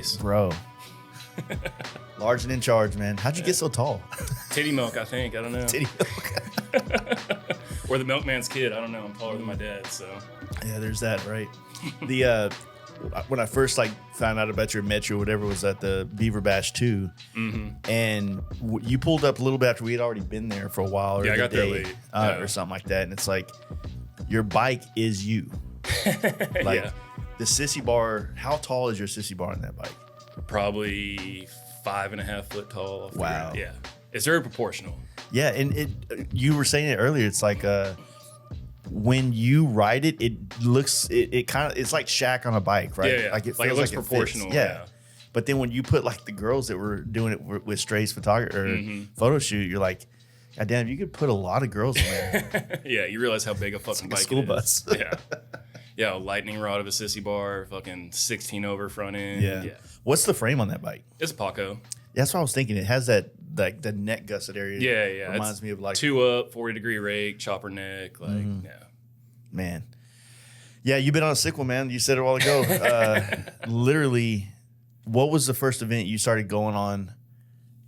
face. Bro. Large and in charge, man. How'd you get so tall? Titty milk, I think. I don't know. Titty milk. Or the milkman's kid. I don't know. I'm taller than my dad, so. Yeah, there's that, right? The when I first found out about your Metro, whatever, was at the Beaver Bash 2, and you pulled up a little bit after we had already been there for a while, or I got there late, or something like that. And it's like your bike is you. Like the sissy bar. How tall is your sissy bar on that bike? Probably 5.5 foot tall. Wow. Yeah, it's very proportional. Yeah, and you were saying it earlier. It's like when you ride it, it looks it kind of it's like Shaq on a bike, right? Yeah. Like it looks like proportional. Yeah. But then when you put like the girls that were doing it with Stray's photography or photo shoot, you're like, God damn, you could put a lot of girls in there. Yeah, you realize how big a fucking bike school it is. bus. Yeah, a lightning rod of a sissy bar, fucking 16 over front end. Yeah. What's the frame on that bike? It's a Paco. That's what I was thinking. It has that like the neck gusset area. Yeah. Reminds me of like 2 up, 40-degree rake, chopper neck, like Man. Yeah, you've been on a sick one, man. You said it a while ago. Literally, what was the first event you started going on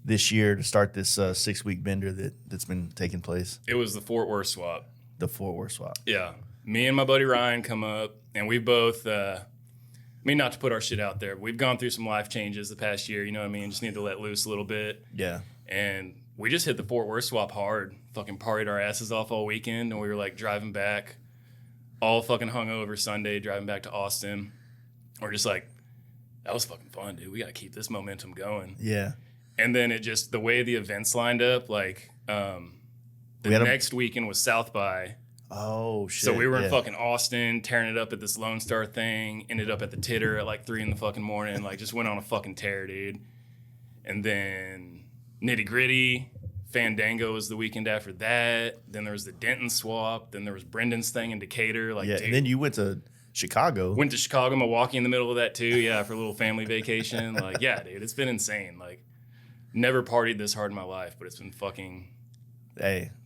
this year to start this 6-week bender that's been taking place? It was the Fort Worth swap. The Fort Worth swap. Yeah. Me and my buddy Ryan come up, and we both, not to put our shit out there, but we've gone through some life changes the past year, you know what I mean? Just need to let loose a little bit. Yeah. And we just hit the Fort Worth swap hard. Fucking partied our asses off all weekend, and we were like driving back, all fucking hungover Sunday, driving back to Austin. We're just like, that was fucking fun, dude. We got to keep this momentum going. Yeah. And then the way the events lined up, like the next weekend was South by. Oh, shit. So we were in fucking Austin, tearing it up at this Lone Star thing, ended up at the Titter at like 3 in the fucking morning, like just went on a fucking tear, dude. And then Nitty Gritty, Fandango was the weekend after that. Then there was the Denton swap. Then there was Brendan's thing in Decatur. Like, yeah, dude, and then you went to Chicago. Went to Chicago, Milwaukee in the middle of that too. Yeah, for a little family vacation. Like, yeah, dude, it's been insane. Like, never partied this hard in my life, but it's been fucking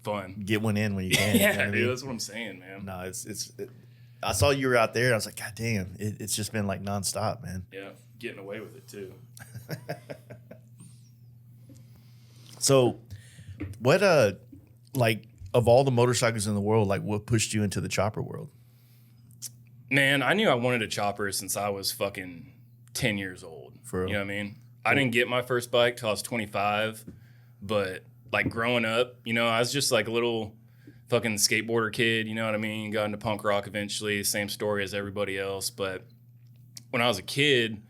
fun. Get one in when you can. Yeah, you know dude, I mean? that's what I'm saying, man. No, I saw you were out there, and I was like, God damn, it's just been like nonstop, man. Yeah, getting away with it too. So, what like of all the motorcycles in the world, like what pushed you into the chopper world? Man, I knew I wanted a chopper since I was fucking 10 years old. For real? You know what I mean? I didn't get my first bike till I was 25, but like growing up, you know, I was just like a little fucking skateboarder kid, you know what I mean? Got into punk rock eventually, same story as everybody else. But when I was a kid,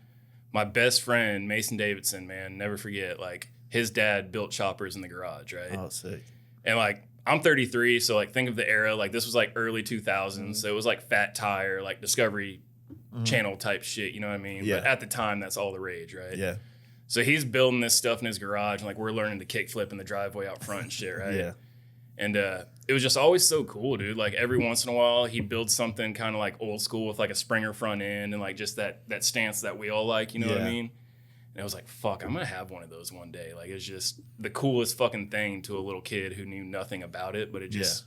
my best friend, Mason Davidson, man, never forget, like his dad built choppers in the garage, right? Oh, sick. And like, I'm 33, so like think of the era, like this was like early 2000s, so it was like Fat Tire, like Discovery Channel type shit, you know what I mean? Yeah. But at the time, that's all the rage, right? Yeah. So he's building this stuff in his garage, and like we're learning to kickflip in the driveway out front and shit, right? Yeah. And it was just always so cool, dude. Like every once in a while, he'd build something kind of like old school with like a Springer front end and like just that stance that we all like, you know what I mean? And I was like, fuck, I'm going to have one of those one day. Like, it's just the coolest fucking thing to a little kid who knew nothing about it. But it just,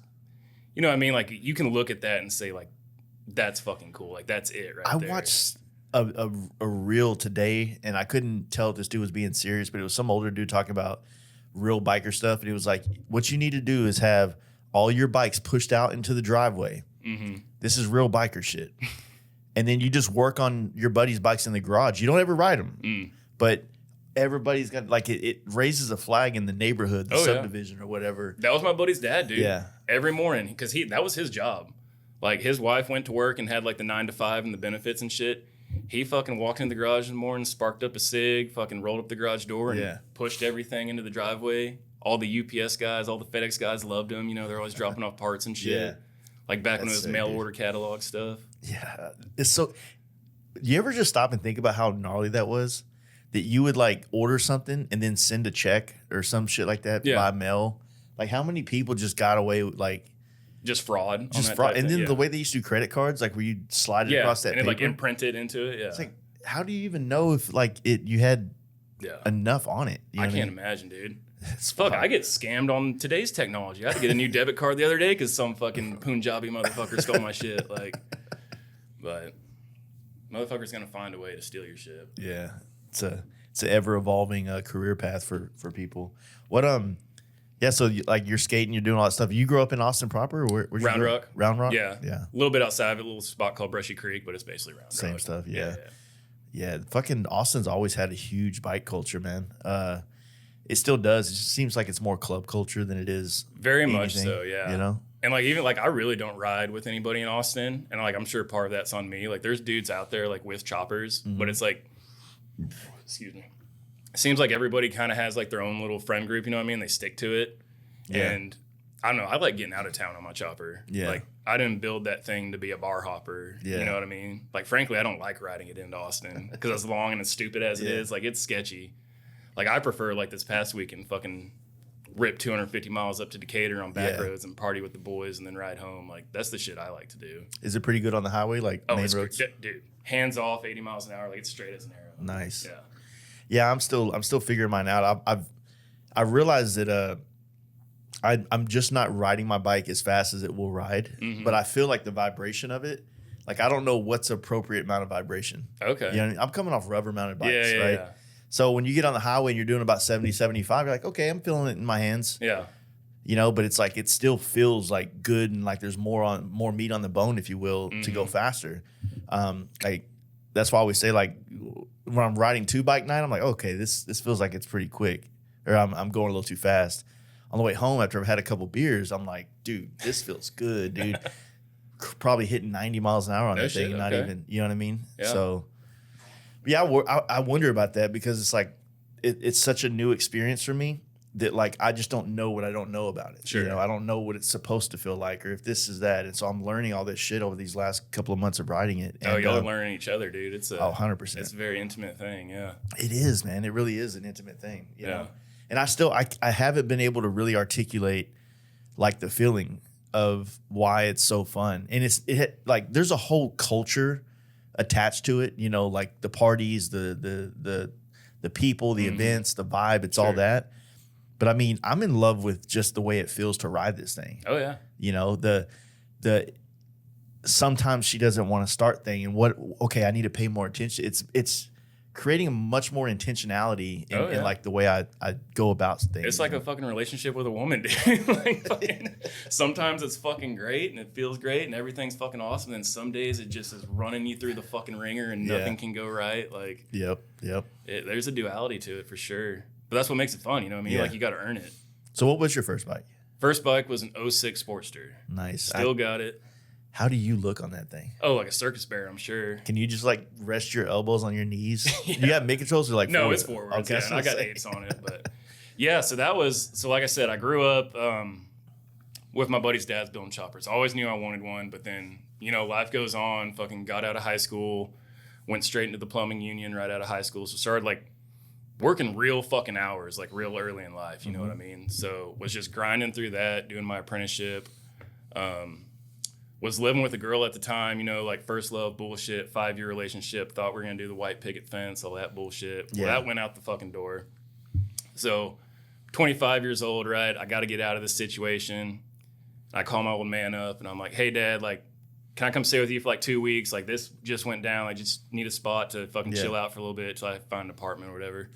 you know what I mean? Like, you can look at that and say, like, that's fucking cool. Like, that's it right there. I watched a reel today, and I couldn't tell if this dude was being serious, but it was some older dude talking about real biker stuff. And he was like, what you need to do is have all your bikes pushed out into the driveway. Mm-hmm. This is real biker shit. And then you just work on your buddy's bikes in the garage. You don't ever ride them. But everybody's got, like, it raises a flag in the neighborhood, the subdivision or whatever. That was my buddy's dad, dude. Yeah. Every morning, because that was his job. Like, his wife went to work and had, like, the 9 to 5 and the benefits and shit. He fucking walked in the garage in the morning, sparked up a cig, fucking rolled up the garage door and pushed everything into the driveway. All the UPS guys, all the FedEx guys loved him. You know, they're always dropping off parts and shit. Yeah. Like, back when it was mail order catalog stuff. Yeah. It's so... You ever just stop and think about how gnarly that was? That you would like order something and then send a check or some shit like that by mail. Like how many people just got away with like just fraud, just fraud, and then the way they used to do credit cards, like where you slide it across that and paper, it like imprinted into it. Yeah, it's like how do you even know if like you had enough on it? You know I can't imagine, dude. Fuck, I get scammed on today's technology. I had to get a new debit card the other day because some fucking Punjabi motherfucker stole my shit. Like, but motherfucker's gonna find a way to steal your shit. Yeah. it's an ever evolving career path for people. What yeah, so like you're skating, you're doing all that stuff. You grew up in Austin proper, or where'd you Round grow? Rock. Round Rock. Yeah, yeah. A little bit outside of it, a little spot called Brushy Creek, but it's basically Round Rock. Same stuff. Yeah. Fucking Austin's always had a huge bike culture, man. It still does. It just seems like it's more club culture than it is very anything, much so. Yeah, you know. And like even like I really don't ride with anybody in Austin, and like I'm sure part of that's on me. Like there's dudes out there like with choppers, but it's like, excuse me, it seems like everybody kind of has like their own little friend group. You know what I mean? They stick to it, and I don't know. I like getting out of town on my chopper. Yeah, like I didn't build that thing to be a bar hopper. Yeah, you know what I mean? Like frankly, I don't like riding it into Austin because as long and as stupid as it is, like it's sketchy. Like I prefer like this past weekend fucking rip 250 miles up to Decatur on back roads and party with the boys and then ride home. Like that's the shit I like to do. Is it pretty good on the highway, like main roads? Dude, hands off, 80 miles an hour, like it's straight as an arrow. Nice. Yeah. I'm still figuring mine out. I realized that I'm just not riding my bike as fast as it will ride, but I feel like the vibration of it. Like I don't know what's appropriate amount of vibration. Okay. You know what I mean? I'm coming off rubber mounted bikes, right? Yeah. So when you get on the highway and you're doing about 70, 75, you're like, okay, I'm feeling it in my hands. Yeah. You know, but it's like it still feels like good and like there's more meat on the bone, if you will, to go faster. Like that's why we say like when I'm riding 2-bike night, I'm like, okay, this feels like it's pretty quick, or I'm going a little too fast. On the way home after I've had a couple beers, I'm like, dude, this feels good, dude. Probably hitting 90 miles an hour on that thing, and not even, you know what I mean? Yeah. So. Yeah, I wonder about that because it's like it's such a new experience for me that like I just don't know what I don't know about it. Sure. You know, I don't know what it's supposed to feel like or if this is that. And so I'm learning all this shit over these last couple of months of riding it. And, y'all are learning each other, dude. It's 100%. It's a very intimate thing. Yeah. It is, man. It really is an intimate thing. You know? And I haven't been able to really articulate like the feeling of why it's so fun. And it like there's a whole culture attached to it, you know, like the parties, the people, the events, the vibe, it's all that. But I mean, I'm in love with just the way it feels to ride this thing. Oh yeah. You know, the sometimes she doesn't want to start thing and okay, I need to pay more attention. It's creating much more intentionality in like the way I go about things. It's like a fucking relationship with a woman, dude. Like fucking, sometimes it's fucking great and it feels great and everything's fucking awesome. And then some days it just is running you through the fucking ringer and nothing can go right. Like, yep. There's a duality to it for sure. But that's what makes it fun. You know what I mean? Like you got to earn it. So what was your first bike? First bike was an '06 Sportster. Nice. Still got it. How do you look on that thing? Oh, like a circus bear, I'm sure. Can you just like rest your elbows on your knees? You got mid controls or like no, it's forwards. Okay, I got 8s on it, but yeah. So like I said, I grew up with my buddy's dad's building choppers. I always knew I wanted one, but then life goes on. Fucking got out of high school, went straight into the plumbing union right out of high school. So started like working real fucking hours, like real early in life. You know what I mean? So was just grinding through that, doing my apprenticeship. Was living with a girl at the time, like first love bullshit, 5-year relationship, thought we were going to do the white picket fence, all that bullshit. Well, that went out the fucking door. So 25 years old, right? I got to get out of this situation. I call my old man up and I'm like, hey, Dad, like, can I come stay with you for like 2 weeks? Like this just went down. I just need a spot to fucking chill out for a little bit till I find an apartment or whatever.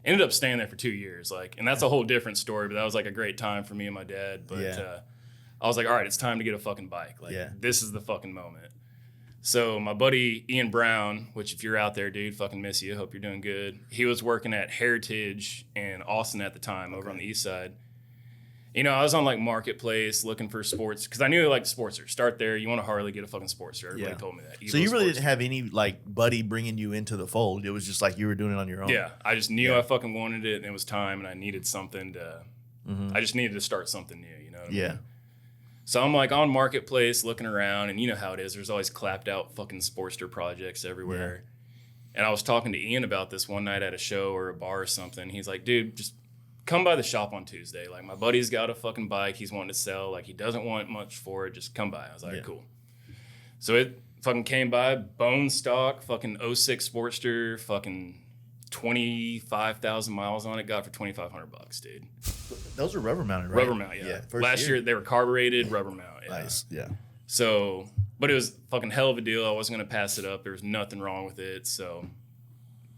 Ended up staying there for 2 years. Like, and that's a whole different story, but that was like a great time for me and my dad. But, I was like, all right, it's time to get a fucking bike. Like, this is the fucking moment. So my buddy Ian Brown, which if you're out there, dude, fucking miss you. Hope you're doing good. He was working at Heritage in Austin at the time, over on the east side. I was on like Marketplace looking for sports because I knew like Sportster. Start there. You want a Harley, get a fucking Sportster. Everybody told me that. So you really didn't have any like buddy bringing you into the fold. It was just like you were doing it on your own. Yeah, I just knew I fucking wanted it, and it was time, and I needed something to. I just needed to start something new. You know what I mean? So I'm like on Marketplace looking around, and you know how it is. There's always clapped out fucking Sportster projects everywhere. And I was talking to Ian about this one night at a show or a bar or something. He's like, dude, just come by the shop on Tuesday. Like, my buddy's got a fucking bike he's wanting to sell. Like, he doesn't want much for it. Just come by. I was like, cool. So it fucking came by, bone stock, fucking '06 Sportster, fucking 25,000 miles on it. Got it for $2,500, dude. Those are rubber mounted, right? Rubber mount, yeah. Last year they were carbureted, rubber mount. Nice, So, but it was fucking hell of a deal. I wasn't gonna pass it up. There was nothing wrong with it. So,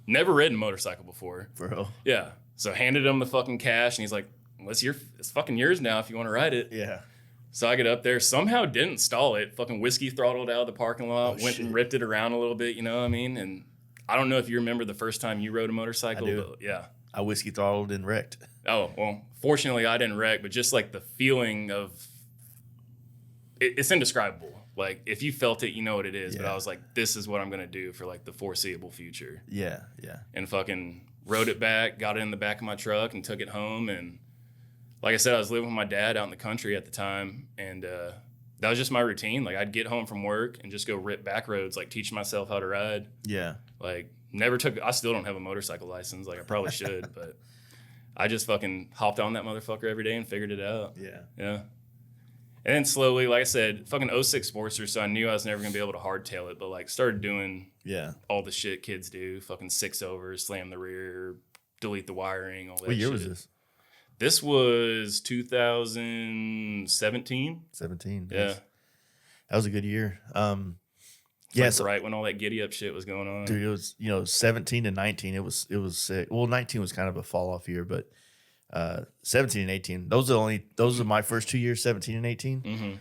Never ridden a motorcycle before. Bro. Yeah. So handed him the fucking cash, and he's like, well, it's fucking yours now if you want to ride it. Yeah. So I get up there, somehow didn't stall it. Fucking whiskey throttled out of the parking lot, went and ripped it around a little bit, you know what I mean? And I don't know if you remember the first time you rode a motorcycle. I do. But yeah. I whiskey throttled and wrecked. Oh, well, fortunately I didn't wreck, but just like the feeling of it's indescribable. Like if you felt it, you know what it is. But I was like, this is what I'm gonna do for like the foreseeable future. Yeah, yeah. And fucking rode it back, got it in the back of my truck and took it home. And like I said, I was living with my dad out in the country at the time, and that was just my routine. Like I'd get home from work and just go rip back roads, like teaching myself how to ride. Yeah. Like I still don't have a motorcycle license. Like I probably should, but I just fucking hopped on that motherfucker every day and figured it out. Yeah. Yeah. And then slowly, like I said, fucking '06 Sportster, so I knew I was never going to be able to hardtail it, but like started doing all the shit kids do, fucking 6-overs, slam the rear, delete the wiring, all that shit. What year was this? This was 2017. 17. Yeah. That was a good year. So right when all that giddy up shit was going on. Dude, it was, 17 and 19, it was sick. Well, 19 was kind of a fall off year, but 17 and 18, those are my first 2 years, 17 and 18. Mm-hmm.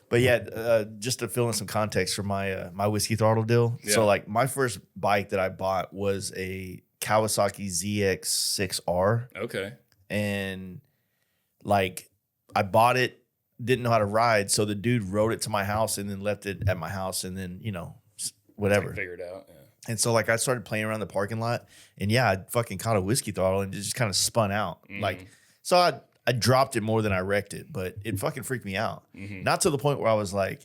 But yeah, just to fill in some context for my my whiskey throttle deal. Yeah. So like my first bike that I bought was a Kawasaki ZX6R. Okay. And like I bought it, didn't know how to ride, so the dude rode it to my house and then left it at my house, and then whatever. Figured out. Yeah. And so like I started playing around the parking lot, and I fucking caught a whiskey throttle and it just kind of spun out. Mm-hmm. Like so I dropped it more than I wrecked it, but it fucking freaked me out. Mm-hmm. Not to the point where I was like,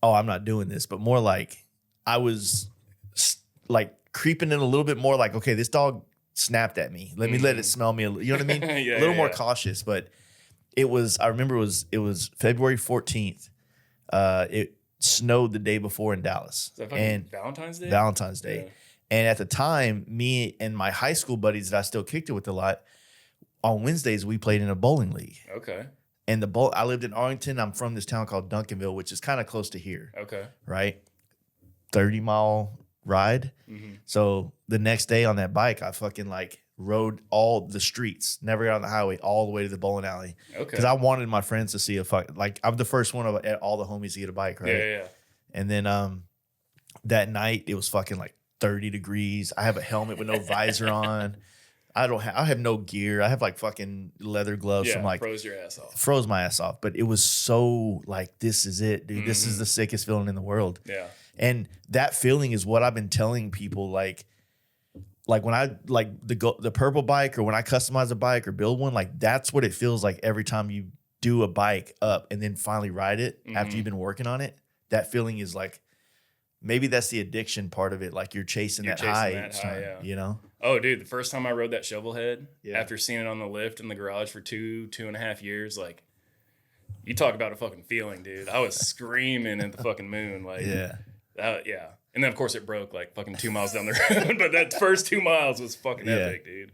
oh, I'm not doing this, but more like I was like creeping in a little bit more, like, okay, this dog snapped at me. Let me let it smell me. You know what I mean? A little more cautious, but I remember it was February 14th. It snowed the day before in Dallas. Is that fucking Valentine's Day? Valentine's Day. Yeah. And at the time, me and my high school buddies that I still kicked it with a lot, on Wednesdays, we played in a bowling league. Okay. And I lived in Arlington. I'm from this town called Duncanville, which is kind of close to here. Okay. Right? 30-mile ride. Mm-hmm. So the next day on that bike, I fucking like rode all the streets, never got on the highway, all the way to the bowling alley. Okay. Because I wanted my friends to see I'm the first one of all the homies to get a bike, right? Yeah. And then that night it was fucking like 30 degrees. I have a helmet with no visor on. I have no gear. I have like fucking leather gloves from like froze your ass off. Froze my ass off. But it was so like, this is it, dude. Mm-hmm. This is the sickest feeling in the world. Yeah. And that feeling is what I've been telling people, like when I like the purple bike, or when I customize a bike or build one, like that's what it feels like every time you do a bike up and then finally ride it after you've been working on it. That feeling is like, maybe that's the addiction part of it. Like you're chasing that high each time, Oh, dude, the first time I rode that shovel head, after seeing it on the lift in the garage for 2.5 years, like, you talk about a fucking feeling, dude. I was screaming at the fucking moon. Like, yeah. And then, of course, it broke like fucking 2 miles down the road. But that first 2 miles was fucking epic, dude.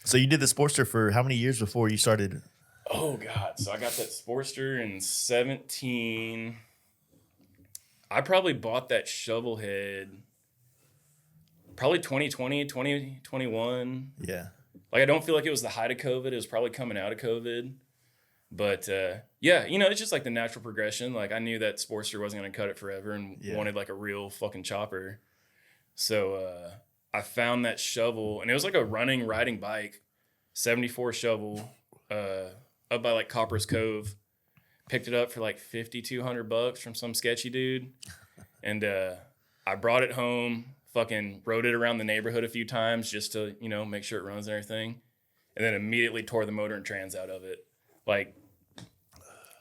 So you did the Sportster for how many years before you started? Oh, God. So I got that Sportster in 17. I probably bought that shovel head probably 2020, 2021. Yeah. Like, I don't feel like it was the height of COVID. It was probably coming out of COVID. But, it's just like the natural progression. Like, I knew that Sportster wasn't going to cut it forever and wanted like a real fucking chopper. So I found that shovel, and it was like a riding bike, 74 shovel, up by like Copper's Cove. Picked it up for like $5,200 from some sketchy dude. And I brought it home, fucking rode it around the neighborhood a few times just to, make sure it runs and everything. And then immediately tore the motor and trans out of it. Like,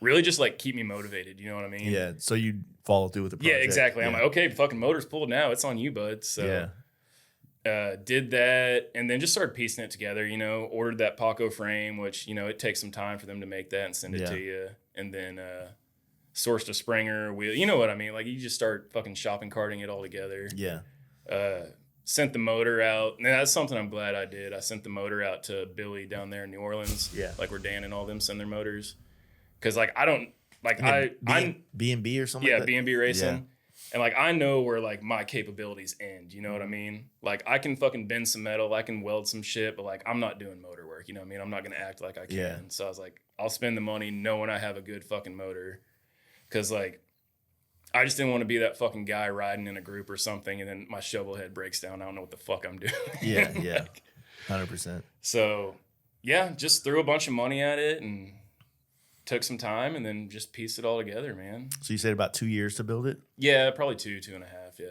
really just like keep me motivated. You know what I mean? Yeah. So you follow through with the project. Yeah, exactly. Yeah. I'm like, okay, fucking motor's pulled now. It's on you, bud. So did that, and then just started piecing it together, ordered that Paco frame, which, it takes some time for them to make that and send it to you. And then sourced a Springer wheel. You know what I mean? Like, you just start fucking shopping carting it all together. Yeah. Sent the motor out. And that's something I'm glad I did. I sent the motor out to Billy down there in New Orleans. Yeah. Like, where Dan and all them send their motors. Because, like, I don't... Like, I'm... B&B or something like that? B&B Racing. And like, I know where like my capabilities end, you know what I mean? Like, I can fucking bend some metal, I can weld some shit, but like, I'm not doing motor work, you know what I mean? I'm not gonna act like I can. Yeah. So I was like, I'll spend the money knowing I have a good fucking motor. Cause like, I just didn't want to be that fucking guy riding in a group or something, and then my shovel head breaks down. I don't know what the fuck I'm doing. Yeah, yeah. Like, 100%. so yeah, just threw a bunch of money at it and took some time and then just pieced it all together, man. So you said about 2 years to build it? Yeah, probably 2.5, yeah.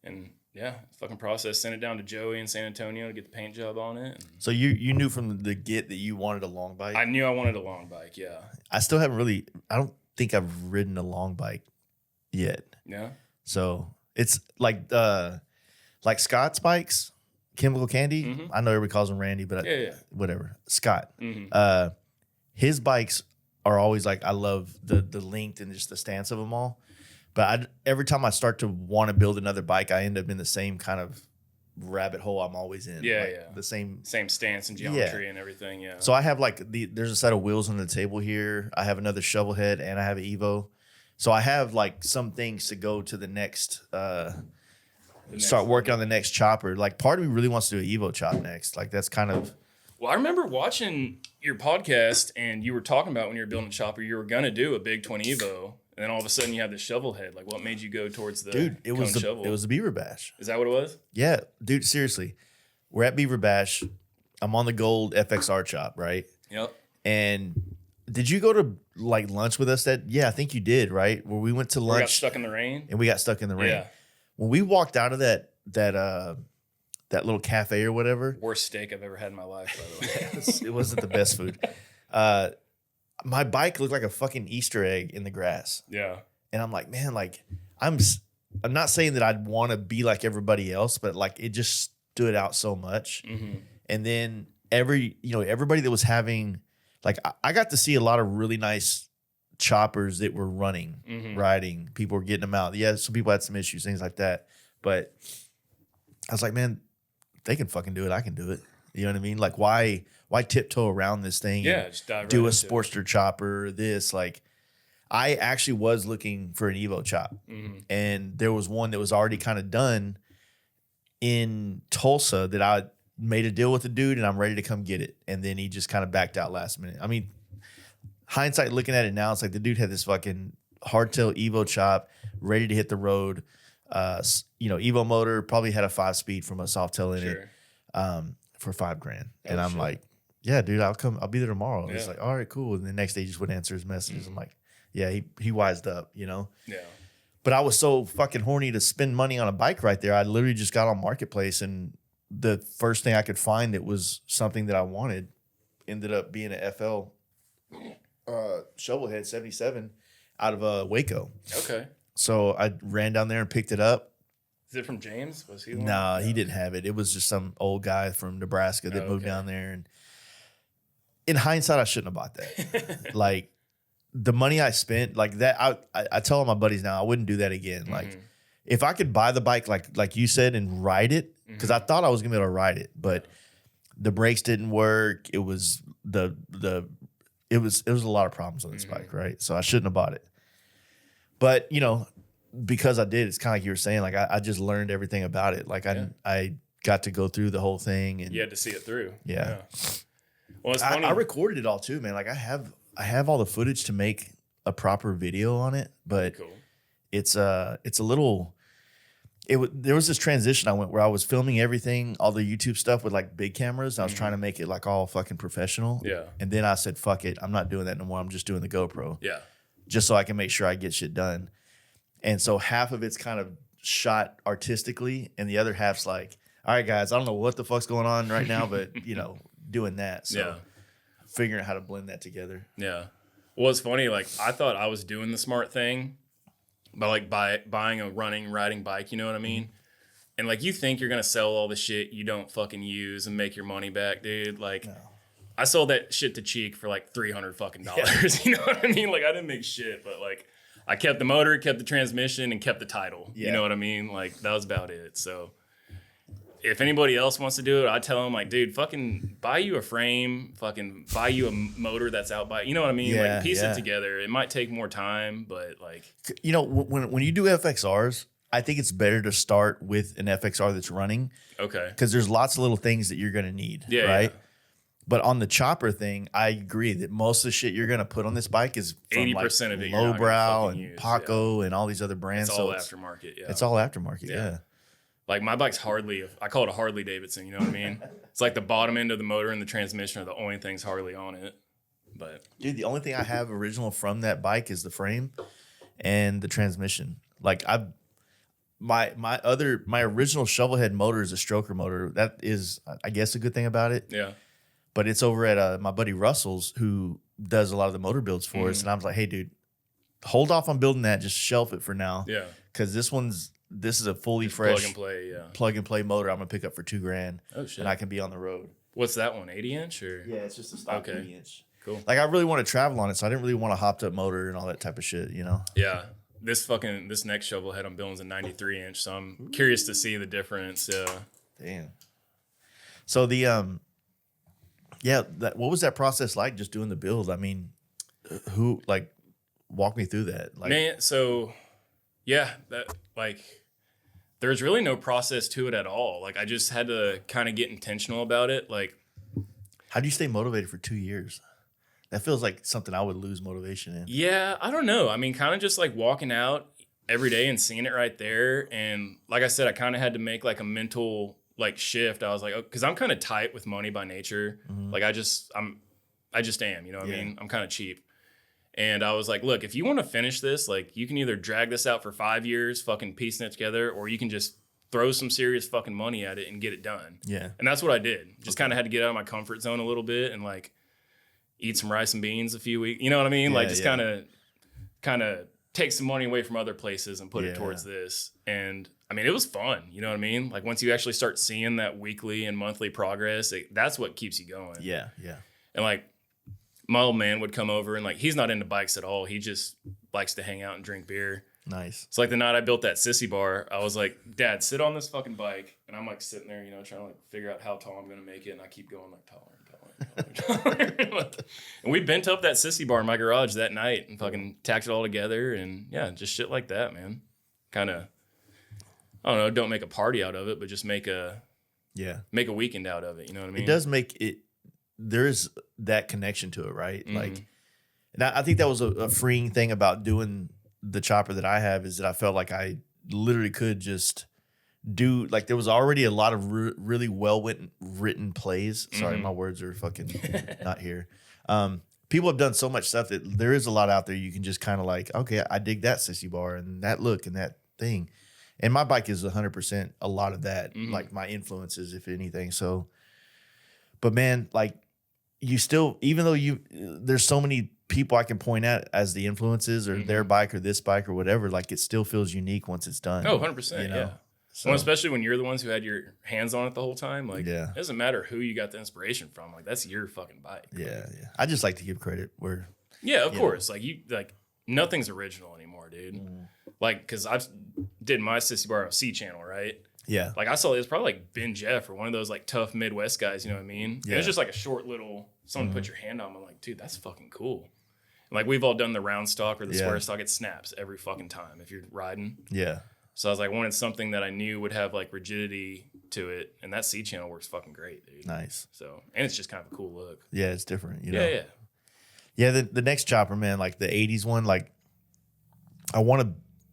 And yeah, fucking process. Sent it down to Joey in San Antonio to get the paint job on it. So you knew from the get that you wanted a long bike? I knew I wanted a long bike, yeah. I still haven't really, I don't think I've ridden a long bike yet. Yeah. So it's like Scott's bikes, Chemical Candy. I know everybody calls him Randy, but whatever. Scott. His bikes are always like, I love the length and just the stance of them all. But every time I start to want to build another bike, I end up in the same kind of rabbit hole I'm always in. Yeah, like yeah. The same stance and geometry and everything, yeah. So I have like there's a set of wheels on the table here. I have another shovel head and I have an Evo. So I have like some things to go to the next start working on the next chopper. Like part of me really wants to do an Evo chop next. Like that's kind of. Well, I remember watching your podcast and you were talking about when you were building a chopper, you were gonna do a big 20 Evo, and then all of a sudden you had the shovel head. Like, what made you go towards the it was the Beaver Bash. Is that what it was? Yeah, dude. Seriously, we're at Beaver Bash. I'm on the gold FXR chop, right? Yep. And did you go to like lunch with us? Yeah, I think you did, right? Where we went to lunch. We got stuck in the rain. And we got stuck in the rain. Yeah. When we walked out of that little cafe or whatever. Worst steak I've ever had in my life, by the way. It wasn't the best food. My bike looked like a fucking Easter egg in the grass. Yeah. And I'm like, man, like I'm not saying that I'd want to be like everybody else, but like it just stood out so much. And then everybody that was having, like I got to see a lot of really nice choppers that were running, riding. People were getting them out. Yeah, some people had some issues, things like that. But I was like, man, they can fucking do it. I can do it. You know what I mean? Like, why tiptoe around this thing? Yeah, just dive do right a Sportster chopper. This, like, I actually was looking for an Evo chop, and there was one that was already kind of done in Tulsa that I made a deal with the dude, and I'm ready to come get it. And then he just kind of backed out last minute. I mean, hindsight looking at it now, it's like the dude had this fucking hardtail Evo chop ready to hit the road. Evo motor, probably had a 5-speed from a Softail in it for $5,000. And I'm like, yeah, dude, I'll be there tomorrow. Yeah. It's like, all right, cool. And the next day he just wouldn't answer his messages. I'm like, yeah, he wised up, you know? Yeah. But I was so fucking horny to spend money on a bike right there. I literally just got on Marketplace, and the first thing I could find that was something that I wanted ended up being an FL Shovelhead 77 out of Waco. Okay. So I ran down there and picked it up. Is it from James? Was he? Nah, he didn't have it. It was just some old guy from Nebraska that moved down there. And in hindsight, I shouldn't have bought that. Like the money I spent, like that. I tell all my buddies now, I wouldn't do that again. Like if I could buy the bike, like you said, and ride it, because I thought I was gonna be able to ride it, but the brakes didn't work. It was it was a lot of problems on this bike, right? So I shouldn't have bought it. But, because I did, it's kind of like you were saying, like I just learned everything about it. Like I got to go through the whole thing, and you had to see it through. Yeah. Well, it's funny. I recorded it all too, man. Like I have all the footage to make a proper video on it, but cool. It's a little. There was this transition I went where I was filming everything, all the YouTube stuff with like big cameras. And I was trying to make it like all fucking professional. Yeah. And then I said, fuck it. I'm not doing that no more. I'm just doing the GoPro. Yeah. Just so I can make sure I get shit done. And so half of it's kind of shot artistically, and the other half's like, all right, guys, I don't know what the fuck's going on right now, but doing that. So figuring out how to blend that together. Yeah. Well, it's funny. Like I thought I was doing the smart thing by buying a riding bike. You know what I mean? And like you think you're gonna sell all the shit you don't fucking use and make your money back, dude. Like. No. I sold that shit to Cheek for like $300 fucking dollars. You know what I mean? Like I didn't make shit, but like I kept the motor, kept the transmission, and kept the title. You know what I mean? Like that was about it. So if anybody else wants to do it, I tell them like, dude, fucking buy you a frame, fucking buy you a motor that's out by, you know what I mean? Yeah, like piece it together. It might take more time, but like, you know, when you do FXRs, I think it's better to start with an FXR that's running. Okay. Because there's lots of little things that you're going to need. Yeah. Right. Yeah. But on the chopper thing, I agree that most of the shit you're going to put on this bike is from 80% of it Lowbrow and use, Paco and all these other brands. It's all aftermarket. Yeah. It's all aftermarket. Yeah. Like my bike's I call it a Harley Davidson. You know what I mean? It's like the bottom end of the motor and the transmission are the only things Harley on it. But dude, the only thing I have original from that bike is the frame and the transmission. Like my original shovelhead motor is a stroker motor. That is, I guess, a good thing about it. Yeah. But it's over at my buddy Russell's, who does a lot of the motor builds for us. And I was like, hey, dude, hold off on building that. Just shelf it for now. Yeah. Because this is a fully fresh plug and play motor I'm going to pick up for $2,000. Oh, shit. And I can be on the road. What's that one, 80-inch or? Yeah, it's just a stock 80-inch. Cool. Like, I really want to travel on it, so I didn't really want a hopped up motor and all that type of shit, you know? Yeah. This next shovel head I'm building is a 93-inch, so I'm curious to see the difference. Yeah. Damn. So what was that process like, just doing the build? I mean, walk me through that. Like, man, so yeah, there's really no process to it at all. Like, I just had to kind of get intentional about it. Like, how do you stay motivated for 2 years? That feels like something I would lose motivation in. Yeah, I don't know. I mean, kind of just like walking out every day and seeing it right there. And like I said, I kind of had to make like a mental like shift. I was like, because I'm kind of tight with money by nature. Mm-hmm. Like I just am, you know what I mean? I'm kind of cheap. And I was like, look, if you want to finish this, like you can either drag this out for 5 years, fucking piecing it together, or you can just throw some serious fucking money at it and get it done. Yeah. And that's what I did. Just kind of had to get out of my comfort zone a little bit and like eat some rice and beans a few weeks. You know what I mean? Yeah, like just kind of take some money away from other places and put it towards this. And I mean, it was fun. You know what I mean? Like once you actually start seeing that weekly and monthly progress, that's what keeps you going. Yeah. Yeah. And like my old man would come over and like, he's not into bikes at all. He just likes to hang out and drink beer. Nice. So like the night I built that sissy bar, I was like, Dad, sit on this fucking bike. And I'm like sitting there, you know, trying to like figure out how tall I'm going to make it. And I keep going like taller and taller. And we bent up that sissy bar in my garage that night and fucking tacked it all together. And yeah, just shit like that, man. Kind of, I don't know, don't make a party out of it, but just make a weekend out of it. You know what I mean? It does make it, there's that connection to it, right? Mm-hmm. Like, and I think that was a freeing thing about doing the chopper that I have, is that I felt like I literally could just do, like, there was already a lot of really well written plays. Sorry, my words are fucking not here. People have done so much stuff that there is a lot out there. You can just kind of like, okay, I dig that sissy bar and that look and that thing. And my bike is 100% a lot of that, like my influences, if anything. So, but man, like, you still, even though there's so many people I can point at as the influences or their bike or this bike or whatever, like it still feels unique once it's done. Oh, 100%. You know? Yeah. So, well, especially when you're the ones who had your hands on it the whole time. Like, it doesn't matter who you got the inspiration from. Like, that's your fucking bike. Yeah. Yeah. I just like to give credit where. Yeah, of course. Like, nothing's original anymore, dude. Like, because I did my sissy bar on C channel, right? Yeah. Like, I saw it was probably like Ben Jeff or one of those like tough Midwest guys, you know what I mean? Yeah. It was just like a short little, someone put your hand on. I'm like, dude, that's fucking cool. And like, we've all done the round stock or the square stock. It snaps every fucking time if you're riding. Yeah. So I was like, wanted something that I knew would have like rigidity to it. And that C channel works fucking great, dude. Nice. So, and it's just kind of a cool look. Yeah, it's different, you know? Yeah, the next chopper, man, like the 80s one, like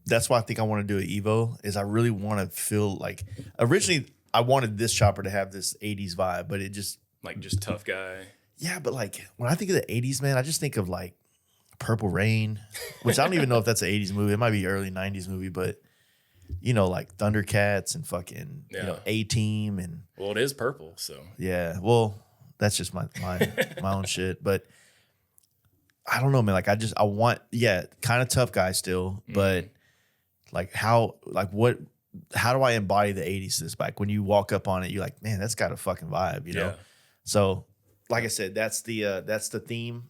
that's why I think I want to do an Evo, is I really want to feel like, originally I wanted this chopper to have this 80s vibe, but it just. Like just tough guy. Yeah, but like when I think of the 80s, man, I just think of like Purple Rain, which I don't even know if that's an 80s movie. It might be early 90s movie, but you know, like Thundercats and fucking, you know, A-Team and. Well, it is purple, so. Yeah, well, that's just my own shit, but I don't know, man. Like I want, kind of tough guy still, but like how do I embody the 80s to this bike? When you walk up on it, you're like, man, that's got a fucking vibe, you know? Yeah. So like I said, that's the theme.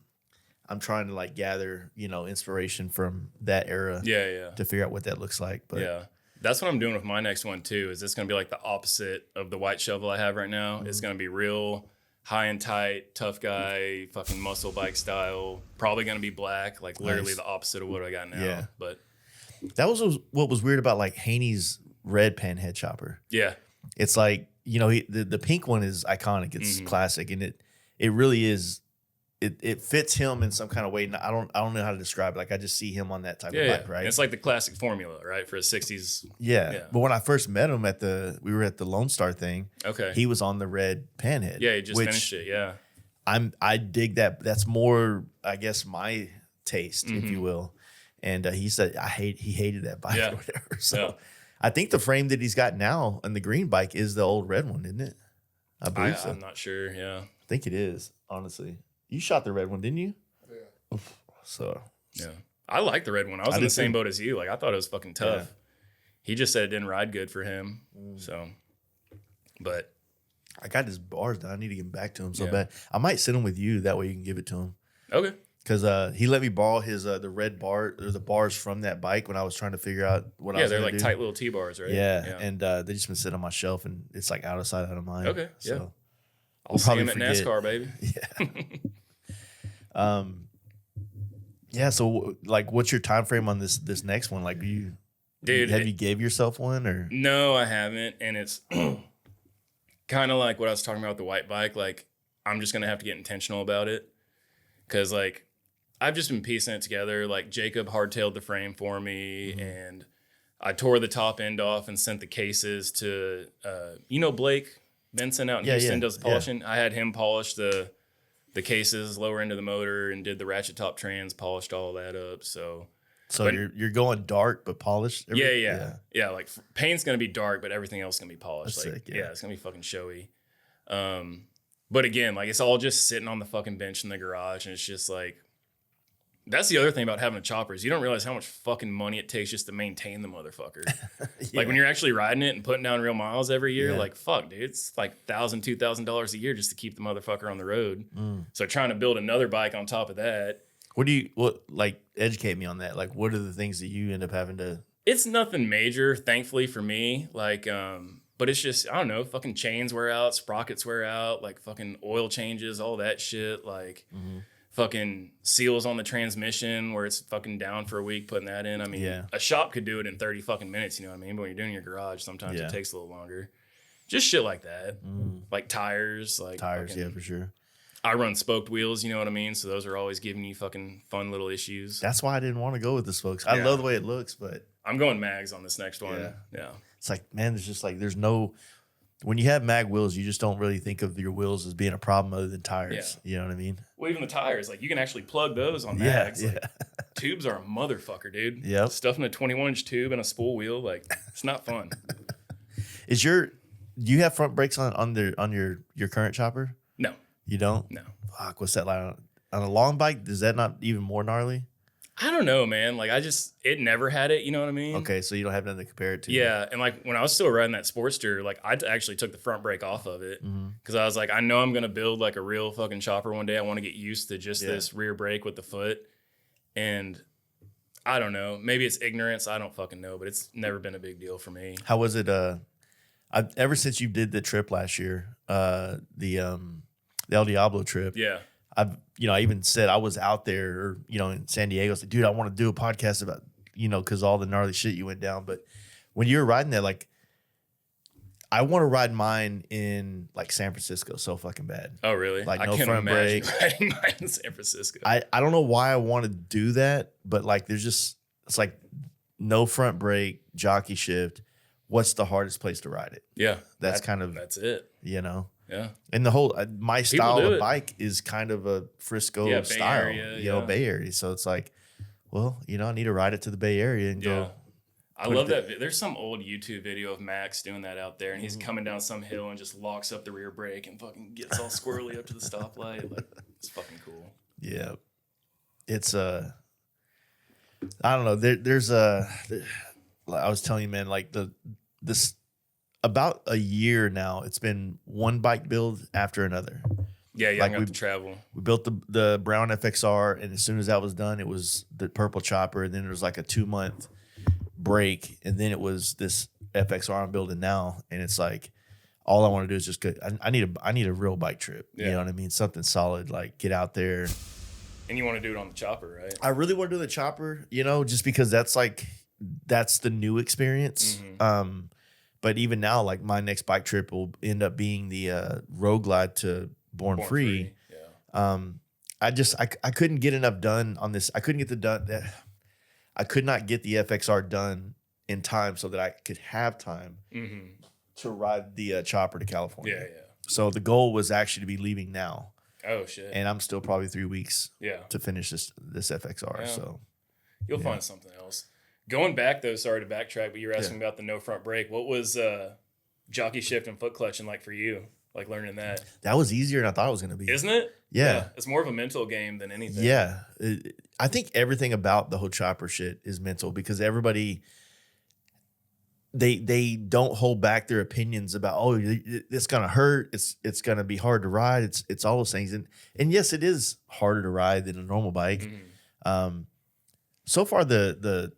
I'm trying to like gather, you know, inspiration from that era. To figure out what that looks like. But That's what I'm doing with my next one too. Is it's going to be like the opposite of the white shovel I have right now. It's going to be real high and tight, tough guy, fucking muscle bike style. Probably going to be black, like literally the opposite of what I got now. Yeah. But that was what was weird about like Haney's red panhead chopper. Yeah. It's like, you know, the pink one is iconic. It's classic, and it really is. It fits him in some kind of way. I don't know how to describe it. Like I just see him on that type of bike, right? And it's like the classic formula, right, for a '60s. Yeah. But when I first met him we were at the Lone Star thing. Okay. He was on the red panhead. Yeah, he just finished it. Yeah. I dig that. That's more, I guess, my taste, if you will. And he said he hated that bike or whatever. So I think the frame that he's got now on the green bike is the old red one, isn't it? I believe so. I'm not sure. Yeah. I think it is, honestly. You shot the red one, didn't you? Yeah. So yeah, I like the red one. I was in the same boat as you. Like I thought it was fucking tough. Yeah. He just said it didn't ride good for him. So, but I got his bars down. I need to get back to him so bad. I might send him with you. That way you can give it to him. Okay. Because he let me borrow his the red bar or the bars from that bike when I was trying to figure out what I was. Yeah, they're like tight little T-bars, right? Yeah. And they just been sitting on my shelf, and it's like out of sight, out of mind. Okay. So yeah. I'll see him at NASCAR, baby. Yeah. Yeah. So, like, what's your time frame on this next one? Like, you gave yourself one or? No, I haven't, and it's kind of like what I was talking about with the white bike. Like, I'm just gonna have to get intentional about it, because like I've just been piecing it together. Like Jacob hardtailed the frame for me, and I tore the top end off and sent the cases to Blake Benson out in Houston does the polishing. Yeah. I had him polish the cases, lower end of the motor, and did the ratchet top trans, polished all that up. So you're going dark but polished. Yeah. Like paint's gonna be dark, but everything else is gonna be polished. That's like sick, it's gonna be fucking showy. But again, like it's all just sitting on the fucking bench in the garage, and it's just like that's the other thing about having a chopper is you don't realize how much fucking money it takes just to maintain the motherfucker. Like when you're actually riding it and putting down real miles every year, like fuck, dude, it's like $1,000-$2,000 a year just to keep the motherfucker on the road. So trying to build another bike on top of that. Educate me on that? Like, what are the things that you end up having to? It's nothing major, thankfully for me. Like, but it's just I don't know, fucking chains wear out, sprockets wear out, like fucking oil changes, all that shit, like. Fucking seals on the transmission where it's fucking down for a week, putting that in. I mean, a shop could do it in 30 fucking minutes, you know what I mean? But when you're doing your garage, sometimes it takes a little longer. Just shit like that. Like tires. Yeah, for sure. I run spoked wheels, you know what I mean? So those are always giving you fucking fun little issues. That's why I didn't want to go with the spokes. I love the way it looks, but... I'm going mags on this next one. Yeah. It's like, man, there's just like, there's no... When you have mag wheels, you just don't really think of your wheels as being a problem other than tires. Yeah. You know what I mean? Well, even the tires, like you can actually plug those on mags. Like, tubes are a motherfucker, dude. Yeah. Stuffing a 21-inch tube and a spool wheel, like it's not fun. Do you have front brakes on your current chopper? No. You don't? No. Fuck, what's that like on a long bike? Is that not even more gnarly? I don't know, man. Like it never had it. You know what I mean? Okay, so you don't have nothing to compare it to. Yeah, and like when I was still riding that Sportster, like I actually took the front brake off of it because I was like, I know I'm gonna build like a real fucking chopper one day. I want to get used to just this rear brake with the foot, and I don't know. Maybe it's ignorance. I don't fucking know, but it's never been a big deal for me. How was it? Ever since you did the trip last year, the El Diablo trip. Yeah. I even said I was out there, in San Diego. I said, dude, I want to do a podcast about, because all the gnarly shit you went down. But when you were riding there, like, I want to ride mine in like San Francisco so fucking bad. Oh, really? Like I no can't front imagine brake. riding mine in San Francisco. I don't know why I want to do that, but like, it's like no front brake, jockey shift. What's the hardest place to ride it? Yeah. That's it. Yeah. And the whole, my style of bike is kind of a Frisco style, Bay Area, Bay Area. So it's like, well, I need to ride it to the Bay Area and go. I love that. There's some old YouTube video of Max doing that out there, and he's coming down some hill and just locks up the rear brake and fucking gets all squirrely up to the stoplight. Like, it's fucking cool. Yeah. It's, I don't know. There's I was telling you, man, like this, about a year now, it's been one bike build after another. Yeah, like we travel. We built the brown FXR, and as soon as that was done, it was the purple chopper, and then there was like a 2-month break, and then it was this FXR I'm building now, and it's like all I want to do is just go. I need a real bike trip. Yeah. You know what I mean? Something solid, like get out there. And you want to do it on the chopper, right? I really want to do the chopper, just because that's the new experience. Mm-hmm. But even now, like my next bike trip will end up being the road glide to Born Free. Yeah. I couldn't get enough done on this. I could not get the FXR done in time so that I could have time to ride the chopper to California. Yeah, yeah. So the goal was actually to be leaving now. Oh shit. And I'm still probably 3 weeks to finish this FXR. Yeah. So you'll find something else. Going back though, sorry to backtrack, but you were asking about the no front brake. What was jockey shift and foot clutching like for you? Like learning that? That was easier than I thought it was going to be. Isn't it? Yeah. It's more of a mental game than anything. Yeah. I think everything about the whole chopper shit is mental because everybody they don't hold back their opinions about, oh, it's gonna hurt, it's gonna be hard to ride, it's all those things, and yes, it is harder to ride than a normal bike. So far the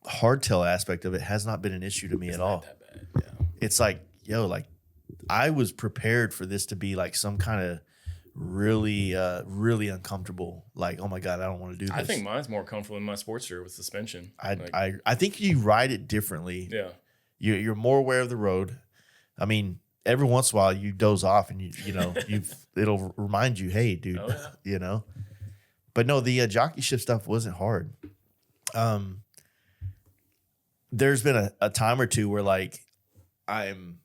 hardtail aspect of it has not been an issue to me at all. That bad. Yeah. It's like, like I was prepared for this to be like some kind of really really uncomfortable, like, oh my god, I don't want to do this. I think mine's more comfortable in my Sportster with suspension. I think you ride it differently. Yeah. You're more aware of the road. I mean, every once in a while you doze off and it'll remind you, hey, dude, But no, the jockey shift stuff wasn't hard. There's been a time or two where like I'm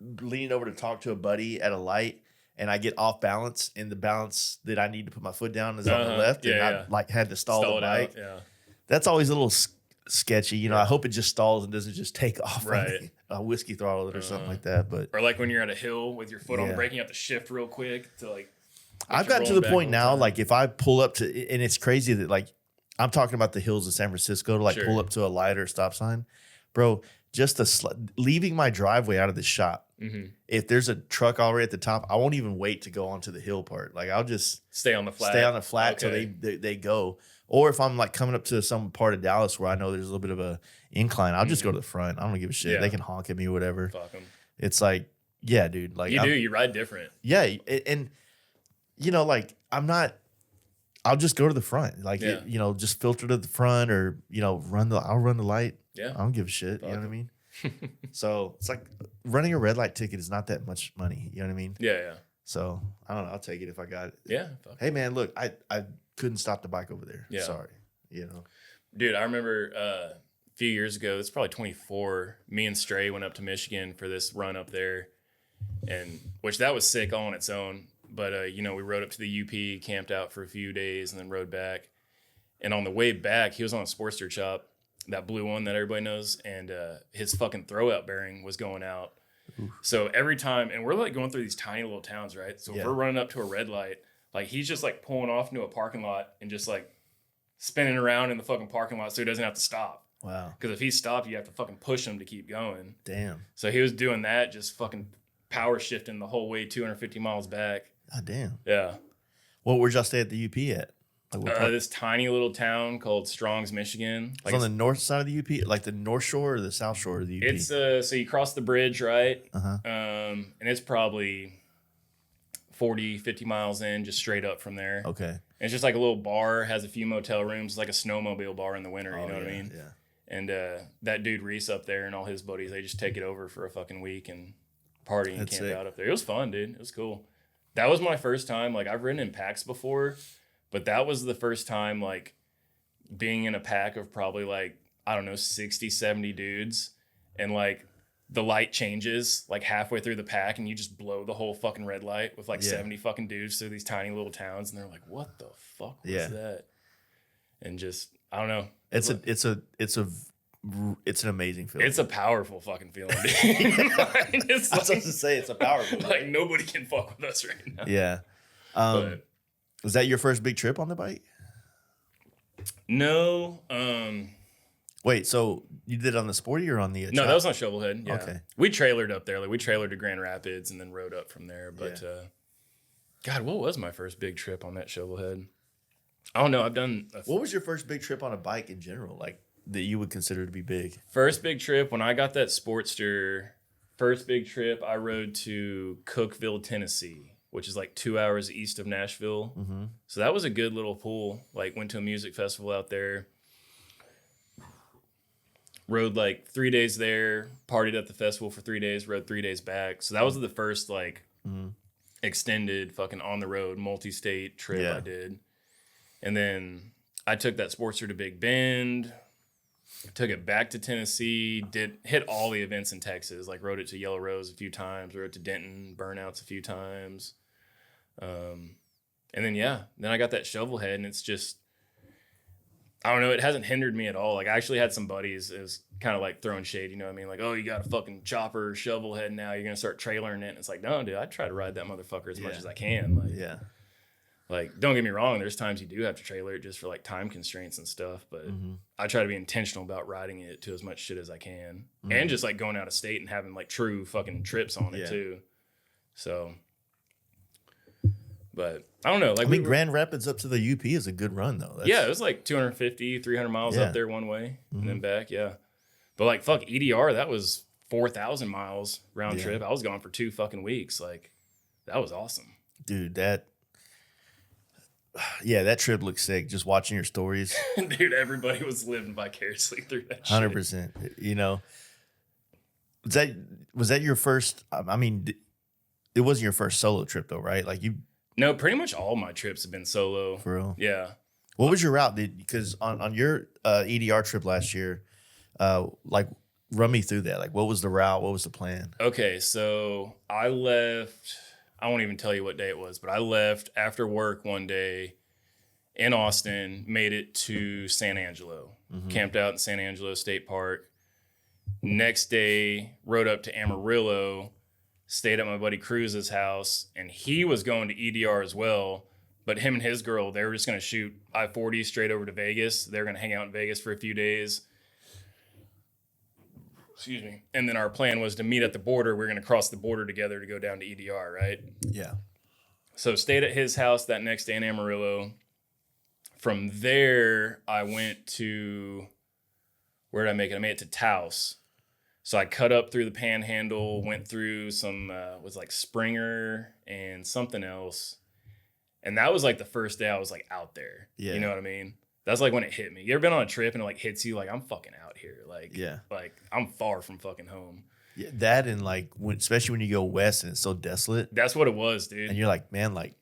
leaning over to talk to a buddy at a light and I get off balance, and the balance that I need to put my foot down is on the left, and I like had to stall the bike. Yeah. That's always a little sketchy. I hope it just stalls and doesn't just take off. Right. A whiskey throttle it or something like that. But or like when you're at a hill with your foot on the brake, you have to shift real quick to like. I've gotten to the point now, like if I pull up to, and it's crazy that like I'm talking about the hills of San Francisco to like pull up to a light or stop sign, bro. Just leaving my driveway out of the shop. If there's a truck already at the top, I won't even wait to go onto the hill part. Like I'll just stay on the flat till they go. Or if I'm like coming up to some part of Dallas where I know there's a little bit of a incline, I'll just go to the front. I don't give a shit. They can honk at me or whatever. Fuck them. It's like, yeah, dude. Like you ride different. Yeah, and like I'll just go to the front. Like just filter to the front, or I'll run the light. Yeah, I don't give a shit. You know what I mean? So it's like running a red light ticket is not that much money. You know what I mean? Yeah, yeah. So I don't know. I'll take it if I got it. Yeah. Hey man, look, I couldn't stop the bike over there. Yeah. Sorry. Dude, I remember a few years ago, it's probably 24, me and Stray went up to Michigan for this run up there, and which that was sick all on its own. But, we rode up to the UP, camped out for a few days, and then rode back. And on the way back, he was on a Sportster chop, that blue one that everybody knows, and his fucking throwout bearing was going out. Oof. So every time, and we're like going through these tiny little towns, right? So if we're running up to a red light, like he's just like pulling off into a parking lot and just like spinning around in the fucking parking lot so he doesn't have to stop. Wow. Because if he stopped, you have to fucking push him to keep going. Damn. So he was doing that, just fucking power shifting the whole way 250 miles back. God damn. Yeah. Well, where'd y'all stay at the UP at? Like this tiny little town called Strong's, Michigan. Like it's on the north side of the UP, like the north shore or the south shore of the UP? It's so you cross the bridge, right? Uh-huh. And it's probably 40, 50 miles in, just straight up from there. Okay. And it's just like a little bar, has a few motel rooms, like a snowmobile bar in the winter, you know what I mean? Yeah. And that dude Reese up there and all his buddies, they just take it over for a fucking week and party and camp out up there. It was fun, dude. It was cool. That was my first time. Like, I've ridden in packs before, but that was the first time, like, being in a pack of probably, like, I don't know, 60, 70 dudes. And, like, the light changes, like, halfway through the pack, and you just blow the whole fucking red light with, like, 70 fucking dudes through these tiny little towns. And they're like, what the fuck was that? And just, I don't know. It's an amazing feeling. It's a powerful fucking feeling, dude. I was supposed to say it's a powerful feeling. Like, nobody can fuck with us right now. Yeah. Was that your first big trip on the bike? No. Wait, so you did it on the Sporty or on the No, that was on Shovelhead. Yeah. Okay. We trailered up there. Like, we trailered to Grand Rapids and then rode up from there. But, God, what was my first big trip on that Shovelhead? I don't know. I've done... What was your first big trip on a bike in general? Like, that you would consider to be big? First big trip, when I got that Sportster, first big trip, I rode to Cookeville, Tennessee, which is like 2 hours east of Nashville. Mm-hmm. So that was a good little pull. Like, went to a music festival out there. Rode like 3 days there, partied at the festival for 3 days, rode 3 days back. So that was the first like extended fucking on the road multi-state trip I did. And then I took that Sportster to Big Bend, took it back to Tennessee, hit all the events in Texas, like rode it to Yellow Rose a few times, rode it to Denton, Burnouts a few times. And then I got that shovel head, and it's just, I don't know, it hasn't hindered me at all. Like, I actually had some buddies, it was kind of like throwing shade, you know what I mean? Like, oh, you got a fucking chopper shovel head now, you're going to start trailering it. And it's like, no, dude, I try to ride that motherfucker as much as I can. Like, like, don't get me wrong, there's times you do have to trailer it just for like time constraints and stuff, but I try to be intentional about riding it to as much shit as I can. And just like going out of state and having like true fucking trips on it too. So, but I don't know. Like, I mean, Grand Rapids up to the UP is a good run though. It was like 250, 300 miles up there one way and then back. Yeah. But like, fuck, EDR, that was 4,000 miles round trip. I was gone for 2 fucking weeks. Like, that was awesome. Dude, that trip looks sick. Just watching your stories. Dude, everybody was living vicariously through that shit. 100%. You know, was that your first, I mean, it wasn't your first solo trip though, right? Like No, pretty much all my trips have been solo. For real? Yeah. What was your route? Because on your EDR trip last year, like, run me through that. Like, what was the route? What was the plan? Okay, so I left, I won't even tell you what day it was, but I left after work one day in Austin, made it to San Angelo, camped out in San Angelo State Park. Next day, rode up to Amarillo, stayed at my buddy Cruz's house, and he was going to EDR as well. But him and his girl, they were just going to shoot I-40 straight over to Vegas. They're going to hang out in Vegas for a few days. Excuse me. And then our plan was to meet at the border. We're going to cross the border together to go down to EDR, right? Yeah. So stayed at his house that next day in Amarillo. From there, I went to, where did I make it? I made it to Taos. So I cut up through the Panhandle, went through some, was like Springer and something else. And that was like the first day I was like out there. Yeah. You know what I mean? That's like when it hit me. You ever been on a trip and it like hits you like, I'm fucking out here. Like, like I'm far from fucking home. Yeah, that and like, especially when you go west and it's so desolate. That's what it was, dude. And you're like, man, like,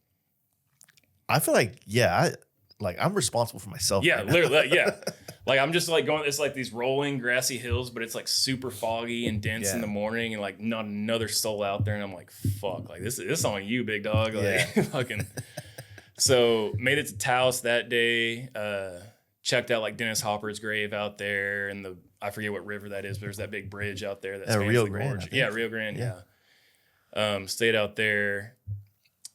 I feel like, I'm responsible for myself. Yeah, right literally, yeah. Like, I'm just like going, it's like these rolling grassy hills, but it's like super foggy and dense in the morning and like not another soul out there. And I'm like, fuck, like this is on you, big dog. Like, fucking. So made it to Taos that day, checked out like Dennis Hopper's grave out there and I forget what river that is, but there's that big bridge out there. That's Rio Grande. Yeah, Rio Grande, yeah. Stayed out there.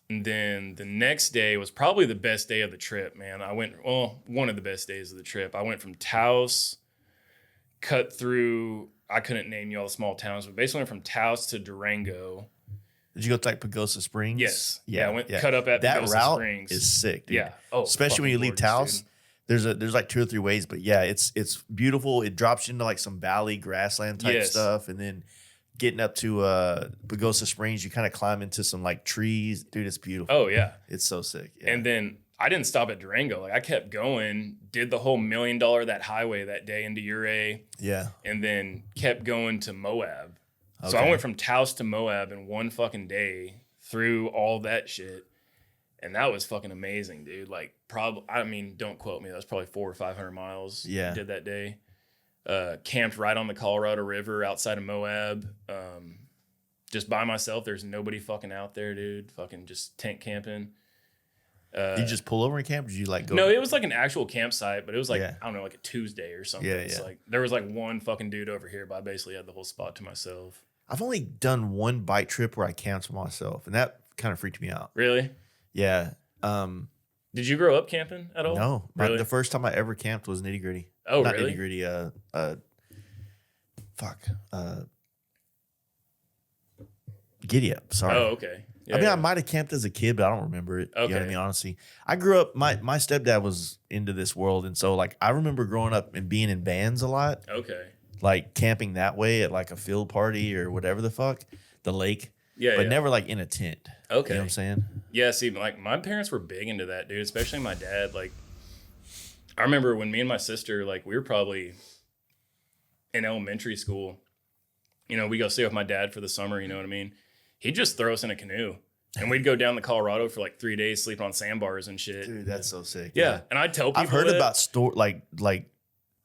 And then the next day was probably the best day of the trip, man. One of the best days of the trip. I went from Taos, cut through, I couldn't name you all the small towns, but basically went from Taos to Durango. Did you go to like Pagosa Springs? Yes. Yeah, I went cut up at that Pagosa route Springs. Is sick, dude. Yeah. Oh, especially when you leave Taos. Dude. There's like 2 or 3 ways, but yeah, it's beautiful. It drops into like some valley grassland type stuff, and then getting up to Pagosa Springs, you kind of climb into some like trees. Dude, it's beautiful. Oh, yeah. It's so sick. Yeah. And then I didn't stop at Durango. Like, I kept going, did the whole $1 million that highway that day into Ouray. Yeah. And then kept going to Moab. Okay. So I went from Taos to Moab in one fucking day through all that shit. And that was fucking amazing, dude. Like, don't quote me. That was probably 400 or 500 miles. Yeah. I did that day. Camped right on the Colorado River outside of Moab. Just by myself. There's nobody fucking out there, dude. Fucking just tent camping. You just pull over and camp? Or did you like go? No, it was like an actual campsite, but it was like, I don't know, like a Tuesday or something. It's like, there was like one fucking dude over here, but I basically had the whole spot to myself. I've only done one bike trip where I camped by myself, and that kind of freaked me out. Really? Yeah. Did you grow up camping at all? No. Really? The first time I ever camped was Nitty Gritty. Oh, not really? Nitty Gritty. Giddy Up. Sorry. Oh, okay. Yeah, I mean, I might have camped as a kid, but I don't remember it. Okay. You know what I mean? Honestly, I grew up. My stepdad was into this world, and so like I remember growing up and being in bands a lot. Okay. Like camping that way at like a field party or whatever the fuck, the lake. Yeah, but never like in a tent. Okay. You know what I'm saying? Yeah, see, like my parents were big into that, dude, especially my dad. Like, I remember when me and my sister, like, we were probably in elementary school. You know, we go stay with my dad for the summer, you know what I mean? He'd just throw us in a canoe and we'd go down to Colorado for like 3 days, sleeping on sandbars and shit. Dude, that's so sick. Yeah. And I'd tell people I've heard about like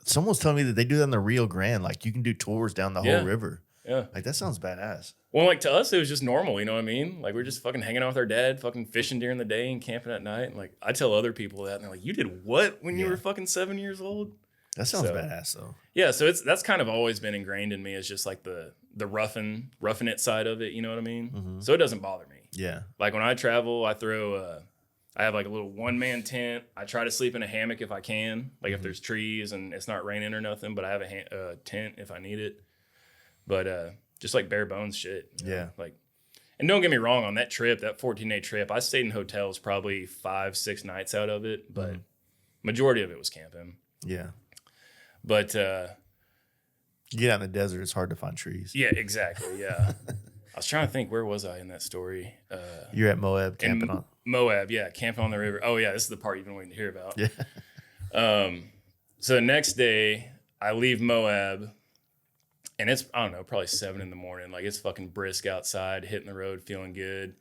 someone was telling me that they do that in the Rio Grande. Like you can do tours down the whole river. Yeah. Like that sounds badass. Well, like to us, it was just normal, you know what I mean? Like we're just fucking hanging out with our dad, fucking fishing during the day and camping at night. And like I tell other people that and they're like, you did what when you were fucking 7 years old? That sounds badass though. Yeah, so that's kind of always been ingrained in me as just like the roughing it side of it, you know what I mean? Mm-hmm. So it doesn't bother me. Yeah. Like when I travel, I have like a little one-man tent. I try to sleep in a hammock if I can, like if there's trees and it's not raining or nothing, but I have a tent if I need it. But just like bare bones shit. You know? Like, and don't get me wrong, on that trip, that 14-day trip, I stayed in hotels probably 5-6 nights out of it, but majority of it was camping. Yeah. But you get out in the desert, it's hard to find trees. Yeah, exactly. Yeah. I was trying to think, where was I in that story? You're at Moab camping on Moab, yeah, camping on the river. Oh yeah, this is the part you've been waiting to hear about. Yeah. So the next day I leave Moab and it's, I don't know, probably 7 a.m. Like it's fucking brisk outside, hitting the road, feeling good.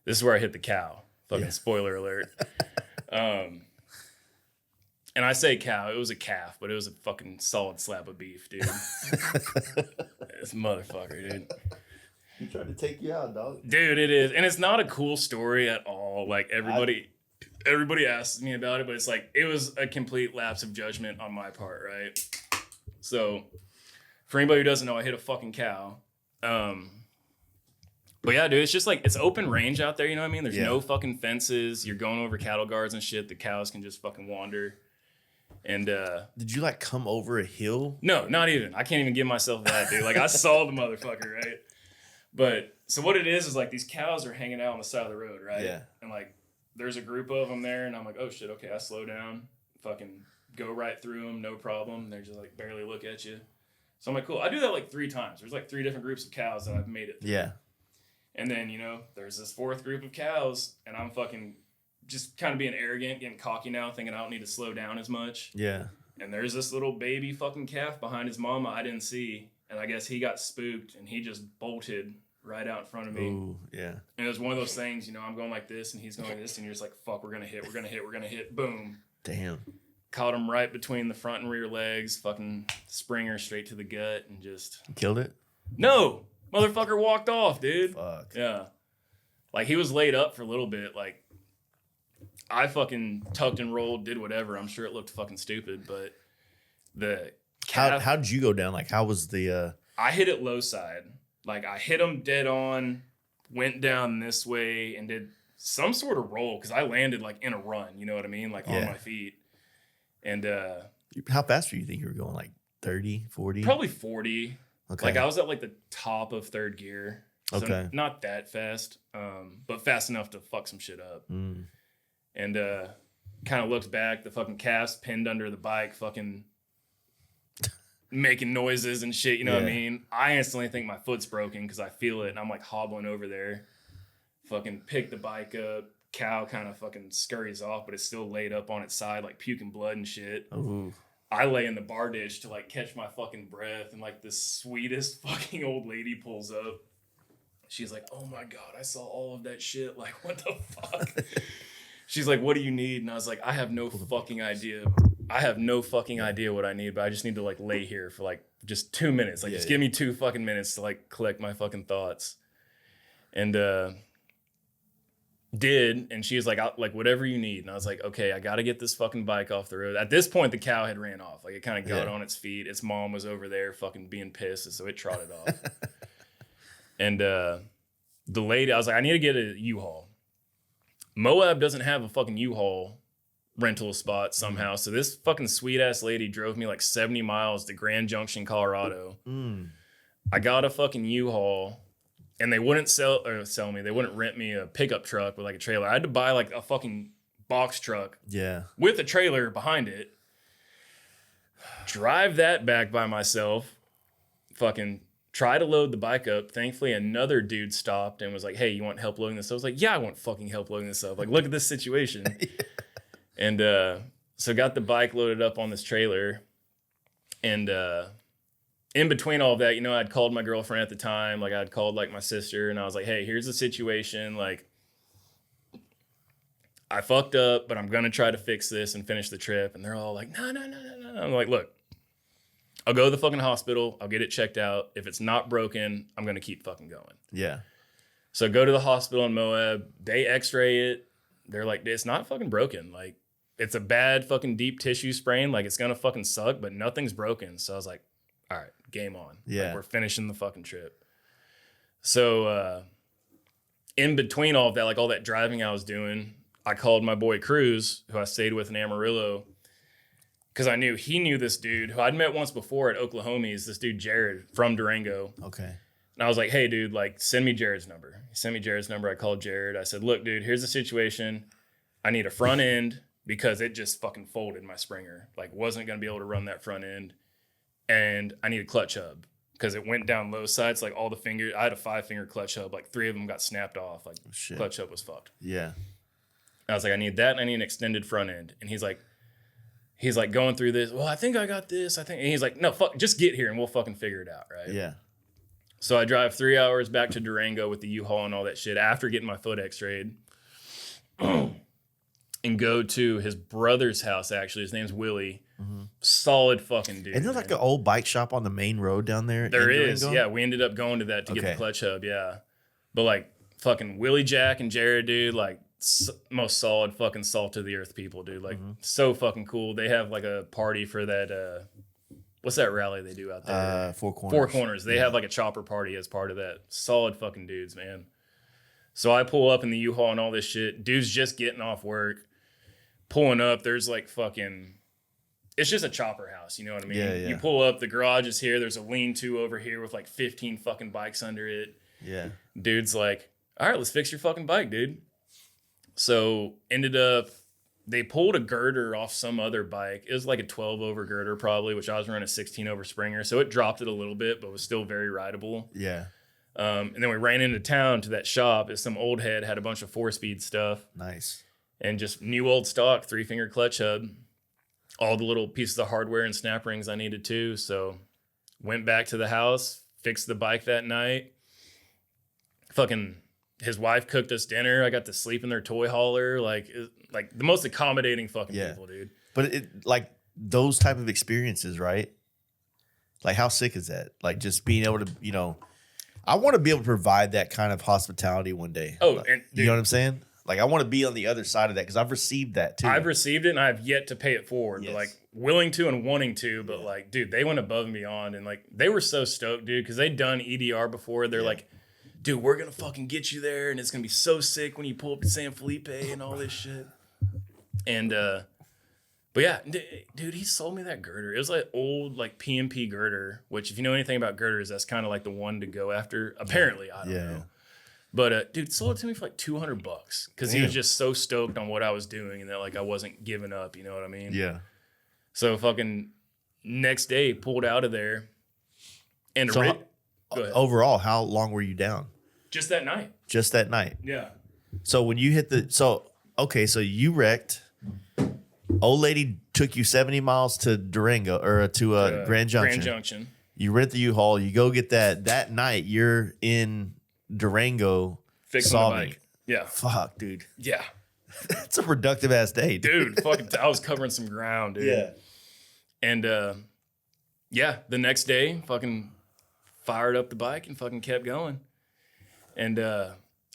This is where I hit the cow. Fucking spoiler alert. And I say cow, it was a calf, but it was a fucking solid slab of beef, dude. This motherfucker, dude. He tried to take you out, dog. Dude, it is. And it's not a cool story at all. Like everybody asks me about it, but it's like, it was a complete lapse of judgment on my part, right? So for anybody who doesn't know, I hit a fucking cow. But yeah, dude, it's just like, it's open range out there, you know what I mean? There's no fucking fences. You're going over cattle guards and shit. The cows can just fucking wander. And did you like come over a hill? No, not even. I can't even give myself that, dude. Like I saw the motherfucker, right? But so what it is like these cows are hanging out on the side of the road, right? Yeah. And like there's a group of them there, and I'm like, oh shit, okay, I slow down, fucking go right through them, no problem. They're just like barely look at you. So I'm like, cool. I do that like 3 times. There's like 3 different groups of cows that I've made it through. Yeah. And then, you know, there's this 4th group of cows, and I'm fucking just kind of being arrogant, getting cocky now, thinking I don't need to slow down as much. Yeah. And there's this little baby fucking calf behind his mama I didn't see. And I guess he got spooked, and he just bolted right out in front of me. Ooh, yeah. And it was one of those things, you know, I'm going like this, and he's going like this, and you're just like, fuck, we're going to hit. Boom. Damn. Caught him right between the front and rear legs, fucking springer straight to the gut, and just... You killed it? No! Motherfucker walked off, dude. Fuck. Yeah. Like, he was laid up for a little bit. Like, I fucking tucked and rolled, did whatever. I'm sure it looked fucking stupid, but the calf... How did you go down? Like, how was the... I hit it low side. Like, I hit him dead on, went down this way, and did some sort of roll, because I landed, like, in a run, you know what I mean? Like, on my feet. And... how fast do you think you were going? Like, 30, 40? Probably 40. Okay. Like, I was at, like, the top of 3rd gear. So okay. Not that fast, but fast enough to fuck some shit up. Mm. And kind of looked back, the fucking calf's pinned under the bike, fucking making noises and shit, you know what I mean? I instantly think my foot's broken because I feel it, and I'm like hobbling over there. Fucking pick the bike up. Cow kind of fucking scurries off, but it's still laid up on its side, like puking blood and shit. Ooh. I lay in the bar ditch to like catch my fucking breath, and like the sweetest fucking old lady pulls up. She's like, oh my God, I saw all of that shit. Like, what the fuck? She's like, what do you need? And I was like, I have no fucking idea. I have no fucking idea what I need, but I just need to like lay here for like just 2 minutes. Like, just give me 2 fucking minutes to like collect my fucking thoughts. And did, and she was like, like whatever you need. And I was like, okay, I got to get this fucking bike off the road. At this point, the cow had ran off. Like, it kind of got on its feet. Its mom was over there fucking being pissed, so it trotted off. And the lady, I was like, I need to get a U-Haul. Moab doesn't have a fucking U-Haul rental spot somehow. So this fucking sweet ass lady drove me like 70 miles to Grand Junction, Colorado. I got a fucking U-Haul. and they wouldn't sell me. They wouldn't rent me a pickup truck with like a trailer. I had to buy like a fucking box truck. Yeah. With a trailer behind it. Drive that back by myself. Fucking try to load the bike up. Thankfully, another dude stopped and was like, "Hey, you want help loading this up?" I was like, "Yeah, I want fucking help loading this up. Like, look at this situation." Yeah. And so got the bike loaded up on this trailer. And in between all of that, you know, I'd called my girlfriend at the time. Like, I'd called like my sister, and I was like, "Hey, here's the situation. Like, I fucked up, but I'm gonna try to fix this and finish the trip." And they're all like, "No." I'm like, "Look, I'll go to the fucking hospital. I'll get it checked out. If it's not broken, I'm gonna keep fucking going." Yeah. So go to the hospital in Moab. They X-ray it. They're like, "It's not fucking broken. Like, it's a bad fucking deep tissue sprain. Like, it's gonna fucking suck, but nothing's broken." So I was like, "All right, game on. Yeah. Like, we're finishing the fucking trip." So in between all of that, like all that driving I was doing, I called my boy Cruz, who I stayed with in Amarillo, because I knew he knew this dude who I'd met once before at Oklahomies, this dude Jared from Durango. Okay. And I was like, "Hey, dude, like, send me Jared's number." He sent me Jared's number. I called Jared. I said, "Look, dude, here's the situation. I need a front end because it just fucking folded my Springer. Like, wasn't going to be able to run that front end. And I need a clutch hub because it went down low sides. Like, all the fingers, I had a 5-finger clutch hub. Like, 3 of them got snapped off. Like, clutch hub was fucked." Yeah. I was like, "I need that and I need an extended front end." And he's like going through this. "Well, I think I got this. And he's like, "No, fuck, just get here and we'll fucking figure it out." Right. Yeah. So I drive 3 hours back to Durango with the U-Haul and all that shit after getting my foot x-rayed and go to his brother's house. Actually, his name's Willie. Mm-hmm. Solid fucking dude. Isn't there like an old bike shop on the main road down there? There is. Yeah. We ended up going to that to get the clutch hub. Yeah. But like fucking Willie, Jack, and Jared, dude, like most solid fucking salt of the earth people, dude. Like so fucking cool. They have like a party for that. What's that rally they do out there? Four Corners. Four Corners. They have like a chopper party as part of that. Solid fucking dudes, man. So I pull up in the U-Haul and all this shit. Dude's just getting off work. Pulling up, there's like fucking... It's just a chopper house, you know what I mean? Yeah, yeah. You pull up, the garage is here. There's a lean-to over here with like 15 fucking bikes under it. Yeah. Dude's like, "All right, let's fix your fucking bike, dude." So ended up... They pulled a girder off some other bike. It was like a 12 over girder probably, which I was running a 16 over Springer. So it dropped it a little bit, but was still very rideable. Yeah. And then we ran into town to that shop. It's some old head, had a bunch of 4-speed stuff. Nice. And just new old stock 3-finger clutch hub. All the little pieces of hardware and snap rings I needed too. So went back to the house, fixed the bike that night. Fucking... His wife cooked us dinner. I got to sleep in their toy hauler. Like the most accommodating fucking people, dude. But it like those type of experiences, right? Like how sick is that? Like just being able to, you know, I want to be able to provide that kind of hospitality one day. Oh, like, and dude, you know what I'm saying? Like I want to be on the other side of that because I've received that too. I've received it and I've yet to pay it forward. Yes. But like willing to and wanting to, but like, dude, they went above and beyond. And like they were so stoked, dude, because they'd done EDR before. They're like, "Dude, we're going to fucking get you there. And it's going to be so sick when you pull up to San Felipe and all this shit." And, but yeah, dude, he sold me that girder. It was like old, like PMP girder, which if you know anything about girders, that's kind of like the one to go after. Apparently, I don't know. But, dude, sold it to me for like $200 because he was just so stoked on what I was doing and that like I wasn't giving up. You know what I mean? Yeah. So fucking next day, pulled out of there. And so overall, how long were you down? Just that night. Just that night. Yeah. So when you hit so you wrecked. Old lady took you 70 miles to Durango or to Grand Junction. Grand Junction. You rent the U-Haul. You go get that. That night, you're in Durango fixing the bike. Yeah. Fuck, dude. Yeah. That's a productive ass day, dude. Fucking, I was covering some ground, dude. Yeah. And the next day, fucking fired up the bike and fucking kept going. And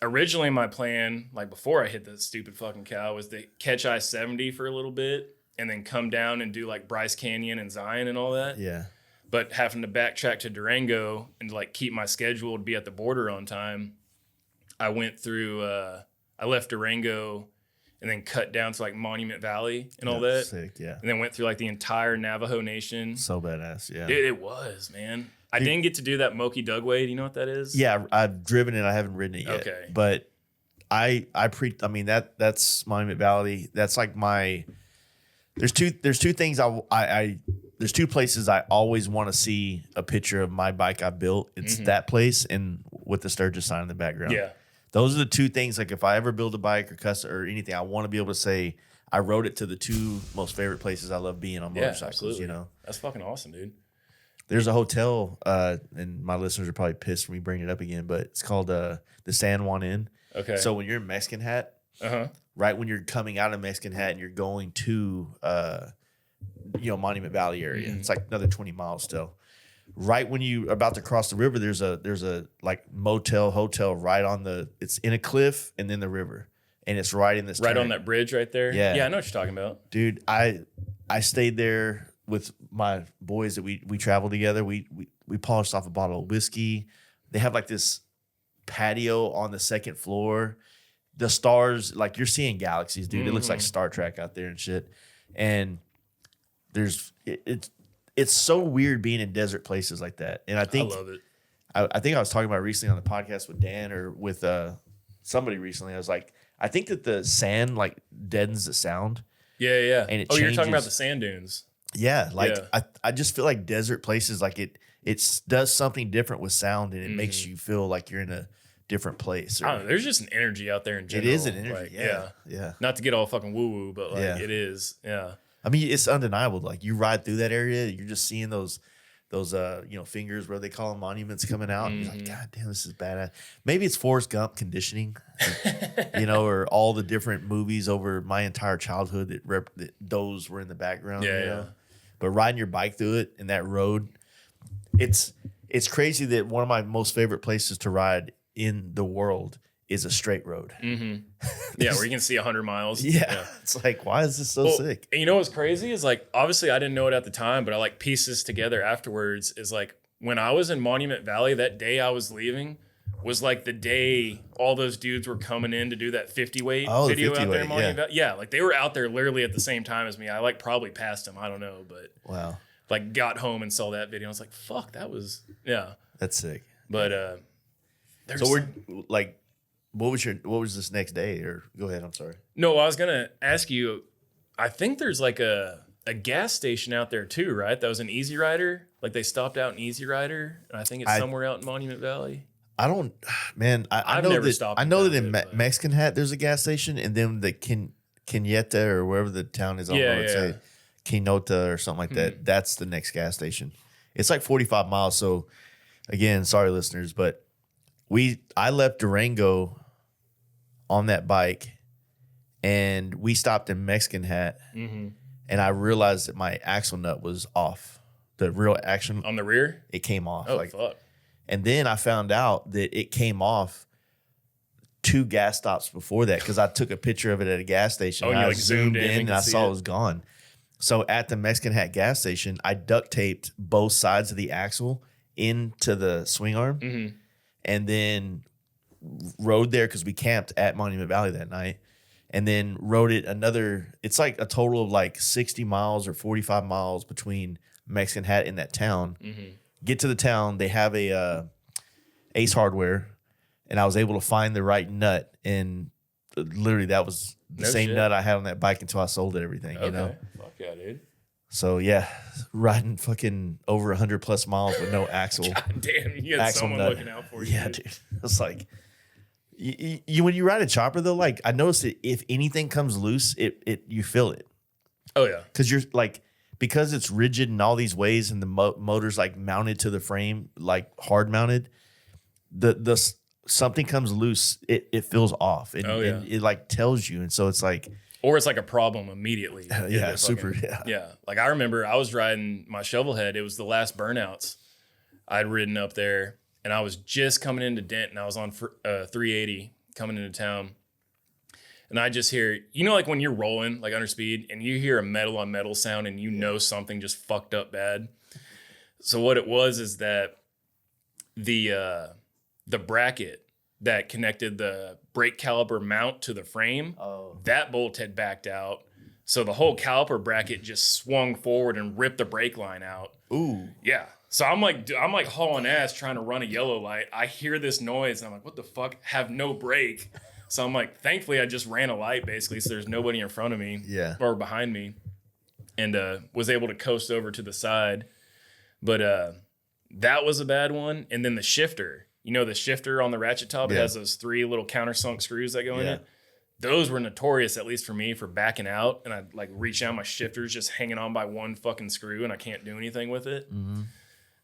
originally my plan, like before I hit the stupid fucking cow, was to catch I-70 for a little bit and then come down and do like Bryce Canyon and Zion and all that. Yeah. But having to backtrack to Durango and to like keep my schedule to be at the border on time, I went through, I left Durango and then cut down to like Monument Valley and all that. Sick, yeah. And then went through like the entire Navajo Nation. So badass, yeah. Dude, it was, man. I didn't get to do that Moki Dugway. Do you know what that is? Yeah, I've driven it. I haven't ridden it yet. Okay. But I mean that's Monument Valley. That's like my. There's two things there's two places I always want to see a picture of my bike I built. It's that place and with the Sturgis sign in the background. Yeah. Those are the two things. Like if I ever build a bike or custom or anything, I want to be able to say I rode it to the two most favorite places I love being on motorcycles. Absolutely. You know, that's fucking awesome, dude. there's a hotel, and my listeners are probably pissed when we bring it up again, but it's called the San Juan Inn. Okay. So when you're in Mexican Hat, right when you're coming out of Mexican Hat and you're going to Monument Valley area, it's like another 20 miles still. Right when you about to cross the river, there's a like hotel right on it's in a cliff and then the river, and it's right in this right turn. on that bridge right there. Yeah, I know what you're talking about, dude. I stayed there with my boys that we traveled together. We polished off a bottle of whiskey. They have like this patio on the second floor. The stars, like you're seeing galaxies, dude. It looks like Star Trek out there and shit. And it's so weird being in desert places like that. And I love it. I think I was talking about recently on the podcast with Dan or with somebody recently. I was like, I think that the sand like deadens the sound. Yeah. And you're talking about the sand dunes. Yeah, I just feel like desert places, like it does something different with sound, and it makes you feel like you're in a different place. I don't know, there's just an energy out there in general. It is an energy. Like, yeah. Not to get all fucking woo woo, but like it is. Yeah. I mean, it's undeniable. Like you ride through that area, you're just seeing those fingers where they call them monuments coming out, and you're like, God damn, this is badass. Maybe it's Forrest Gump conditioning, or all the different movies over my entire childhood that those were in the background. Yeah. But riding your bike through it in that road, it's crazy that one of my most favorite places to ride in the world is a straight road. Yeah, where you can see 100 miles. Yeah. It's like, why is this so sick? And you know what's crazy is like, obviously I didn't know it at the time, but I like pieced this together afterwards. Is like when I was in Monument Valley, that day I was leaving was like the day all those dudes were coming in to do that 50 weight video out there in Monument Valley. Yeah, like they were out there literally at the same time as me. I like probably passed them. I don't know, but wow. Like got home and saw that video. I was like, fuck, that was That's sick. But so we're like, what was this next day? Or go ahead, I'm sorry. No, I was gonna ask you. I think there's like a gas station out there too, right? That was an Easy Rider. Like they stopped out in Easy Rider, and I think it's somewhere out in Monument Valley. I don't, man. I know that in Mexican Hat there's a gas station, and then the Quineta or wherever the town is, say Quinota or something like that. That's the next gas station. It's like 45 miles. So again, sorry listeners, but I left Durango on that bike, and we stopped in Mexican Hat, and I realized that my axle nut was off. The real action on the rear, it came off. Oh, fuck. And then I found out that it came off 2 gas stops before that, because I took a picture of it at a gas station. Oh, and I like zoomed in and I saw it was gone. So at the Mexican Hat gas station, I duct taped both sides of the axle into the swing arm, and then rode there because we camped at Monument Valley that night, and then rode it it's like a total of like 60 miles or 45 miles between Mexican Hat and that town. Get to the town, they have a Ace Hardware, and I was able to find the right nut, and literally that was the same nut I had on that bike until I sold it, everything. Okay. Fuck yeah, dude. So yeah, riding fucking over 100 plus miles with no axle. God damn, you had someone looking out for you. Yeah, dude. It's like you when you ride a chopper though, like I noticed that if anything comes loose, it you feel it. Oh yeah, because you're like, because it's rigid in all these ways, and the motor's like mounted to the frame, like hard mounted. The something comes loose, it feels off, and, and it like tells you, and so it's like, or it's like a problem immediately. Super. Like I remember I was riding my Shovelhead. It was the last burnouts I'd ridden up there, and I was just coming into Denton. I was on 380 coming into town. And I just hear, like when you're rolling, like under speed, and you hear a metal on metal sound, and you know something just fucked up bad. So what it was is that the bracket that connected the brake caliper mount to the frame, that bolt had backed out. So the whole caliper bracket just swung forward and ripped the brake line out. Ooh. Yeah. So I'm like hauling ass trying to run a yellow light. I hear this noise and I'm like, what the fuck? Have no brake. So I'm like, thankfully I just ran a light basically, so there's nobody in front of me or behind me, and was able to coast over to the side. But that was a bad one. And then the shifter, the shifter on the ratchet top, it has those 3 little countersunk screws that go in it. Those were notorious, at least for me, for backing out. And I'd like reach out, my shifter's just hanging on by one fucking screw and I can't do anything with it. Mm-hmm.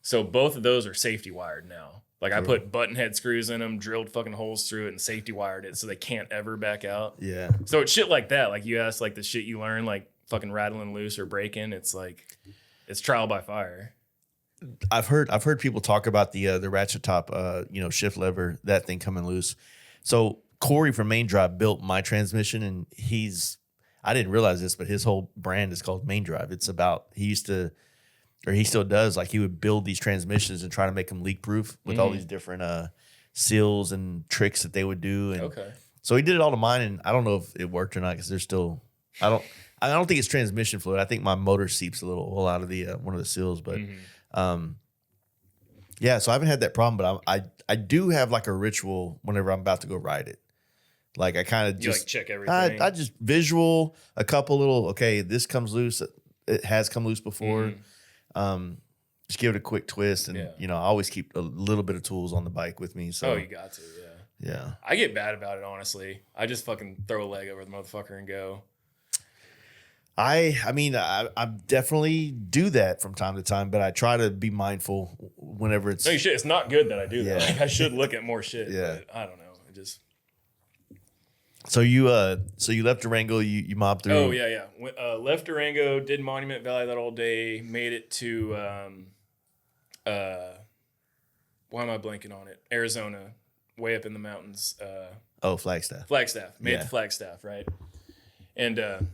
So both of those are safety wired now. Like I put button head screws in them, drilled fucking holes through it and safety wired it so they can't ever back out. Yeah. So it's shit like that. Like you asked, like the shit you learn, like fucking rattling loose or breaking. It's like, it's trial by fire. I've heard people talk about the ratchet top, shift lever, that thing coming loose. So Corey from Main Drive built my transmission, and I didn't realize this, but his whole brand is called Main Drive. It's about, he still does, like he would build these transmissions and try to make them leak proof with all these different seals and tricks that they would do. And so he did it all to mine, and I don't know if it worked or not because there's still, I don't think it's transmission fluid. I think my motor seeps a little oil out of the one of the seals, but so I haven't had that problem, but I do have like a ritual whenever I'm about to go ride it. Like I kind of just like check everything. I just visual a couple little, okay, this comes loose. It has come loose before. Just give it a quick twist, and I always keep a little bit of tools on the bike with me. So you got to, yeah. I get bad about it, honestly. I just fucking throw a leg over the motherfucker and go. I definitely do that from time to time, but I try to be mindful whenever it's. No, you should. It's not good that I do that. Like, I should look at more shit. Yeah, but I don't know. It just. So you left Durango, you mobbed through. Oh yeah. Left Durango, did Monument Valley that all day, made it to why am I blanking on it? Arizona, way up in the mountains. Flagstaff. Made it to Flagstaff, right? And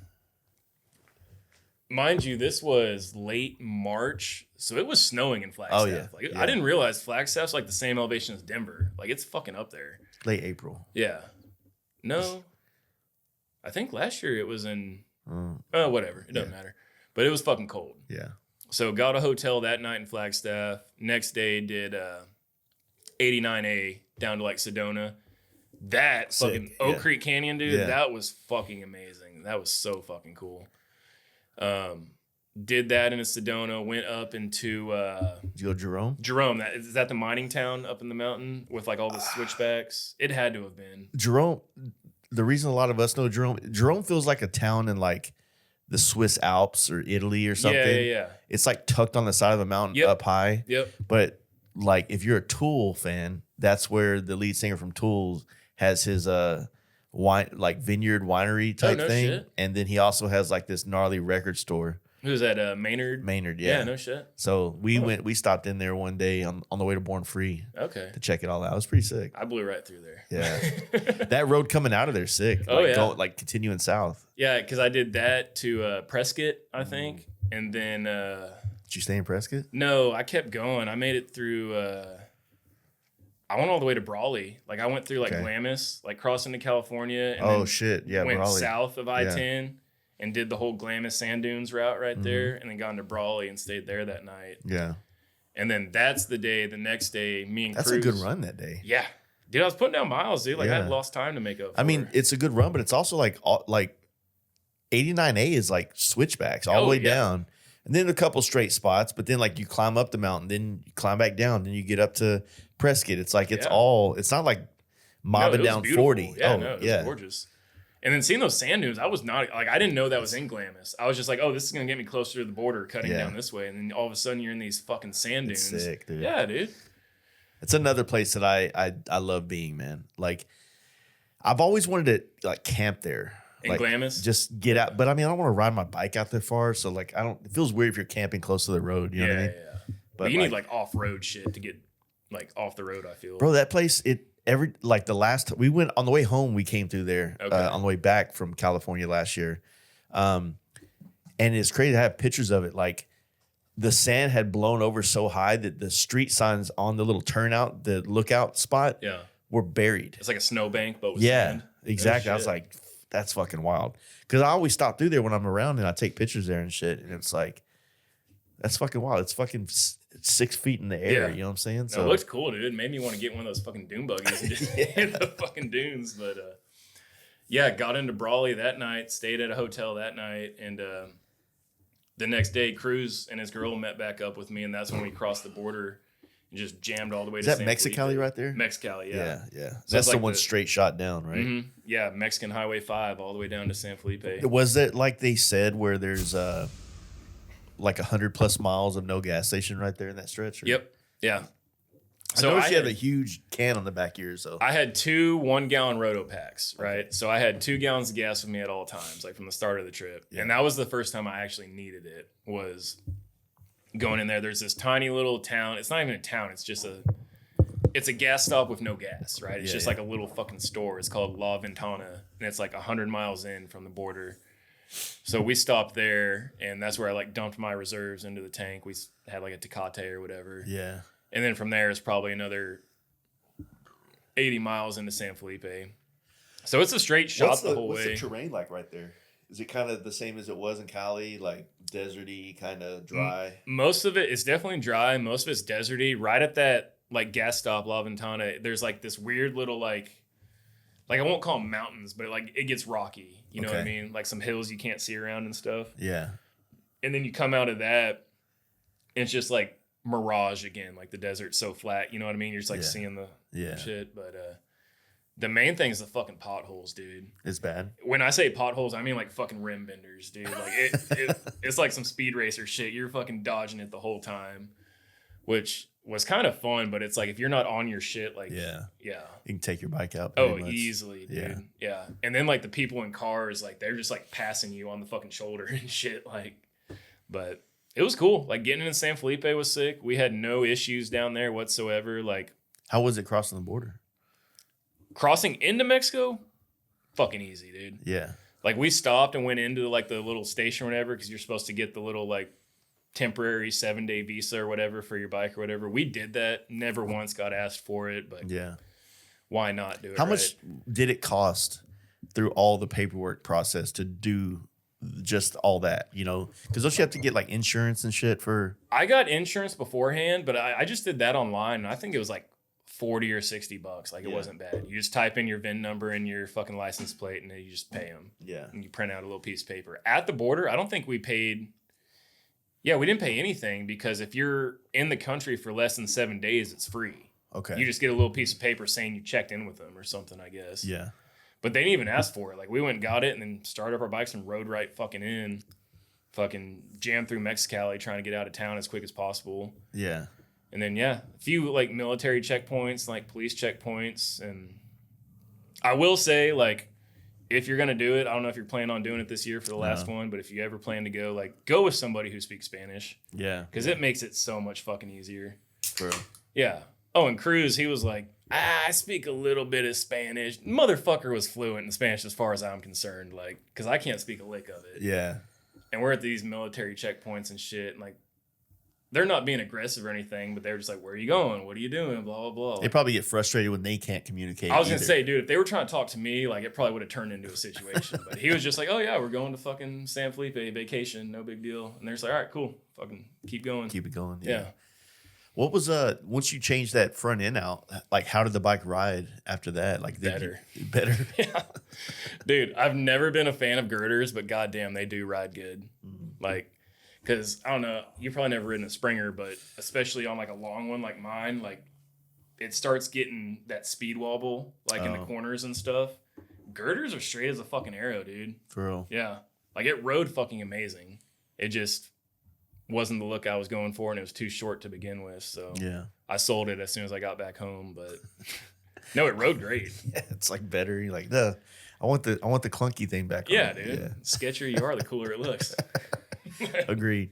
mind you, this was late March, so it was snowing in Flagstaff. I didn't realize Flagstaff's like the same elevation as Denver. Like it's fucking up there. Late April. Yeah. No, I think last year it was in, whatever. It doesn't matter. But it was fucking cold. Yeah. So got a hotel that night in Flagstaff. Next day did 89A down to like Sedona. That sick. Fucking Oak Creek Canyon, dude, that was fucking amazing. That was so fucking cool. Did that in a Sedona, went up into did you go Jerome? Jerome, is that the mining town up in the mountain with like all the switchbacks? It had to have been. Jerome, the reason a lot of us know Jerome feels like a town in like the Swiss Alps or Italy or something. Yeah. It's like tucked on the side of a mountain up high. Yep. But like if you're a Tool fan, that's where the lead singer from Tool has his wine, like vineyard winery type thing. Shit. And then he also has like this gnarly record store. Who's that? Maynard? Maynard, yeah. Yeah, no shit. So we stopped in there one day on the way to Born Free. Okay. To check it all out. It was pretty sick. I blew right through there. Yeah. That road coming out of there, sick. Like continuing south. Yeah, because I did that to Prescott, I think. And then... did you stay in Prescott? No, I kept going. I made it through... I went all the way to Brawley. Like I went through like Glamis, like crossing to California. And went Brawley. South of I-10. And did the whole Glamis Sand Dunes route right there, and then got into Brawley and stayed there that night. Yeah. And then that's the day, the next day, me and That's Cruz, a good run that day. Yeah. Dude, I was putting down miles, dude. Like I had lost time to make up for. I mean, it's a good run, but it's also like 89A is like switchbacks all the way down. And then a couple straight spots, but then like you climb up the mountain, then you climb back down, then you get up to Prescott. It's like it's not like mobbing down beautiful. 40. Yeah, it was gorgeous. And then seeing those sand dunes, I was not like I didn't know that was in Glamis. I was just like, oh, this is gonna get me closer to the border, cutting down this way. And then all of a sudden, you're in these fucking sand dunes. It's sick, dude. Yeah, dude. It's another place that I love being, man. Like I've always wanted to like camp there. In Glamis? Just get out. But I mean, I don't want to ride my bike out there far. So like it feels weird if you're camping close to the road. You know what I mean? Yeah. But you need like off-road shit to get like off the road, I feel. Bro, that place, we went on the way home, we came through there on the way back from California last year. And it's crazy to have pictures of it. Like the sand had blown over so high that the street signs on the little turnout, the lookout spot were buried. It's like a snowbank, but with sand. Exactly. I was like, that's fucking wild. Because I always stop through there when I'm around and I take pictures there and shit. And it's like, that's fucking wild. It's 6 feet in the air. Yeah. You know what I'm saying? No, it looks cool, dude. It made me want to get one of those fucking dune buggies and just hit the fucking dunes. But yeah, got into Brawley that night, stayed at a hotel that night, and the next day, Cruz and his girl met back up with me, and that's when we crossed the border and just jammed all the way to San Mexicali Felipe. right there? Mexicali, yeah. Yeah. So That's like the one straight shot down, right? Mm-hmm. Yeah, Mexican Highway 5 all the way down to San Felipe. Was it like they said where there's like 100+ miles of no gas station right there in that stretch? Or? Yep. Yeah. So I noticed you had a huge can on the back of yours. So I had 2 1-gallon Roto packs, right? Okay. So I had 2 gallons of gas with me at all times, like from the start of the trip. Yeah. And that was the first time I actually needed it, was going in there. There's this tiny little town. It's not even a town. It's just it's a gas stop with no gas, right? It's just like a little fucking store. It's called La Ventana, and it's like 100 miles in from the border. So we stopped there, and that's where I like dumped my reserves into the tank. We had like a Tecate or whatever. Yeah. And then from there is probably another 80 miles into San Felipe. So it's a straight shot the whole way. What's the terrain like right there? Is it kind of the same as it was in Cali, like deserty, kind of dry? Most of it is definitely dry. Most of it's deserty. Right at that like gas stop, La Ventana, there's like this weird little like I won't call them mountains, but it gets rocky. You know what I mean? Like some hills you can't see around and stuff. Yeah. And then you come out of that, and it's just like mirage again. Like the desert's so flat. You know what I mean? You're just like seeing the shit. But the main thing is the fucking potholes, dude. It's bad. When I say potholes, I mean like fucking rim benders, dude. Like it's like some speed racer shit. You're fucking dodging it the whole time, which was kind of fun. But it's like if you're not on your shit, like you can take your bike out. Easily, dude. Yeah. And then like the people in cars, like they're just like passing you on the fucking shoulder and shit. Like, but it was cool. Like getting into San Felipe was sick. We had no issues down there whatsoever. Like, how was it crossing the border? Crossing into Mexico, fucking easy, dude. Yeah. Like we stopped and went into like the little station or whatever, because you're supposed to get the little like temporary 7-day visa or whatever for your bike or whatever. We did that. Never once got asked for it, but why not do it? How much did it cost through all the paperwork process to do just all that, you know? Because don't you have to get like insurance and shit for? I got insurance beforehand, but I just did that online, and I think it was like $40 or $60. Like it wasn't bad. You just type in your VIN number and your fucking license plate, and then you just pay them. Yeah. And you print out a little piece of paper. At the border, I don't think we paid. Yeah, we didn't pay anything, because if you're in the country for less than 7 days, it's free. Okay. You just get a little piece of paper saying you checked in with them or something, I guess. Yeah. But they didn't even ask for it. Like we went and got it, and then started up our bikes and rode right fucking in. Fucking jammed through Mexicali trying to get out of town as quick as possible. Yeah. And then, a few like military checkpoints, like police checkpoints. And I will say, like, if you're going to do it, I don't know if you're planning on doing it this year for the last one, but if you ever plan to go, like, go with somebody who speaks Spanish. Yeah. Because it makes it so much fucking easier. True. Yeah. Oh, and Cruz, he was like, I speak a little bit of Spanish. Motherfucker was fluent in Spanish as far as I'm concerned, like, because I can't speak a lick of it. Yeah. And we're at these military checkpoints and shit, and like, they're not being aggressive or anything, but they're just like, where are you going? What are you doing? Blah, blah, blah. They probably get frustrated when they can't communicate. I was going to say, dude, if they were trying to talk to me, like, it probably would have turned into a situation. But he was just like, oh, yeah, we're going to fucking San Felipe vacation. No big deal. And they're just like, all right, cool. Fucking keep going. Keep it going. Yeah. What was, once you changed that front end out, like, how did the bike ride after that? Like, better. Better? Yeah. Dude, I've never been a fan of girders, but goddamn, they do ride good. Mm-hmm. Like, because, I don't know, you've probably never ridden a Springer, but especially on, like, a long one like mine, like, it starts getting that speed wobble, like, in the corners and stuff. Girders are straight as a fucking arrow, dude. For real? Yeah. Like, it rode fucking amazing. It just wasn't the look I was going for, and it was too short to begin with, so I sold it as soon as I got back home, but no, it rode great. Yeah, it's like better. You're like, I want the clunky thing back on. Yeah, dude. Yeah. Sketchier you are, the cooler it looks. Agreed.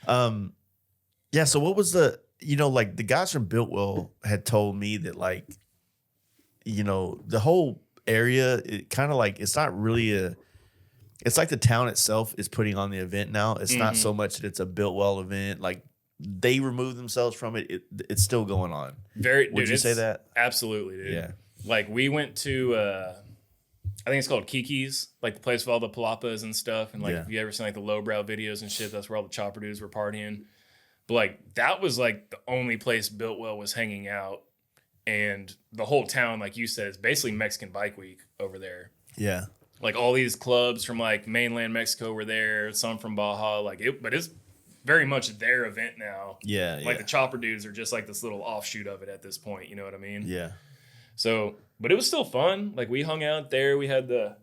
Yeah. So what was like the guys from Builtwell had told me that, like, the whole area, it kind of like, it's not really it's like the town itself is putting on the event now. It's not so much that it's a Builtwell event. Like, they remove themselves from it. It's still going on. Would you say that? Absolutely, dude. Yeah. Like, we went to, I think it's called Kiki's, like the place with all the palapas and stuff. And like, if you ever seen like the lowbrow videos and shit, that's where all the chopper dudes were partying. But like that was like the only place Biltwell was hanging out. And the whole town, like you said, is basically Mexican Bike Week over there. Yeah. Like all these clubs from like mainland Mexico were there, some from Baja, but it's very much their event now. Yeah. Like the Chopper dudes are just like this little offshoot of it at this point. You know what I mean? Yeah. So, but it was still fun. Like we hung out there. We had the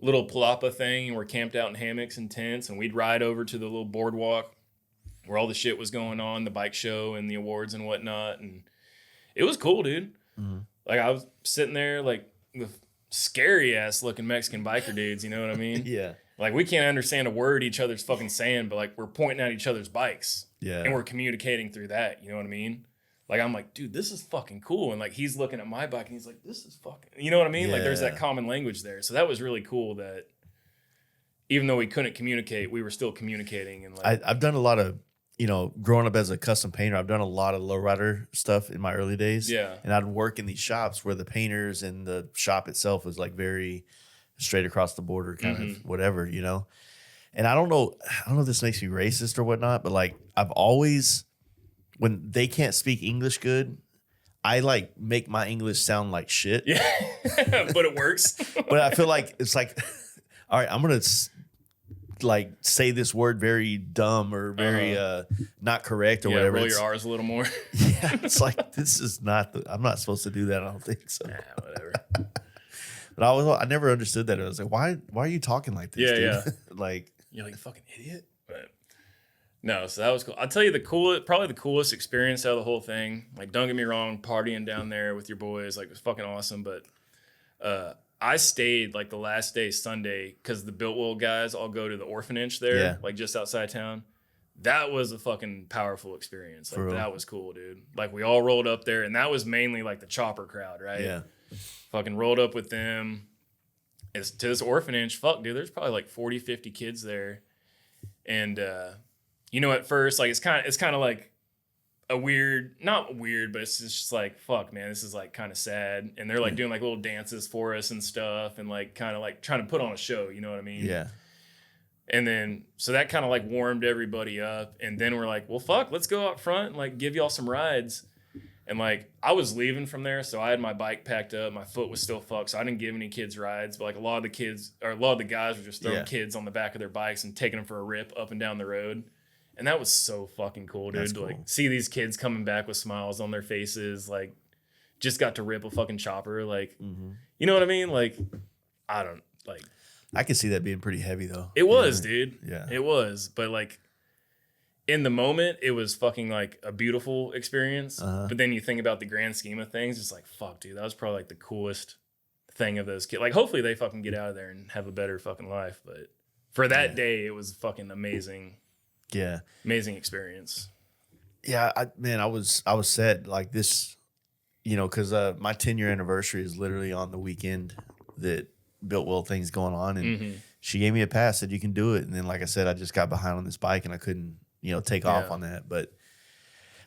little palapa thing and we're camped out in hammocks and tents, and we'd ride over to the little boardwalk where all the shit was going on, the bike show and the awards and whatnot. And it was cool, dude. Mm-hmm. Like I was sitting there like with scary ass looking Mexican biker dudes, you know what I mean? Yeah. Like we can't understand a word each other's fucking saying, but like we're pointing at each other's bikes. Yeah. And we're communicating through that, you know what I mean? Like I'm like, dude, this is fucking cool. And like he's looking at my bike and he's like, this is fucking, you know what I mean? Yeah. Like there's that common language there. So that was really cool that even though we couldn't communicate, we were still communicating. And like I've done a lot of, growing up as a custom painter, I've done a lot of lowrider stuff in my early days. Yeah. And I'd work in these shops where the painters and the shop itself was like very straight across the border kind of whatever, And I don't know if this makes me racist or whatnot, but like I've always, when they can't speak English good, I like make my English sound like shit. Yeah. But it works. But I feel like it's like, all right, I'm going to like say this word very dumb or very not correct or whatever. Roll your R's a little more. Yeah, it's like this is not. I'm not supposed to do that. I don't think so. Nah, whatever. But I never understood that. I was like, why are you talking like this? Yeah, dude? Like you're like a fucking idiot. But no, so that was cool. I'll tell you probably the coolest experience out of the whole thing. Like, don't get me wrong, partying down there with your boys, like it was fucking awesome. But I stayed like the last day, Sunday, because the Biltwell guys all go to the orphanage there, like just outside town. That was a fucking powerful experience. Like that was cool, dude. Like we all rolled up there, and that was mainly like the Chopper crowd, right? Yeah. Fucking rolled up with them. It's to this orphanage. Fuck, dude, there's probably like 40, 50 kids there. And at first, like it's kind of like a weird, not weird, but it's just like, fuck, man, this is like kind of sad. And they're like doing like little dances for us and stuff, and like kind of like trying to put on a show, you know what I mean? Yeah. And then so that kind of like warmed everybody up. And then we're like, well, fuck, let's go out front and like give y'all some rides. And like I was leaving from there, so I had my bike packed up. My foot was still fucked, so I didn't give any kids rides. But like a lot of the guys were just throwing kids on the back of their bikes and taking them for a rip up and down the road. And that was so fucking cool, dude. Cool. Like see these kids coming back with smiles on their faces, like just got to rip a fucking Chopper. Like, you know what I mean? Like, I can see that being pretty heavy though. It was, dude. Yeah. It was. But like in the moment, it was fucking like a beautiful experience. But then you think about the grand scheme of things, it's like, fuck, dude, that was probably like the coolest thing of those kids. Like, hopefully they fucking get out of there and have a better fucking life. But for that day, it was fucking amazing. Yeah. Amazing experience. Yeah, I was sad like this, because my 10-year anniversary is literally on the weekend that Biltwell thing's going on, and she gave me a pass, said you can do it, and then like I said, I just got behind on this bike and I couldn't take off on that. But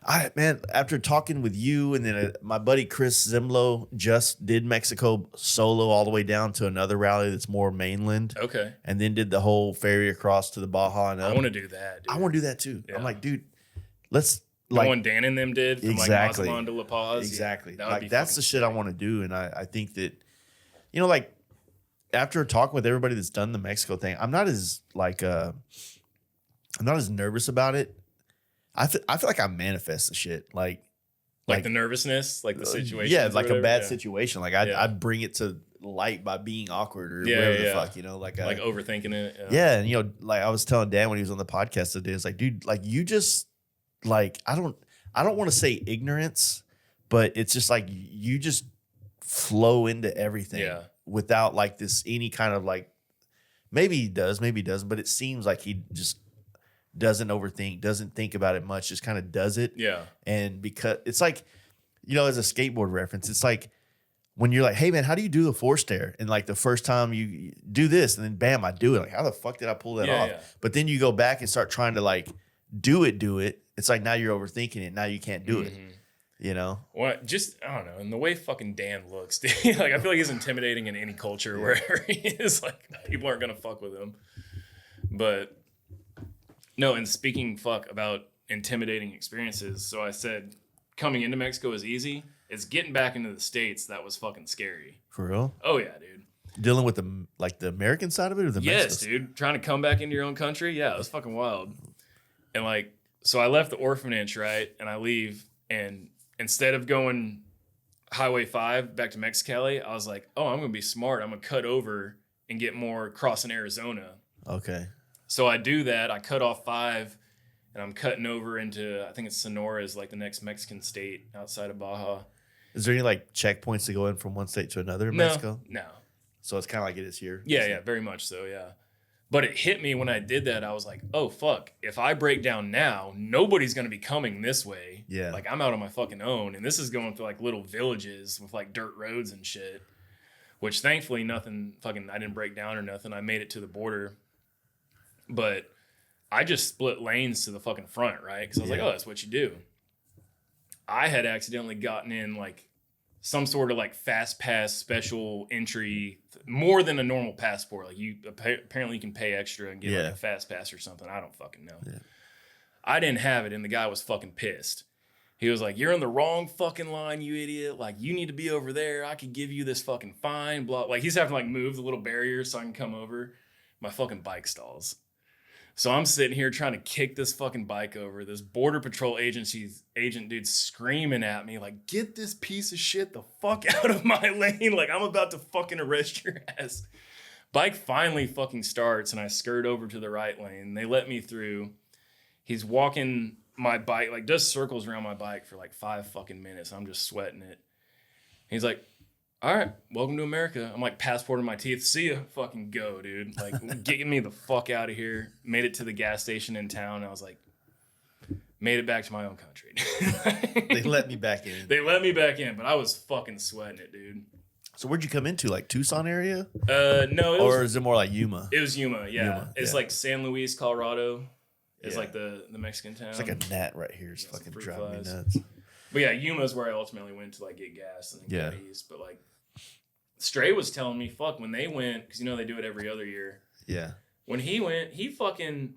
after talking with you and then my buddy Chris Zimlo just did Mexico solo all the way down to another rally that's more mainland. Okay. And then did the whole ferry across to the Baja and up. I want to do that, dude. I want to do that too. Yeah. I'm like, dude, let's the one Dan and them did from like Mazatlan to La Paz. Exactly. Yeah, like that's the shit I want to do. And I think that, like after talking with everybody that's done the Mexico thing, I'm not as nervous about it. I feel like I manifest the shit. Like the nervousness, like the situation. Yeah, like a bad situation. Like I'd bring it to light by being awkward or whatever the fuck, like overthinking it. Yeah. And like I was telling Dan when he was on the podcast today, it's like, dude, like you just like I don't want to say ignorance, but it's just like you just flow into everything without like this any kind of like maybe he does, maybe he doesn't, but it seems like he just doesn't overthink, doesn't think about it much, just kind of does it. Yeah. And because it's like, as a skateboard reference, it's like when you're like, hey man, how do you do the four stair? And like the first time you do this and then bam, I do it. Like, how the fuck did I pull that off? Yeah. But then you go back and start trying to like do it. It's like now you're overthinking it. Now you can't do it. Well, just, I don't know. And the way fucking Dan looks, dude, like I feel like he's intimidating in any culture wherever he is. Like people aren't going to fuck with him. But no, and speaking about intimidating experiences. So I said, coming into Mexico is easy. It's getting back into the States that was fucking scary. For real? Oh yeah, dude. Dealing with the American side of it or the Yes, Mexico? dude. Trying to come back into your own country. Yeah, it was fucking wild. And like, so I left the orphanage, right? And I leave, and instead of going Highway 5 back to Mexicali, I was like, oh, I'm gonna be smart. I'm gonna cut over and get more crossing Arizona. Okay. So I do that. I cut off 5, and I'm cutting over into, I think it's Sonora is like the next Mexican state outside of Baja. Is there any like checkpoints to go in from one state to another in Mexico? No. So it's kind of like it is here. Yeah, very much so, yeah. But it hit me when I did that. I was like, oh, fuck. If I break down now, nobody's going to be coming this way. Yeah. Like, I'm out on my fucking own. And this is going through, like, little villages with, like, dirt roads and shit. Which, thankfully, nothing fucking... I didn't break down or nothing. I made it to the border. But I just split lanes to the fucking front, right? Because I was like, oh, that's what you do. I had accidentally gotten in, like, some sort of like fast pass special entry, more than a normal passport. Like you apparently you can pay extra and get like a fast pass or something. I don't fucking know. Yeah. I didn't have it, and the guy was fucking pissed. He was like, "You're in the wrong fucking line, you idiot. Like you need to be over there. I could give you this fucking fine." Blah. Like he's having to like move the little barrier so I can come over. My fucking bike stalls. So I'm sitting here trying to kick this fucking bike over. This Border Patrol agent dude screaming at me like, get this piece of shit the fuck out of my lane. Like I'm about to fucking arrest your ass. Bike finally fucking starts and I skirt over to the right lane. They let me through. He's walking my bike, like does circles around my bike for like 5 fucking minutes. I'm just sweating it. He's like, all right, welcome to America. I'm like passporting my teeth. See ya. Fucking go, dude. Like, get me the fuck out of here. Made it to the gas station in town. I was like, made it back to my own country. They let me back in. They let me back in, but I was fucking sweating it, dude. So where'd you come into? Like Tucson area? No. Or is it more like Yuma? It was Yuma, yeah. Yuma, it's like San Luis, Colorado. It's like the Mexican town. It's like a gnat right here. It's fucking driving me nuts. But yeah, Yuma's where I ultimately went to like get gas and then go east. But like, Stray was telling me, fuck, when they went, because you know they do it every other year. Yeah. When he went,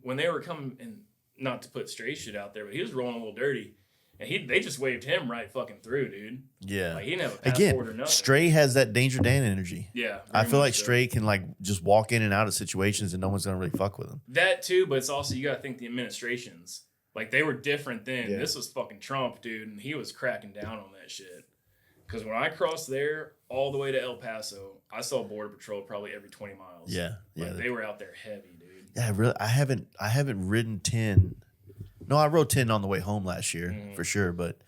when they were coming, and not to put Stray shit out there, but he was rolling a little dirty. And they just waved him right fucking through, dude. Yeah. Like he didn't have a passport or nothing. Stray has that Danger Dan energy. Yeah. I feel like Stray can like just walk in and out of situations and no one's going to really fuck with him. That too, but it's also, you got to think the administrations. Like they were different then. Yeah. This was fucking Trump, dude, and he was cracking down on that shit. Because when I crossed there all the way to El Paso, I saw Border Patrol probably every 20 miles. Yeah, like, they were out there heavy, dude. Yeah, really. I haven't ridden 10. No, I rode 10 on the way home last year for sure. But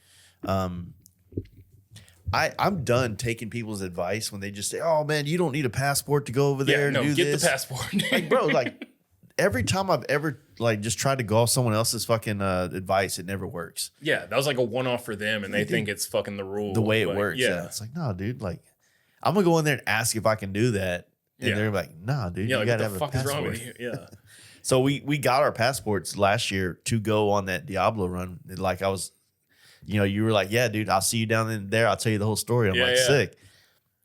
I'm done taking people's advice when they just say, "Oh man, you don't need a passport to go over there and do this." Get the passport, like, bro. Like every time I've ever like just tried to go off someone else's fucking advice, it never works. Yeah, that was like a one-off for them, and they think it's fucking the rule. The way it works. Yeah, it's like, no, dude. Like, I'm gonna go in there and ask if I can do that, and they're like, "Nah, dude, you gotta have a passport." What the fuck is wrong with you? Yeah. So we got our passports last year to go on that Diablo run. Like I was, you were like, "Yeah, dude, I'll see you down there. I'll tell you the whole story." I'm sick.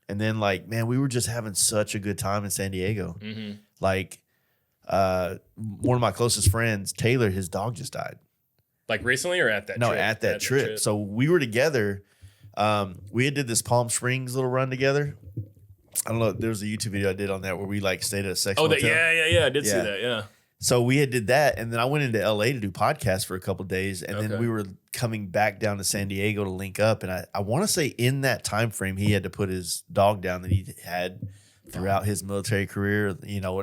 And then like, man, we were just having such a good time in San Diego. Mm-hmm. Like, one of my closest friends, Taylor, his dog just died. Like recently or at that trip? No, at that trip. So we were together. We did this Palm Springs little run together. I don't know. There was a YouTube video I did on that where we like stayed at a sex motel. Yeah. I did see that. Yeah. So we did that, and then I went into LA to do podcasts for a couple of days, and then we were coming back down to San Diego to link up. And I want to say in that time frame, he had to put his dog down that he had throughout his military career.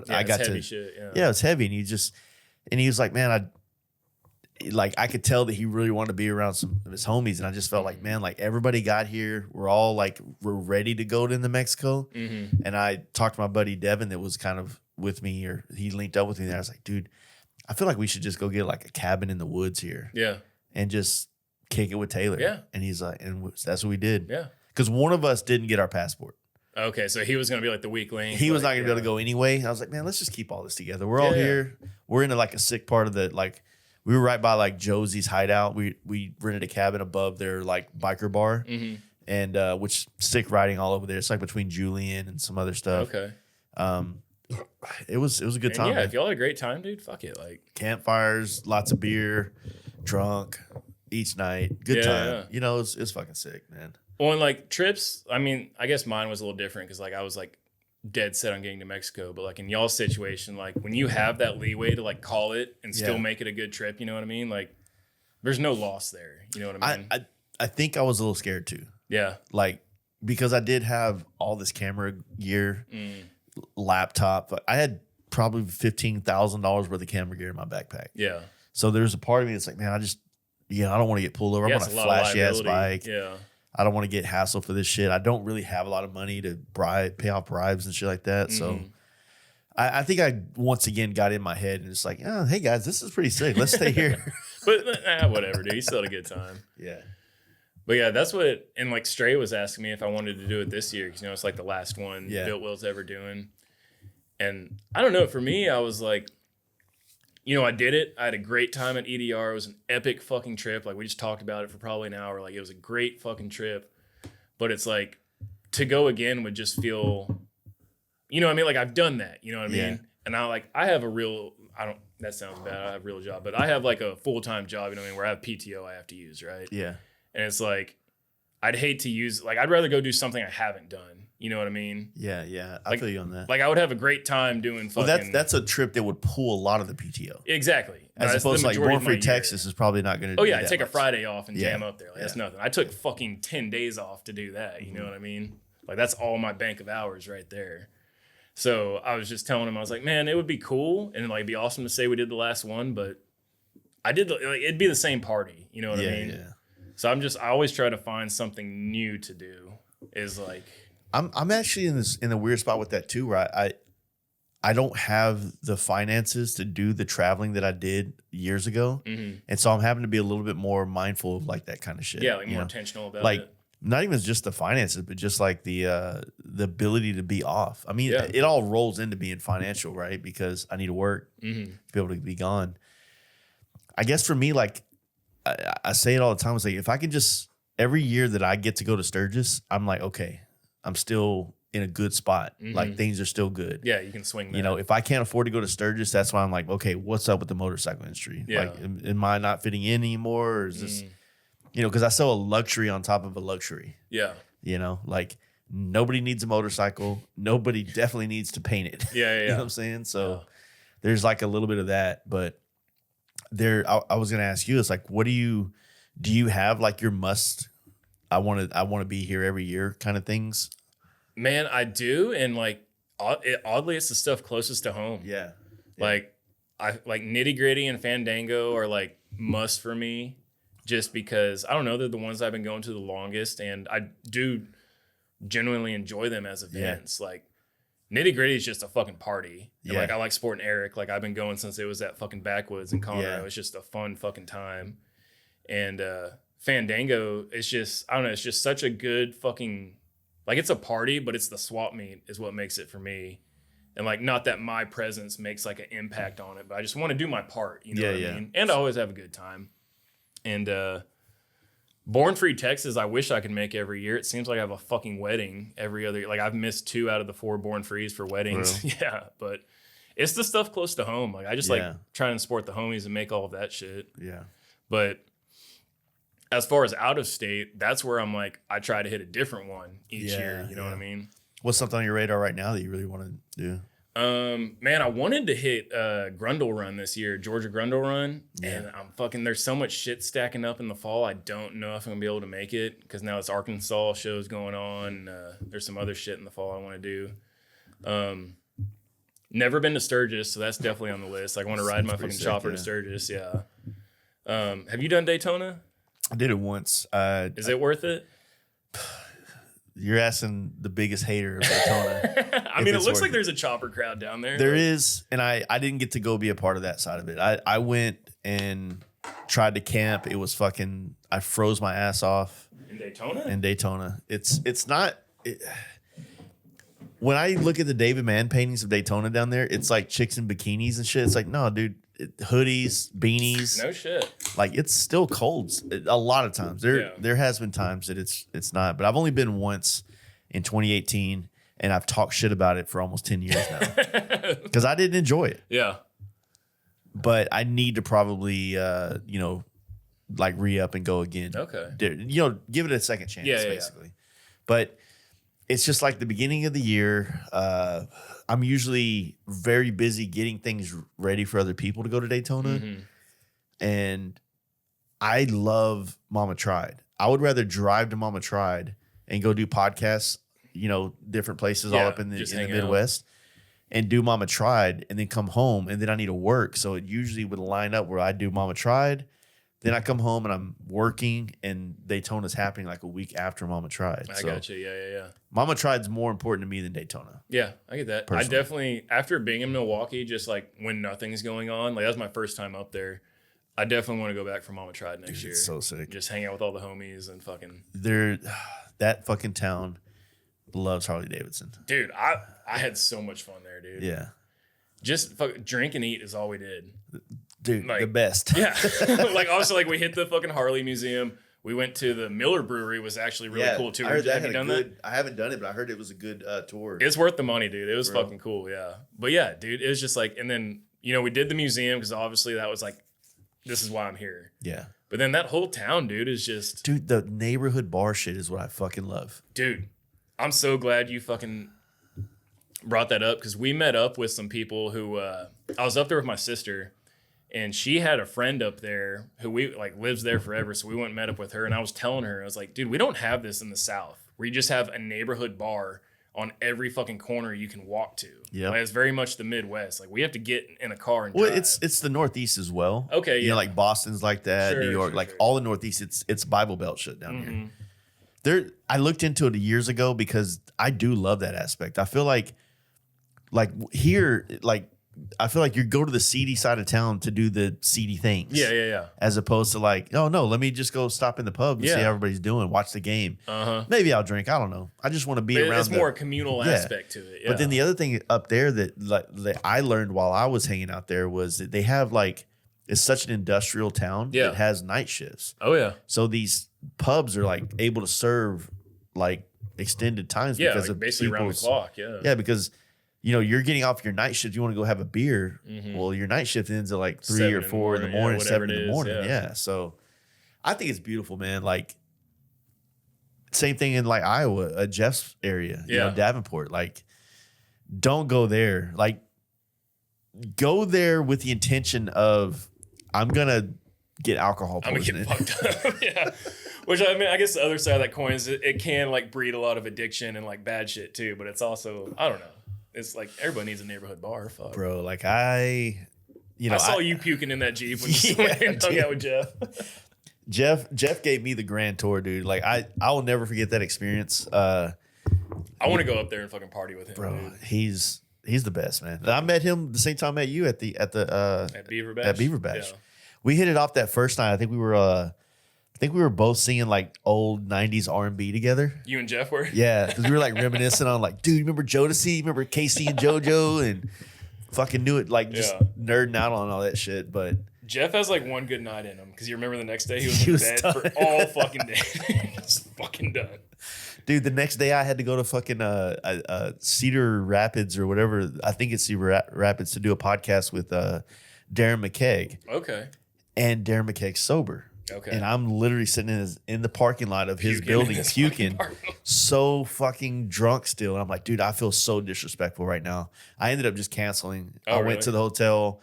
I got to shit, it was heavy, and he was like, man, I could tell that he really wanted to be around some of his homies, and I just felt like, man, like everybody got here, we're ready to go to Mexico, and I talked to my buddy Devin that was kind of with me, or he linked up with me there. I was like, dude, I feel like we should just go get like a cabin in the woods here, and just kick it with Taylor, and he's like, and that's what we did, because one of us didn't get our passport. Okay, so he was going to be like the weak link. He was not going to be able to go anyway. I was like, man, let's just keep all this together. We're all here. We're into like a sick part of the like. We were right by like Josie's hideout. We rented a cabin above their like biker bar, and which sick riding all over there. It's like between Julian and some other stuff. Okay, it was a good time. Yeah, if y'all had a great time, dude, fuck it. Like campfires, lots of beer, drunk each night. Good time. Yeah. You know, it's fucking sick, man. Well, and like trips, I mean, I guess mine was a little different because like I was like dead set on getting to Mexico. But like in y'all's situation, like when you have that leeway to like call it and still make it a good trip, you know what I mean? Like there's no loss there. You know what I mean? I think I was a little scared too. Yeah. Like, because I did have all this camera gear, laptop. I had probably $15,000 worth of camera gear in my backpack. Yeah. So there's a part of me that's like, man, I don't want to get pulled over. I'm on a flashy ass bike. Yeah. I don't want to get hassled for this shit. I don't really have a lot of money to pay off bribes and shit like that. So I think I once again got in my head and it's like, oh, hey guys, this is pretty sick. Let's stay here. But whatever, dude. You still had a good time. Yeah. But yeah, that's what, and like Stray was asking me if I wanted to do it this year because, you know, it's like the last one Built Will's ever doing. And I don't know, for me, I was like, you know, I did it. I had a great time at EDR. It was an epic fucking trip. Like we just talked about it for probably an hour. Like it was a great fucking trip. But it's like to go again would just feel, you know what I mean? Like I've done that, you know what I mean? And I have a real, that sounds bad. I have a real job, but I have like a full-time job, you know what I mean? Where I have PTO I have to use, right? Yeah. And it's like, I'd hate to use, like, I'd rather go do something I haven't done. You know what I mean? Yeah, yeah. I like, feel you on that. Like, I would have a great time doing fucking... Well, that's a trip that would pull a lot of the PTO. Exactly. As opposed to, like, Born Free Texas is probably not going to do that. Oh, yeah, I'd take a Friday off and jam up there. Like, yeah. That's nothing. I took fucking 10 days off to do that. You know what I mean? Like, that's all my bank of hours right there. So, I was just telling him, I was like, man, it would be cool. And, like, it'd be awesome to say we did the last one, but it'd be the same party. You know what I mean? Yeah. So I always try to find something new to do. Is like I'm actually in a weird spot with that too, where I don't have the finances to do the traveling that I did years ago, and so I'm having to be a little bit more mindful of like that kind of shit. Yeah, like more intentional about like, it. Not even just the finances, but just like the ability to be off. I mean, it all rolls into being financial, right? Because I need to work to be able to be gone. I guess for me, like. I say it all the time. It's like, if I can just, every year that I get to go to Sturgis, I'm like, okay, I'm still in a good spot. Like things are still good. Yeah, you can swing that. You know, if I can't afford to go to Sturgis, that's why I'm like, okay, what's up with the motorcycle industry? Yeah. Like, am I not fitting in anymore? Or is this, you know, because I sell a luxury on top of a luxury. Yeah. You know, like nobody needs a motorcycle. Nobody definitely needs to paint it. Yeah. You know what I'm saying? So there's like a little bit of that, but I was gonna ask you, it's like, what do you have like your must? I want to be here every year kind of things. Man, I do, and like oddly, it's the stuff closest to home. Yeah. Like I like Nitty Gritty and Fandango are like must for me, just because I don't know, they're the ones I've been going to the longest, and I do genuinely enjoy them as events. Like. Nitty Gritty is just a fucking party. And like I like Sport and Eric. Like I've been going since it was at fucking Backwoods in Colorado. Yeah. It's just a fun fucking time. And Fandango is just, I don't know, it's just such a good fucking, like it's a party, but it's the swap meet is what makes it for me. And like, not that my presence makes like an impact on it, but I just want to do my part. You know what I mean? And I always have a good time. And Born Free Texas, I wish I could make every year. It seems like I have a fucking wedding every other year. Like I've missed 2 out of the 4 Born Frees for weddings. Really? Yeah, but it's the stuff close to home. Like I just like trying to support the homies and make all of that shit. Yeah. But as far as out of state, that's where I'm like, I try to hit a different one each year. You know what I mean? What's something on your radar right now that you really want to do? Man, I wanted to hit Grundle Run this year, Georgia Grundle Run, and there's so much shit stacking up in the fall. I don't know if I'm gonna be able to make it because now it's Arkansas shows going on. There's some other shit in the fall I want to do. Never been to Sturgis, so that's definitely on the list. Like, I want to ride my fucking chopper to Sturgis. Yeah. Have you done Daytona? I did it once. Is it worth it? You're asking the biggest hater of Daytona. I mean, it looks like there's a chopper crowd down there. There is, and I didn't get to go be a part of that side of it. I went and tried to camp. It was fucking, I froze my ass off. In Daytona? It's not, when I look at the David Mann paintings of Daytona down there, it's like chicks in bikinis and shit. It's like, no, dude, hoodies, beanies. No shit. Like, it's still cold a lot of times. There has been times that it's not, but I've only been once in 2018, and I've talked shit about it for almost 10 years now because I didn't enjoy it. Yeah. But I need to probably, like re-up and go again. Okay. Give it a second chance, Yeah. basically. But it's just like the beginning of the year. I'm usually very busy getting things ready for other people to go to Daytona. Mm-hmm. And I love Mama Tried. I would rather drive to Mama Tried and go do podcasts, different places all up in the Midwest and do Mama Tried and then come home and then I need to work. So it usually would line up where I do Mama Tried. Then I come home and I'm working and Daytona's happening like a week after Mama Tried. I got you. Yeah. Mama Tried's more important to me than Daytona. Yeah, I get that. Personally. I definitely, after being in Milwaukee, just like when nothing's going on, like that was my first time up there. I definitely want to go back for Mama Tried next year. It's so sick. Just hang out with all the homies and fucking. That fucking town loves Harley Davidson. Dude, I had so much fun there, dude. Yeah. Just drink and eat is all we did. Dude, like, the best. Yeah. Like also like we hit the fucking Harley Museum. We went to the Miller Brewery, was actually really cool too. I heard Have you done that? I haven't done it, but I heard it was a good tour. It's worth the money, dude. It was fucking cool, yeah. But yeah, dude, it was just like, and then, we did the museum because obviously that was like, this is why I'm here. Yeah. But then that whole town, dude, is just... Dude, the neighborhood bar shit is what I fucking love. Dude, I'm so glad you fucking brought that up because we met up with some people who... I was up there with my sister and she had a friend up there who lives there forever. So we went and met up with her and I was telling her, I was like, dude, we don't have this in the South where you just have a neighborhood bar on every fucking corner you can walk to. Yeah, like, it's very much the Midwest. Like we have to get in a car and drive. It's the Northeast as well. Okay, yeah. Like Boston's like that, New York, all the Northeast. It's Bible Belt shit down here. There, I looked into it years ago because I do love that aspect. I feel like here, I feel like you go to the seedy side of town to do the seedy things. Yeah. As opposed to no, let me just go stop in the pub and see how everybody's doing, watch the game. Maybe I'll drink. I don't know. I just want to be around. It's more a communal aspect to it. Yeah. But then the other thing up there that I learned while I was hanging out there was that they have it's such an industrial town that has night shifts. Oh yeah. So these pubs are able to serve extended times because of basically around the clock. Yeah. Yeah, because you're getting off your night shift. You want to go have a beer. Well, your night shift ends at 3 or 4 in the morning, 7 in the morning. Yeah. So I think it's beautiful, man. Same thing in Iowa, Jeff's area, Davenport. Don't go there. Go there with the intention of, I'm going to get alcohol poisoning. I'm going to get fucked up. Yeah. Which, I mean, I guess the other side of that coin is it can breed a lot of addiction and bad shit too. But it's also, I don't know. It's everybody needs a neighborhood bar. Fuck. Bro, I saw you puking in that Jeep when you hung out with Jeff. Jeff gave me the grand tour, dude. I will never forget that experience. I want to go up there and fucking party with him, bro. Dude. He's the best, man. I met him the same time I met you at Beaver Bash. At Beaver Bash. Yeah. We hit it off that first night. I think we were both singing old 90s R&B together. You and Jeff were? Yeah, because we were reminiscing on dude, you remember Jodeci? You remember Casey and JoJo? And fucking knew it, just nerding out on all that shit. But Jeff has one good night in him because you remember the next day he was in bed for all fucking day. Just fucking done. Dude, the next day I had to go to fucking Cedar Rapids or whatever. I think it's Cedar Rapids to do a podcast with Darren McKeag. Okay. And Darren McKeag's sober. Okay. And I'm literally sitting in the parking lot of his building puking, so fucking drunk still. And I'm like, dude, I feel so disrespectful right now. I ended up just canceling. I went to the hotel,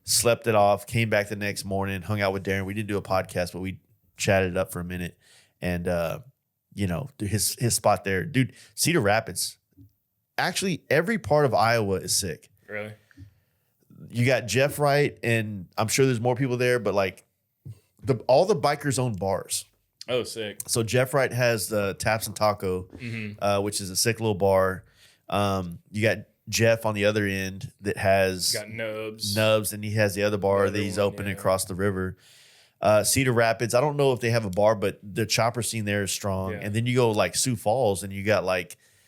slept it off, came back the next morning, hung out with Darren. We didn't do a podcast, but we chatted up for a minute. And, his spot there, dude, Cedar Rapids. Actually, every part of Iowa is sick. Really? You got Jeff Wright, and I'm sure there's more people there, but all the bikers own bars. Oh, sick. So Jeff Wright has the Taps and Taco, which is a sick little bar. You got Jeff on the other end that has got Nubs, and he has the other bar that he's opening across the river. Cedar Rapids, I don't know if they have a bar, but the chopper scene there is strong. Yeah. And then you go Sioux Falls, and you got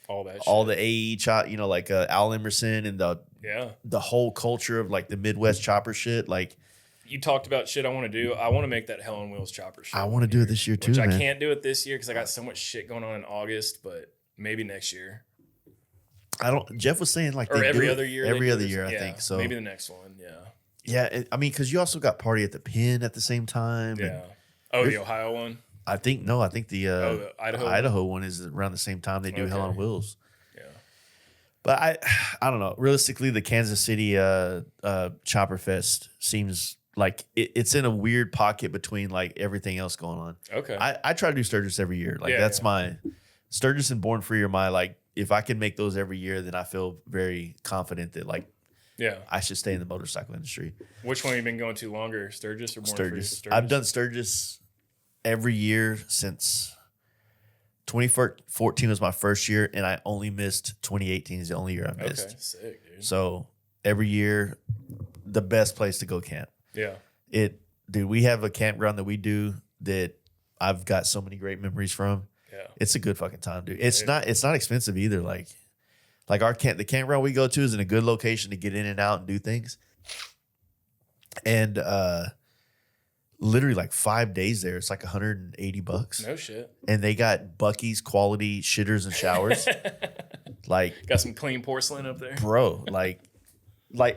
all that shit. All the AE chop, Al Emerson and the whole culture of the Midwest chopper shit. You talked about shit I want to do. I want to make that Hell on Wheels chopper shit. I want to do it this year too, man. I can't do it this year because I got so much shit going on in August, but maybe next year. Jeff was saying or every other year. Every other year, I think. So maybe the next one, yeah. Yeah, because you also got Party at the Pin at the same time. Yeah. Oh, the Ohio one? I think the The Idaho one is around the same time they do Hell on Wheels. Yeah. But I don't know. Realistically, the Kansas City Chopper Fest seems like it's in a weird pocket between like everything else going on. Okay. I try to do Sturgis every year. Like that's my Sturgis and Born Free are my like. If I can make those every year, then I feel very confident that like I should stay in the motorcycle industry. Which one have you been going to longer, Sturgis or Born Free? Sturgis. I've done Sturgis every year since 2014 was my first year, and I only missed 2018 is the only year I missed. Okay, sick, dude. So every year, the best place to go camp. Yeah. Dude, we have a campground that we do that I've got so many great memories from. Yeah. It's a good fucking time, dude. It's not expensive either. Like the campground we go to is in a good location to get in and out and do things. And literally like 5 days there, it's like $180. No shit. And they got Buc-ee's quality shitters and showers. Like got some clean porcelain up there. Bro, like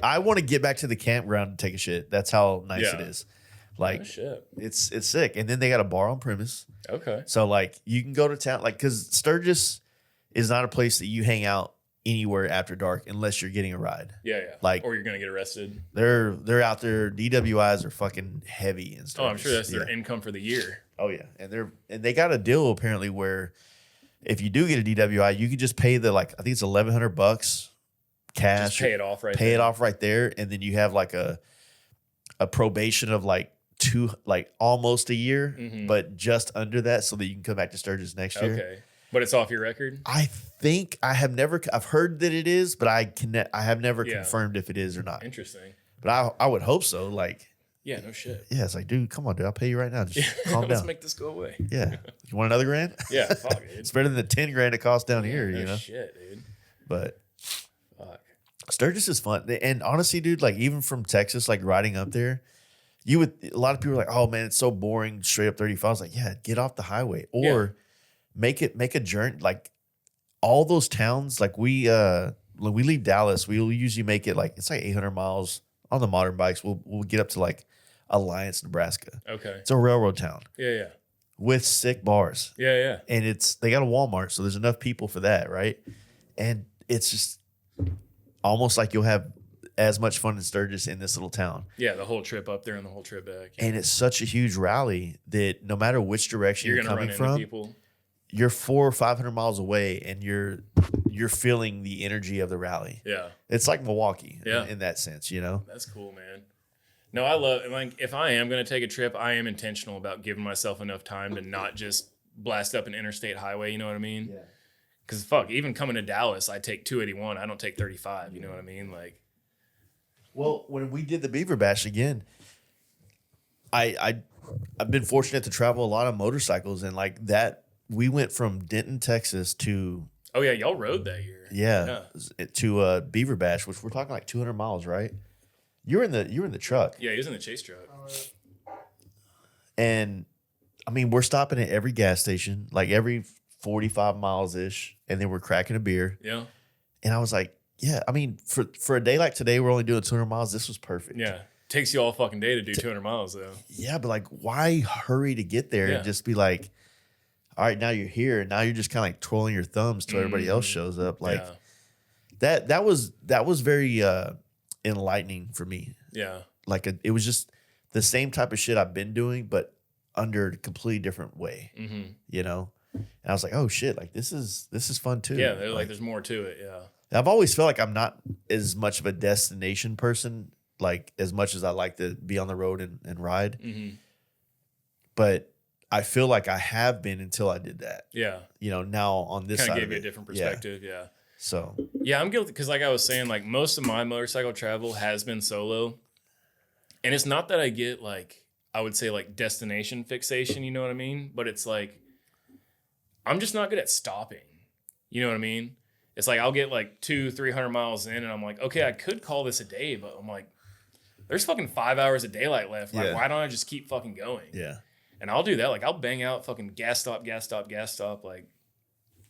I want to get back to the campground and take a shit. That's how nice it is. Like shit. It's sick. And then they got a bar on premise. Okay. So like you can go to town, like because Sturgis is not a place that you hang out anywhere after dark unless you're getting a ride. Yeah. Like or you're gonna get arrested. They're out there. DWIs are fucking heavy and stuff. Oh, I'm sure that's their income for the year. Oh yeah, and they got a deal apparently where if you do get a DWI, you can just pay the like I think it's $1,100 cash. Just pay it off right. Pay it off right there, and then you have like a probation of like almost a year, but just under that, so that you can come back to Sturgis next year. Okay, but it's off your record. I think I've heard that it is, but I have never confirmed if it is or not. Interesting. But I would hope so. Like, yeah, no shit. Yeah, it's like, dude, come on, dude, I'll pay you right now. Just calm down. Let's make this go away. Yeah, you want another grand? Yeah, fuck, dude. It's better than the $10,000 it costs down here. No you know, shit, dude. But fuck, Sturgis is fun, and honestly, dude, like even from Texas, like riding up there. A lot of people are like, oh man, it's so boring, straight up 35. I was like, yeah, get off the highway or make a journey. Like all those towns, like when we leave Dallas, we'll usually make it like, it's like 800 miles on the modern bikes. We'll get up to like Alliance, Nebraska. Okay. It's a railroad town. Yeah. With sick bars. Yeah. And they got a Walmart, so there's enough people for that, right? And it's just almost like you'll have as much fun in Sturgis in this little town. Yeah, the whole trip up there and the whole trip back. And it's such a huge rally that no matter which direction you're coming from, people. You're 400 or 500 miles away, and you're feeling the energy of the rally. Yeah, it's like Milwaukee. In that sense, you know. That's cool, man. No, I love like if I am going to take a trip, I am intentional about giving myself enough time to not just blast up an interstate highway. You know what I mean? Yeah. Because fuck, even coming to Dallas, I take 281. I don't take 35. You know what I mean? Like. Well, when we did the Beaver Bash again, I've been fortunate to travel a lot of motorcycles, and like that, we went from Denton, Texas to. Oh yeah, y'all rode that year. Yeah. To Beaver Bash, which we're talking like 200 miles, right? You were in the truck. Yeah, he was in the chase truck. And I mean, we're stopping at every gas station, like every 45 miles ish, and then we're cracking a beer. Yeah. And I was like, yeah, I mean, for a day like today, we're only doing 200 miles. This was perfect. Yeah. Takes you all fucking day to do 200 miles, though. Yeah, but like, why hurry to get there and just be like, all right, now you're here. And now you're just kind of like twirling your thumbs till everybody else shows up. Like that was very enlightening for me. Yeah. Like it was just the same type of shit I've been doing, but under a completely different way, you know? And I was like, oh shit, like this is fun too. Yeah, like there's more to it. Yeah. I've always felt like I'm not as much of a destination person, like as much as I like to be on the road and ride. But I feel like I have been until I did that. Yeah. You know, now on this side kind of gave you a different perspective. Yeah. So. Yeah, I'm guilty because like I was saying, like most of my motorcycle travel has been solo. And it's not that I get like, I would say like destination fixation, you know what I mean? But it's like, I'm just not good at stopping. You know what I mean? It's like I'll get like 200-300 miles in and I'm like, okay, I could call this a day, but I'm like, there's fucking 5 hours of daylight left. Like, why don't I just keep fucking going? Yeah. And I'll do that. Like, I'll bang out fucking gas stop. Like,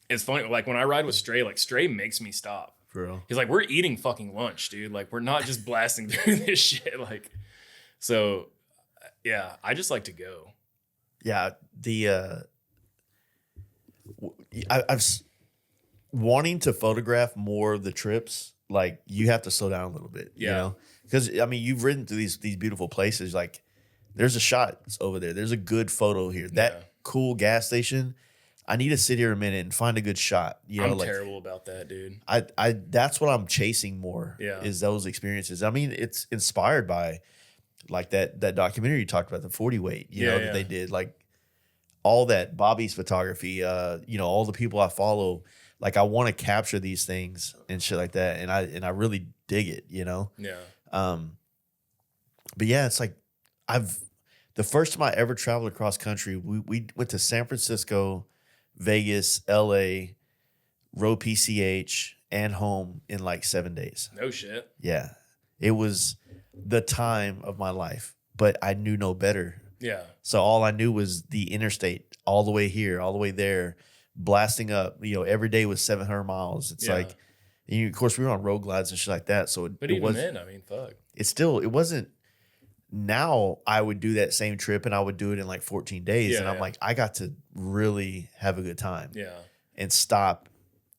it's funny. Like, when I ride with Stray, like, Stray makes me stop. For real. He's like, we're eating fucking lunch, dude. Like, we're not just blasting through this shit. Like, so, yeah, I just like to go. Yeah, I've wanting to photograph more of the trips. Like you have to slow down a little bit, you know, because I mean you've ridden through these beautiful places. Like there's a shot over there. There's a good photo here. That cool gas station. I need to sit here a minute and find a good shot. You know, I'm like, terrible about that, dude. I that's what I'm chasing more. Yeah. Is those experiences. I mean, it's inspired by like that documentary you talked about, the 40 weight, you know, that they did. Like all that Bobby's photography, you know, all the people I follow. Like I want to capture these things and shit like that. And I really dig it, you know? Yeah. But yeah, it's like the first time I ever traveled across country, we went to San Francisco, Vegas, LA, rode PCH, and home in like 7 days. No shit. Yeah. It was the time of my life, but I knew no better. Yeah. So all I knew was the interstate, all the way here, all the way there, blasting up. You know, every day was 700 miles. It's like, and of course, we were on road glides and shit like that. So but even then, I mean, fuck. It wasn't. Now I would do that same trip and I would do it in like 14 days. And I'm like, I got to really have a good time. Yeah. And stop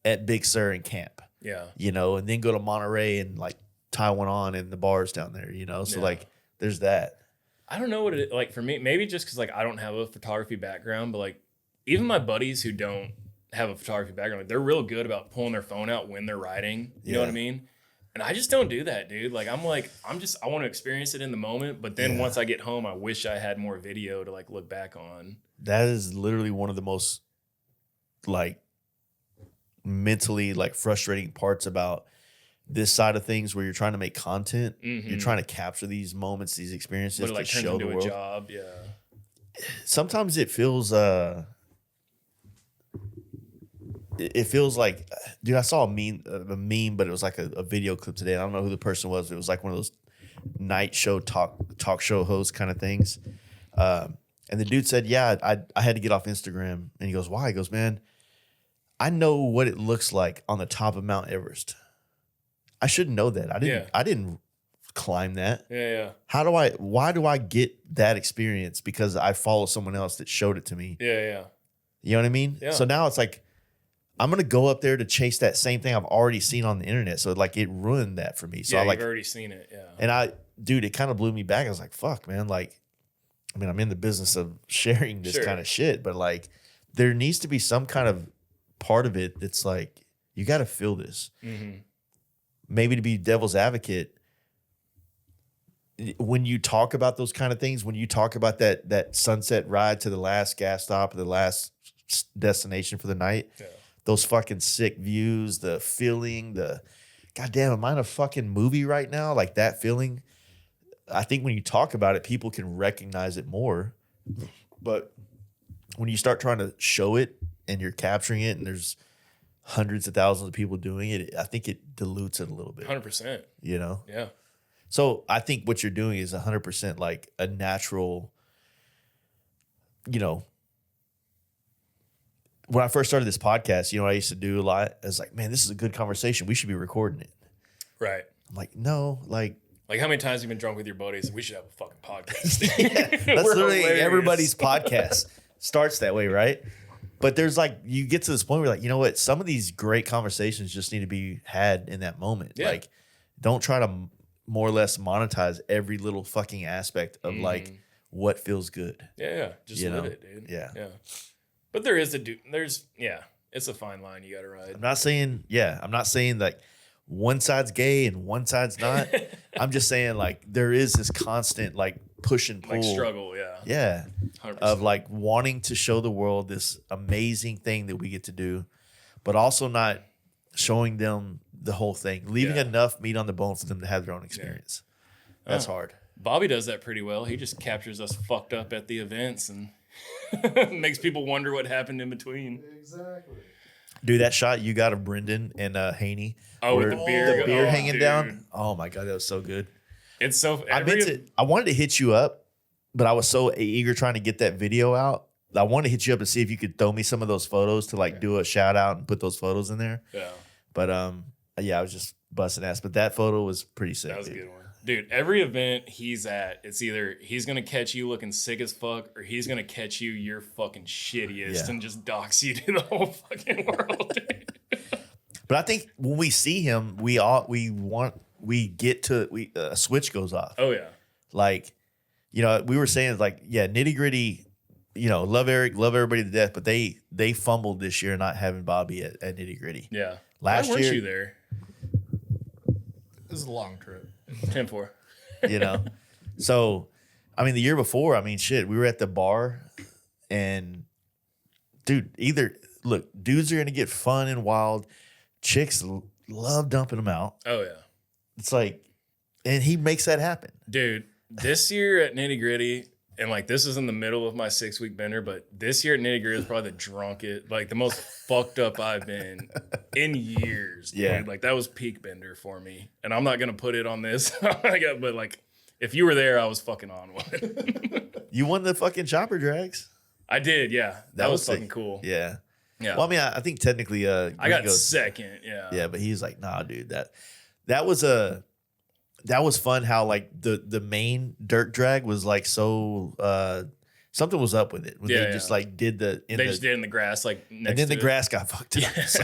at Big Sur and camp. Yeah. You know, and then go to Monterey and like tie one on in the bars down there, you know? So like there's that. I don't know what it like for me, maybe just because like I don't have a photography background, but like even my buddies who don't have a photography background, like, they're real good about pulling their phone out when they're riding. You know what I mean? And I just don't do that, dude. Like I want to experience it in the moment, but then once I get home, I wish I had more video to like look back on. That is literally one of the most like mentally like frustrating parts about this side of things, where you're trying to make content. You're trying to capture these moments, these experiences, but it like to turns show into the world. a job. Yeah. Sometimes it feels it feels like, dude, I saw a meme, but it was like a video clip today. I don't know who the person was. It was like one of those night show talk show host kind of things. And the dude said, yeah, I had to get off Instagram. And he goes, why? He goes, man, I know what it looks like on the top of Mount Everest. I shouldn't know that. I didn't climb that. Yeah. Why do I get that experience? Because I follow someone else that showed it to me. Yeah. You know what I mean? Yeah. So now it's like, I'm going to go up there to chase that same thing I've already seen on the internet. So like it ruined that for me. So I like, you've already seen it. Yeah. And dude, it kind of blew me back. I was like, fuck, man. Like, I mean, I'm in the business of sharing this kind of shit, but like there needs to be some kind of part of it that's like, you got to feel this. Maybe to be devil's advocate, when you talk about those kind of things, when you talk about that sunset ride to the last gas stop or the last destination for the night, those fucking sick views, the feeling, goddamn, am I in a fucking movie right now? Like that feeling. I think when you talk about it, people can recognize it more. But when you start trying to show it and you're capturing it and there's hundreds of thousands of people doing it, I think it dilutes it a little bit. 100%. You know? Yeah. So I think what you're doing is 100% like a natural, you know, when I first started this podcast, you know, I used to do a lot. I was like, man, this is a good conversation. We should be recording it. Right. I'm like, no, like how many times have you been drunk with your buddies? We should have a fucking podcast. That's literally hilarious. Everybody's podcast starts that way, right? But there's like, you get to this point where like, you know what? Some of these great conversations just need to be had in that moment. Yeah. Like, don't try to more or less monetize every little fucking aspect of like what feels good. Yeah. Just live it, dude. Yeah. But it's a fine line you got to ride. I'm not saying like one side's gay and one side's not. I'm just saying like there is this constant like push and pull. Like struggle, Yeah. 100%. Of like wanting to show the world this amazing thing that we get to do, but also not showing them the whole thing, leaving enough meat on the bone for them to have their own experience. That's hard. Bobby does that pretty well. He just captures us fucked up at the events and makes people wonder what happened in between. Exactly. Dude, that shot you got of Brendan and Haney. Oh, with the beer, hanging down. Oh my God, that was so good. It's so. I wanted to hit you up, but I was so eager trying to get that video out. I wanted to hit you up and see if you could throw me some of those photos to like do a shout out and put those photos in there. Yeah. But I was just busting ass. But that photo was pretty sick. That was a dude. good one. Dude, every event he's at, it's either he's gonna catch you looking sick as fuck, or he's gonna catch you your fucking shittiest and just dox you to the whole fucking world. But I think when we see him, a switch goes off. Oh yeah. Like, we were saying like, Nitty Gritty, love Eric, love everybody to death, but they fumbled this year not having Bobby at Nitty Gritty. Yeah. Last Why weren't year, you there? This is a long trip. 10-4. So, I mean, the year before, I mean, shit, we were at the bar and dude, dudes are going to get fun and wild. Chicks love dumping them out. Oh yeah. It's like, and he makes that happen. Dude, this year at Nitty Gritty, and like this is in the middle of my 6-week bender, but this year at Nitty Gritty is probably the drunkest, like the most fucked up I've been in years. Dude. Yeah. Like that was peak bender for me. And I'm not going to put it on this, but like if you were there, I was fucking on one. You won the fucking chopper drags. I did, yeah. That was sick. fucking cool. Yeah. Yeah. Well, I mean, I think technically, I got second. Yeah. Yeah, but he's like, nah, dude, that was fun. How like the main dirt drag was like so something was up with it when they just like did just did it in the grass like next and then to the grass got fucked up. Yeah. So.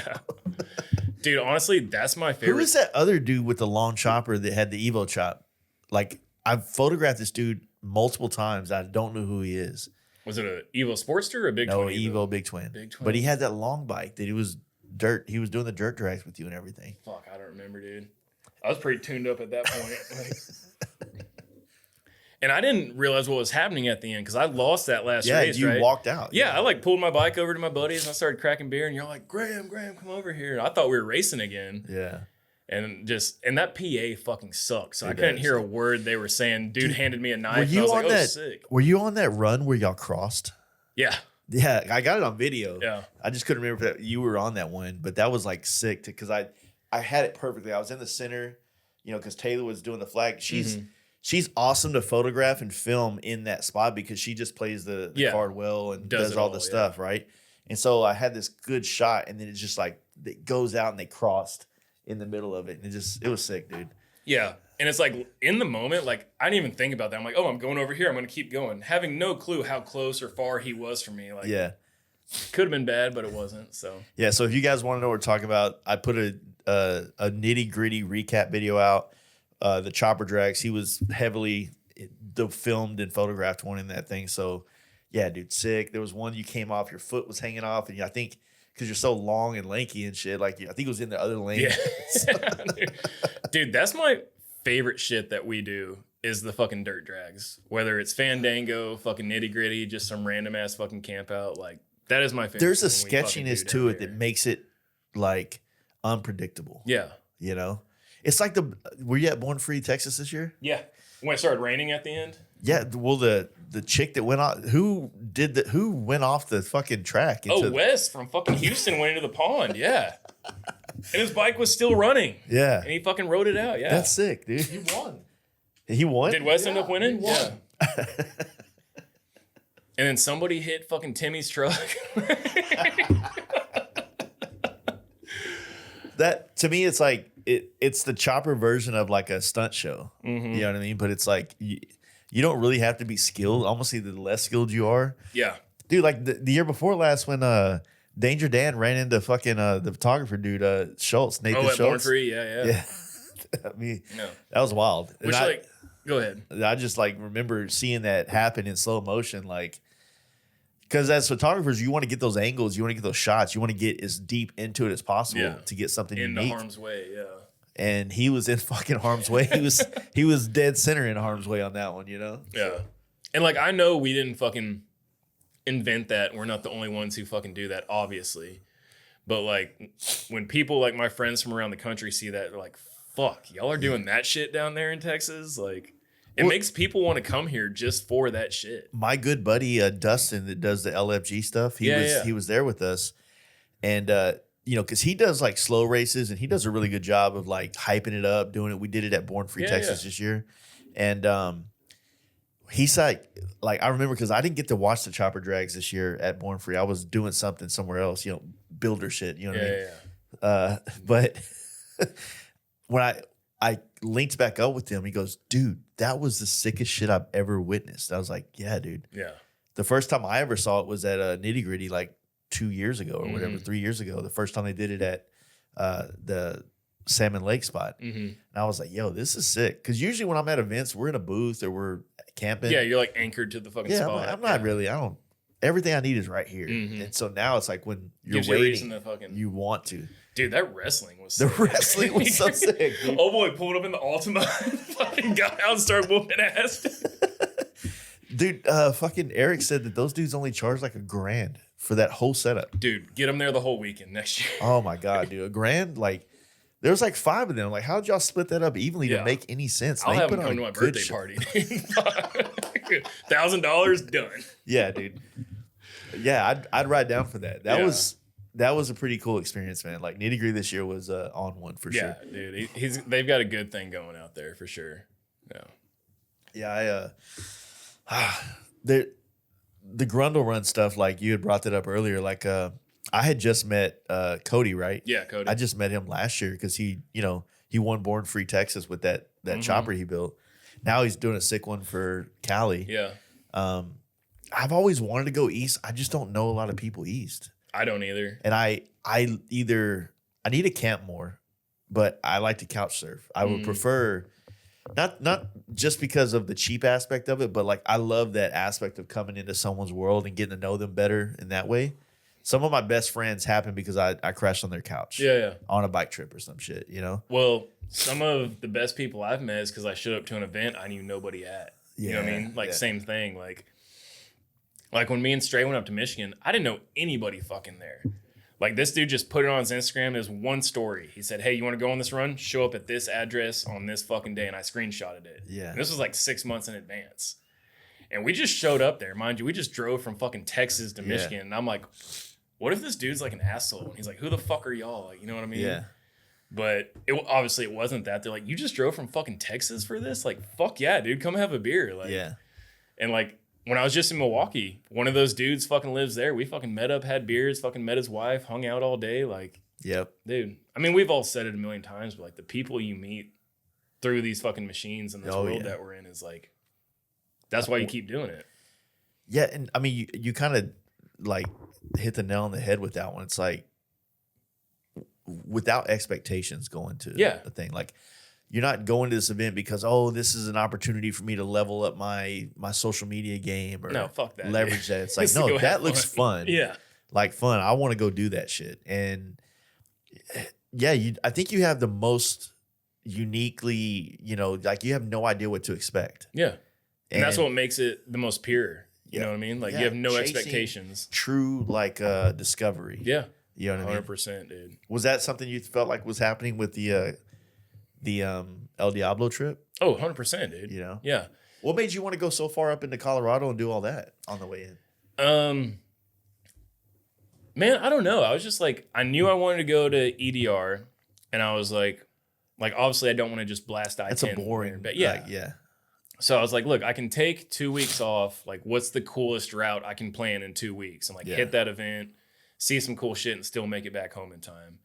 Dude, honestly, that's my favorite. Who is that other dude with the long chopper that had the Evo chop? Like I've photographed this dude multiple times. I don't know who he is. Was it a Evo Sportster or a Big No, Twin? Evo Big Twin. Big Twin. But he had that long bike that he was doing the dirt drags with you and everything. Fuck, I don't remember, dude. I was pretty tuned up at that point. And I didn't realize what was happening at the end because I lost that last race. You right? walked out. Yeah, I like pulled my bike over to my buddies and I started cracking beer and you're like, Graham, come over here. And I thought we were racing again. Yeah. And that PA fucking sucks. So I couldn't hear a word they were saying. Dude handed me a knife. Were and you I was on like, that? Sick. Were you on that run where y'all crossed? Yeah. Yeah, I got it on video. Yeah. I just couldn't remember that you were on that one, but that was like sick because I had it perfectly. I was in the center, because Taylor was doing the flag. She's awesome to photograph and film in that spot because she just plays the card well and does all the stuff, right? And so I had this good shot, and then it's just like it goes out and they crossed in the middle of it, and it was sick, dude. Yeah. And it's like in the moment, like I didn't even think about that. I'm like, oh, I'm going over here. I'm going to keep going. Having no clue how close or far he was from me. Like, yeah. Could have been bad, but it wasn't. So, yeah. So if you guys want to know what we're talking about, I put a Nitty Gritty recap video out. The chopper drags, he was heavily filmed and photographed one in that thing. So, yeah, dude, sick. There was one you came off, your foot was hanging off. And I think because you're so long and lanky and shit, like I think it was in the other lane. Yeah. Dude, that's my favorite shit that we do is the fucking dirt drags. Whether it's Fandango, fucking Nitty Gritty, just some random ass fucking camp out. Like that is my favorite. There's a sketchiness to it that makes it like unpredictable. Yeah. It's like were you at Born Free, Texas this year? Yeah. When it started raining at the end? Yeah. Well, the chick that went off, who went off the fucking track? Wes from fucking Houston went into the pond. Yeah. And his bike was still running. Yeah. And he fucking rode it out. Yeah. That's sick, dude. He won. He won? Did Wes end up winning? He won. Yeah. And then somebody hit fucking Timmy's truck. That to me, it's like it's the chopper version of like a stunt show. Mm-hmm. You know what I mean? But it's like you don't really have to be skilled. Almost the less skilled you are. Yeah. Dude, like the year before last when Danger Dan ran into fucking the photographer dude, Schultz, Nathan Schultz. Schultz. Born Free, yeah. I mean, no. That was wild. Which go ahead. I just like remember seeing that happen in slow motion, like because as photographers, you want to get those angles, you want to get those shots, you want to get as deep into it as possible to get something into unique. harm's way, yeah. And he was in fucking harm's way. He was dead center in harm's way on that one, Yeah. So. And like I know we didn't fucking invent that. We're not the only ones who fucking do that, obviously. But like when people like my friends from around the country see that, they're like, fuck, y'all are doing that shit down there in Texas? Like it makes people want to come here just for that shit. My good buddy Dustin that does the LFG stuff, he was there with us. And because he does like slow races and he does a really good job of like hyping it up, doing it. We did it at Born Free Texas this year. And he's like I remember because I didn't get to watch the chopper drags this year at Born Free. I was doing something somewhere else, builder shit, you know what I mean? Yeah. But when I linked back up with him. He goes, dude, that was the sickest shit I've ever witnessed. I was like, yeah, dude. Yeah. The first time I ever saw it was at a Nitty Gritty like 2 years ago or whatever, 3 years ago. The first time they did it at the Salmon Lake spot. And I was like, yo, this is sick. Because usually when I'm at events, we're in a booth or we're camping. Yeah, you're like anchored to the fucking spot. I'm not really, everything I need is right here. And so now it's like when you're Gives you a reason waiting, to fucking... you want to. Dude, that wrestling was The wrestling was so sick, dude. Oh boy, pulled up in the Ultima and fucking got out and started whooping ass. Dude, fucking Eric said that those dudes only charge like $1,000 for that whole setup. Dude, get them there the whole weekend next year. Oh my God, dude. $1,000? Like, there was like 5 of them. Like, how'd y'all split that up evenly to make any sense? I'll They have put them on come to a my good birthday show. party. $1,000 done. Yeah, dude. Yeah, I'd ride down for that. That was a pretty cool experience, man. Like Nitty Gritty this year was on one for sure. Yeah, dude. They've got a good thing going out there for sure. Yeah. Yeah, the Grundle run stuff, like you had brought that up earlier. Like I had just met Cody, right? Yeah, Cody. I just met him last year because he won Born Free Texas with that chopper he built. Now he's doing a sick one for Cali. Yeah. I've always wanted to go east. I just don't know a lot of people east. I don't either. And I need to camp more, but I like to couch surf. I would prefer not just because of the cheap aspect of it, but like I love that aspect of coming into someone's world and getting to know them better in that way. Some of my best friends happen because I crashed on their couch. Yeah. On a bike trip or some shit, you know? Well, some of the best people I've met is because I showed up to an event I knew nobody at. You know what I mean? Like same thing. Like when me and Stray went up to Michigan, I didn't know anybody fucking there. Like this dude just put it on his Instagram. There's one story. He said, hey, you want to go on this run? Show up at this address on this fucking day. And I screenshotted it. Yeah. And this was like 6 months in advance. And we just showed up there. Mind you, we just drove from fucking Texas to Michigan. And I'm like, what if this dude's like an asshole? And he's like, who the fuck are y'all? Like, you know what I mean? Yeah. But obviously it wasn't that. They're like, you just drove from fucking Texas for this? Like, fuck yeah, dude. Come have a beer. Like, Yeah. And like, when I was just in Milwaukee, one of those dudes fucking lives there. We fucking met up, had beers, fucking met his wife, hung out all day. Like, Yep. dude. I mean, we've all said it a million times, but like the people you meet through these fucking machines in this world that we're in is like, that's why you keep doing it. Yeah, and I mean, you kind of like hit the nail on the head with that one. It's like without expectations going to the thing. Like you're not going to this event because, oh, this is an opportunity for me to level up my social media game or no, fuck that, leverage that. It's like, It's to no, go that have looks fun. Yeah. Like fun. I want to go do that shit. And yeah, I think you have the most uniquely, like you have no idea what to expect. Yeah. And that's what makes it the most pure. You know what I mean? Like you have no Chasing expectations. True, like discovery. Yeah. You know what I mean? 100%, dude. Was that something you felt like was happening with the El Diablo trip? Oh, 100%, dude. You know? Yeah. What made you want to go so far up into Colorado and do all that on the way in? Man, I don't know. I was just like, I knew I wanted to go to EDR, and I was like obviously I don't want to just blast I-10. That's a boring, but yeah. Like, yeah. So I was like, look, I can take 2 weeks off. Like, what's the coolest route I can plan in 2 weeks? And like hit that event, see some cool shit, and still make it back home in time.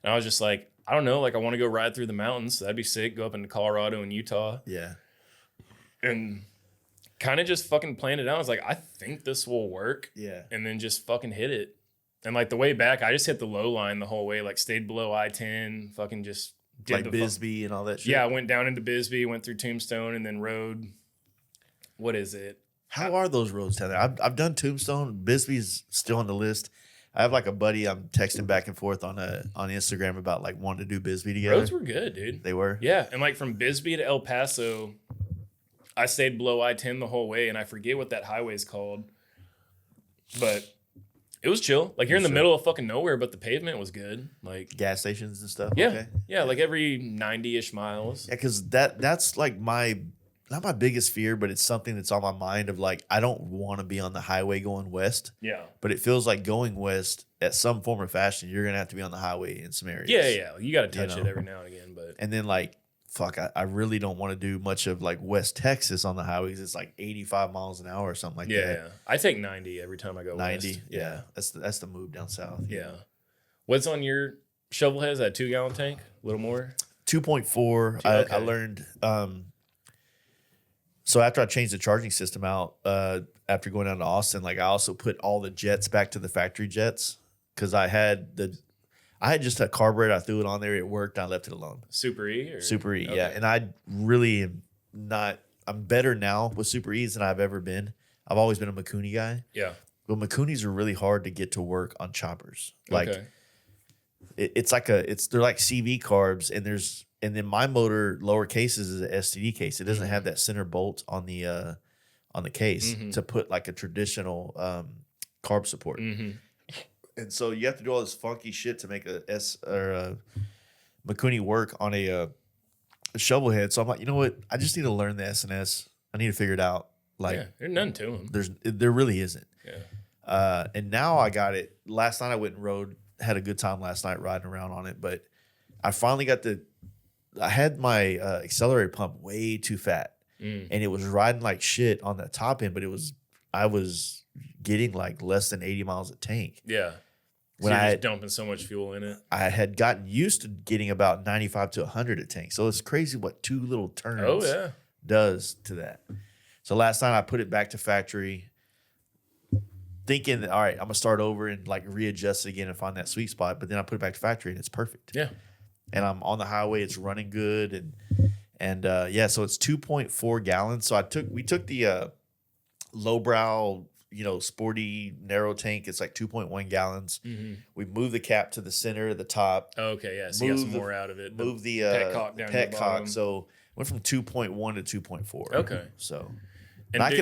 And I was just like, I don't know, like I want to go ride through the mountains. So that'd be sick. Go up into Colorado and Utah. Yeah. And kind of just fucking planned it out. I was like, I think this will work. Yeah. And then just fucking hit it. And like the way back, I just hit the low line the whole way, like stayed below I-10, fucking just did like Bisbee and all that shit. Yeah, I went down into Bisbee, went through Tombstone, and then rode, what is it? How are those roads down there? I've done Tombstone. Bisbee's still on the list. I have like a buddy I'm texting back and forth on Instagram about like wanting to do Bisbee together. Roads were good, dude. They were? Yeah. And like from Bisbee to El Paso, I stayed below I-10 the whole way, and I forget what that highway's called. But it was chill. Like you're in the middle of fucking nowhere, but the pavement was good. Like gas stations and stuff. Yeah. Okay. Yeah, like every 90-ish miles. Yeah, because that's like not my biggest fear, but it's something that's on my mind of like, I don't want to be on the highway going west. Yeah. But it feels like going west at some form or fashion, you're going to have to be on the highway in some areas. Yeah. You got to touch it every now and again. But And then like, fuck, I really don't want to do much of like West Texas on the highways. It's like 85 miles an hour or something like that. Yeah. I take 90 every time I go 90. west. Yeah. That's the move down south. Yeah. What's on your shovel head? Is that a 2-gallon tank? A little more? 2.4. Okay. I learned. So after I changed the charging system out, after going down to Austin, like I also put all the jets back to the factory jets because I had just a carburetor. I threw it on there. It worked. And I left it alone. Super E? Or? Super E, Okay. yeah. And I really am not. I'm better now with Super E's than I've ever been. I've always been a Mikuni guy. Yeah. But Mikunis are really hard to get to work on choppers. Like Okay. they're like CV carbs, and then my motor lower cases is an STD case. It doesn't have that center bolt on the case to put like a traditional carb support. And so you have to do all this funky shit to make a Mikuni work on a shovel head. So I'm like, you know what? I just need to learn the S&S. I need to figure it out. Like, yeah, there's none to them. There really isn't. Yeah. And now I got it. Last night I went and rode, had a good time last night riding around on it. But I finally I had my accelerator pump way too fat. And it was riding like shit on the top end, but I was getting like less than 80 miles a tank. Yeah. When you're just dumping so much fuel in it. I had gotten used to getting about 95 to 100 a tank. So it's crazy what two little turns does to that. So last night I put it back to factory thinking, all right, I'm going to start over and like readjust it again and find that sweet spot. But then I put it back to factory and it's perfect. Yeah. And I'm on the highway. It's running good. And so it's 2.4 gallons. So we took the lowbrow, sporty narrow tank. It's like 2.1 gallons. We moved the cap to the center, the top. Okay, yeah. So you got some more out of it. Move the petcock down to the bottom. So went from 2.1 to 2.4. Okay. So and I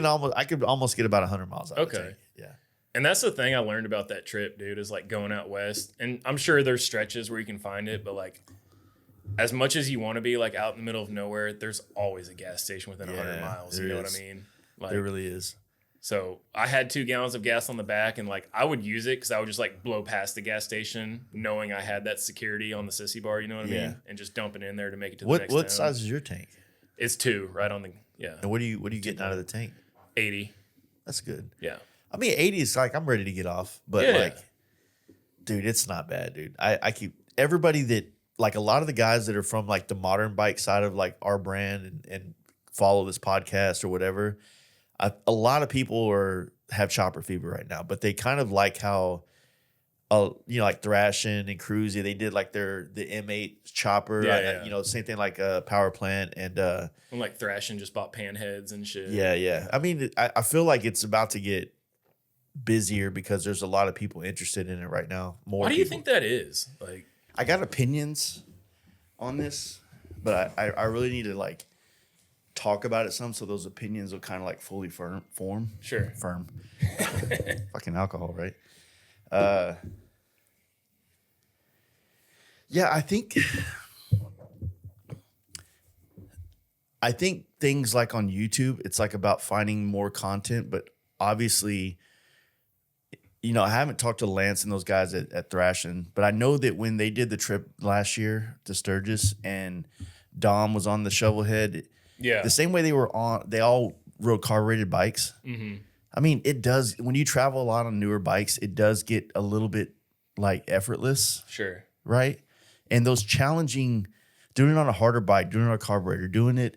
could almost get about 100 miles out of the tank. Yeah. And that's the thing I learned about that trip, dude, is like going out west. And I'm sure there's stretches where you can find it, but like as much as you want to be like out in the middle of nowhere, there's always a gas station within 100 miles. You know what I mean? Like, there really is. So I had 2 gallons of gas on the back, and like I would use it because I would just like blow past the gas station, knowing I had that security on the sissy bar. You know what I mean? And just dump it in there to make it to the next. What size is your tank? It's 2, right on the And what are you getting out of the tank? 80. That's good. Yeah. I mean, 80 is like I'm ready to get off, but dude, it's not bad, dude. I keep everybody that like a lot of the guys that are from like the modern bike side of like our brand and follow this podcast or whatever. A lot of people have chopper fever right now, but they kind of like how, like Thrashing and Cruzy, they did like the M8 chopper, same thing like Power Plant and like Thrashing just bought pan heads and shit. Yeah. I mean, I feel like it's about to get busier because there's a lot of people interested in it right now. Why do you think that is? Like, I got opinions on this, but I really need to like talk about it some so those opinions will kind of like fully form. Sure. Firm. Fucking alcohol, right? Yeah, I think things like on YouTube, it's like about finding more content, but obviously, I haven't talked to Lance and those guys at Thrashing, but I know that when they did the trip last year to Sturgis and Dom was on the Shovelhead, the same way they all rode carbureted bikes. Mm-hmm. I mean, it does, when you travel a lot on newer bikes, it does get a little bit like effortless. Sure. Right? And those challenging, doing it on a harder bike, doing it on a carburetor, doing it,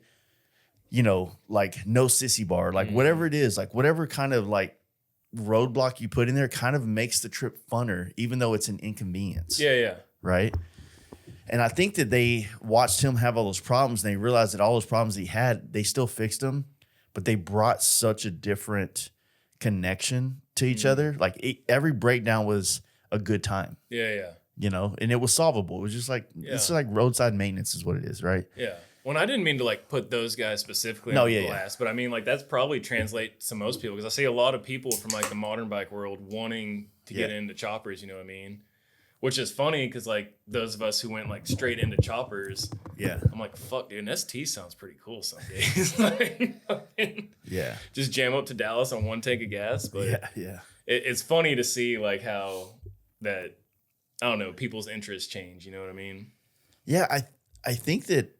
like no sissy bar, like whatever it is, like whatever kind of like roadblock you put in there kind of makes the trip funner, even though it's an inconvenience. Yeah. Right? And I think that they watched him have all those problems and they realized that all those problems he had, they still fixed them, but they brought such a different connection to each other. Like every breakdown was a good time. Yeah. And it was solvable. It was just like, it's like roadside maintenance is what it is, right? Yeah. Well, I didn't mean to like put those guys specifically on the glass, but I mean like that's probably translates to most people because I see a lot of people from like the modern bike world wanting to get into choppers, you know what I mean? Which is funny because like those of us who went like straight into choppers, I'm like, fuck, dude, an ST sounds pretty cool some days. Just jam up to Dallas on 1 tank of gas. But it's funny to see like how that, I don't know, people's interests change. You know what I mean? Yeah, I think that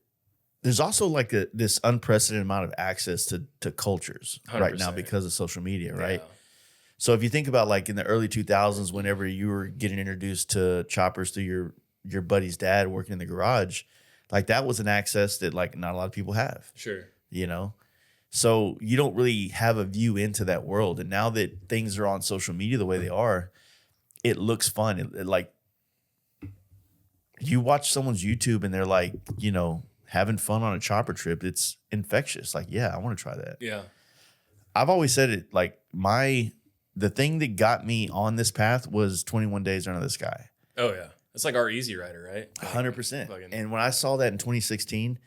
there's also like this unprecedented amount of access to cultures 100%. Right now because of social media, right? Yeah. So if you think about like in the early 2000s, whenever you were getting introduced to choppers through your buddy's dad working in the garage, Like that was an access that like not a lot of people have, Sure. you know? So you don't really have a view into that world. And now that things are on social media the way they are, it looks fun. It like you watch someone's YouTube and they're like, you know, having fun on a chopper trip. It's infectious. Like, yeah, I want to try that. Yeah. I've always said it like the thing that got me on this path was 21 Days Under the Sky. Oh yeah. It's like our Easy Rider, right? 100%. Fucking- And when I saw that in 2016,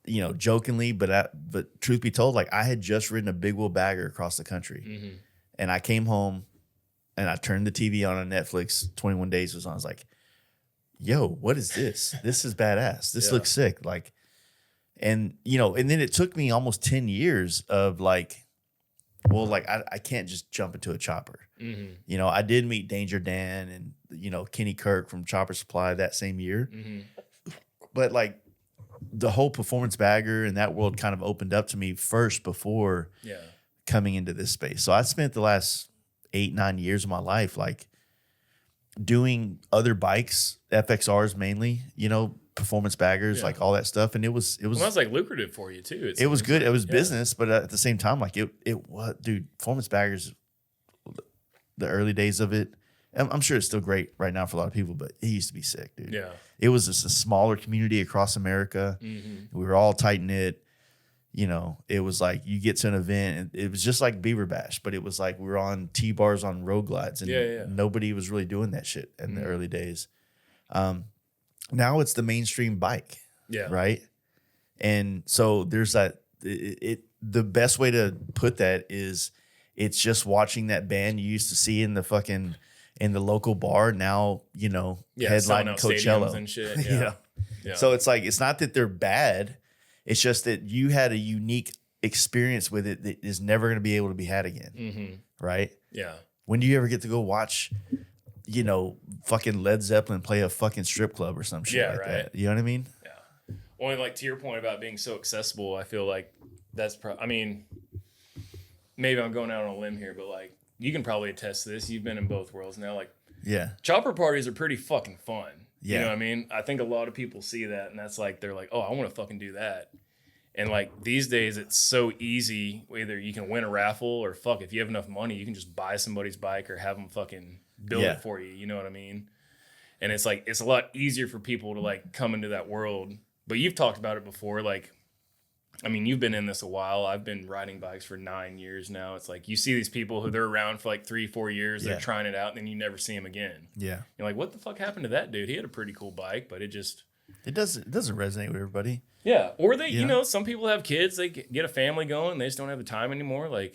you know, jokingly, but truth be told, like I had just ridden a big wheel bagger across the country, Mhm. and I came home and I turned the TV on Netflix. 21 Days was on. I was like, "Yo, what is this? This is badass. This Yeah. looks sick." Like, and you know, and then it took me almost 10 years of like, well, like I can't just jump into a chopper. Mhm. You know, I did meet Danger Dan and you know Kenny Kirk from Chopper Supply that same year, Mhm. but like the whole performance bagger and that world kind of opened up to me first before Yeah. coming into this space. So I spent the last 8-9 years of my life like doing other bikes, FXRs mainly, you know, performance baggers, Yeah. like all that stuff. And it was Well, that's like lucrative for you too. it was good. It was Yeah. business, but at the same time, like it was, dude, performance baggers, the early days of it, I'm sure it's still great right now for a lot of people, but it used to be sick, dude. Yeah. It was just a smaller community across America. Mhm. We were all tight knit. You know, it was like you get to an event and it was just like Beaver Bash, but it was like we were on T-bars on road glides and Yeah. nobody was really doing that shit in the Mhm. early days. Now it's the mainstream bike, Yeah. right? And so there's that. The best way to put that is it's just watching that band you used to see in the local bar now, you know, Yeah. selling headlining out stadiums Coachella and shit. You Yeah. know? Yeah. So it's like it's not that they're bad. It's just that you had a unique experience with it that is never going to be able to be had again, Mhm. right? Yeah. When do you ever get to go watch, you know, fucking Led Zeppelin play a fucking strip club or some shit Yeah, like right. that? You know what I mean? Yeah. Only like to your point about being so accessible, I feel like that's I mean, maybe I'm going out on a limb here, but like you can probably attest to this. You've been in both worlds now. Like Yeah. chopper parties are pretty fucking fun. You Yeah. know what I mean? I think a lot of people see that and that's like they're like, "Oh, I want to fucking do that." And like these days it's so easy. Either you can win a raffle or fuck, if you have enough money, you can just buy somebody's bike or have them fucking build Yeah. it for you. You know what I mean? And it's like it's a lot easier for people to like come into that world. But you've talked about it before. Like, I mean, you've been in this a while. I've been riding bikes for 9 years now. It's like you see these people who they're around for like 3-4 years. Yeah. They're trying it out, and then you never see them again. Yeah. You're like, what the fuck happened to that dude? He had a pretty cool bike, but it just It doesn't resonate with everybody. yeah. Or they, Yeah. you know, some people have kids. They get a family going. They just don't have the time anymore. Like,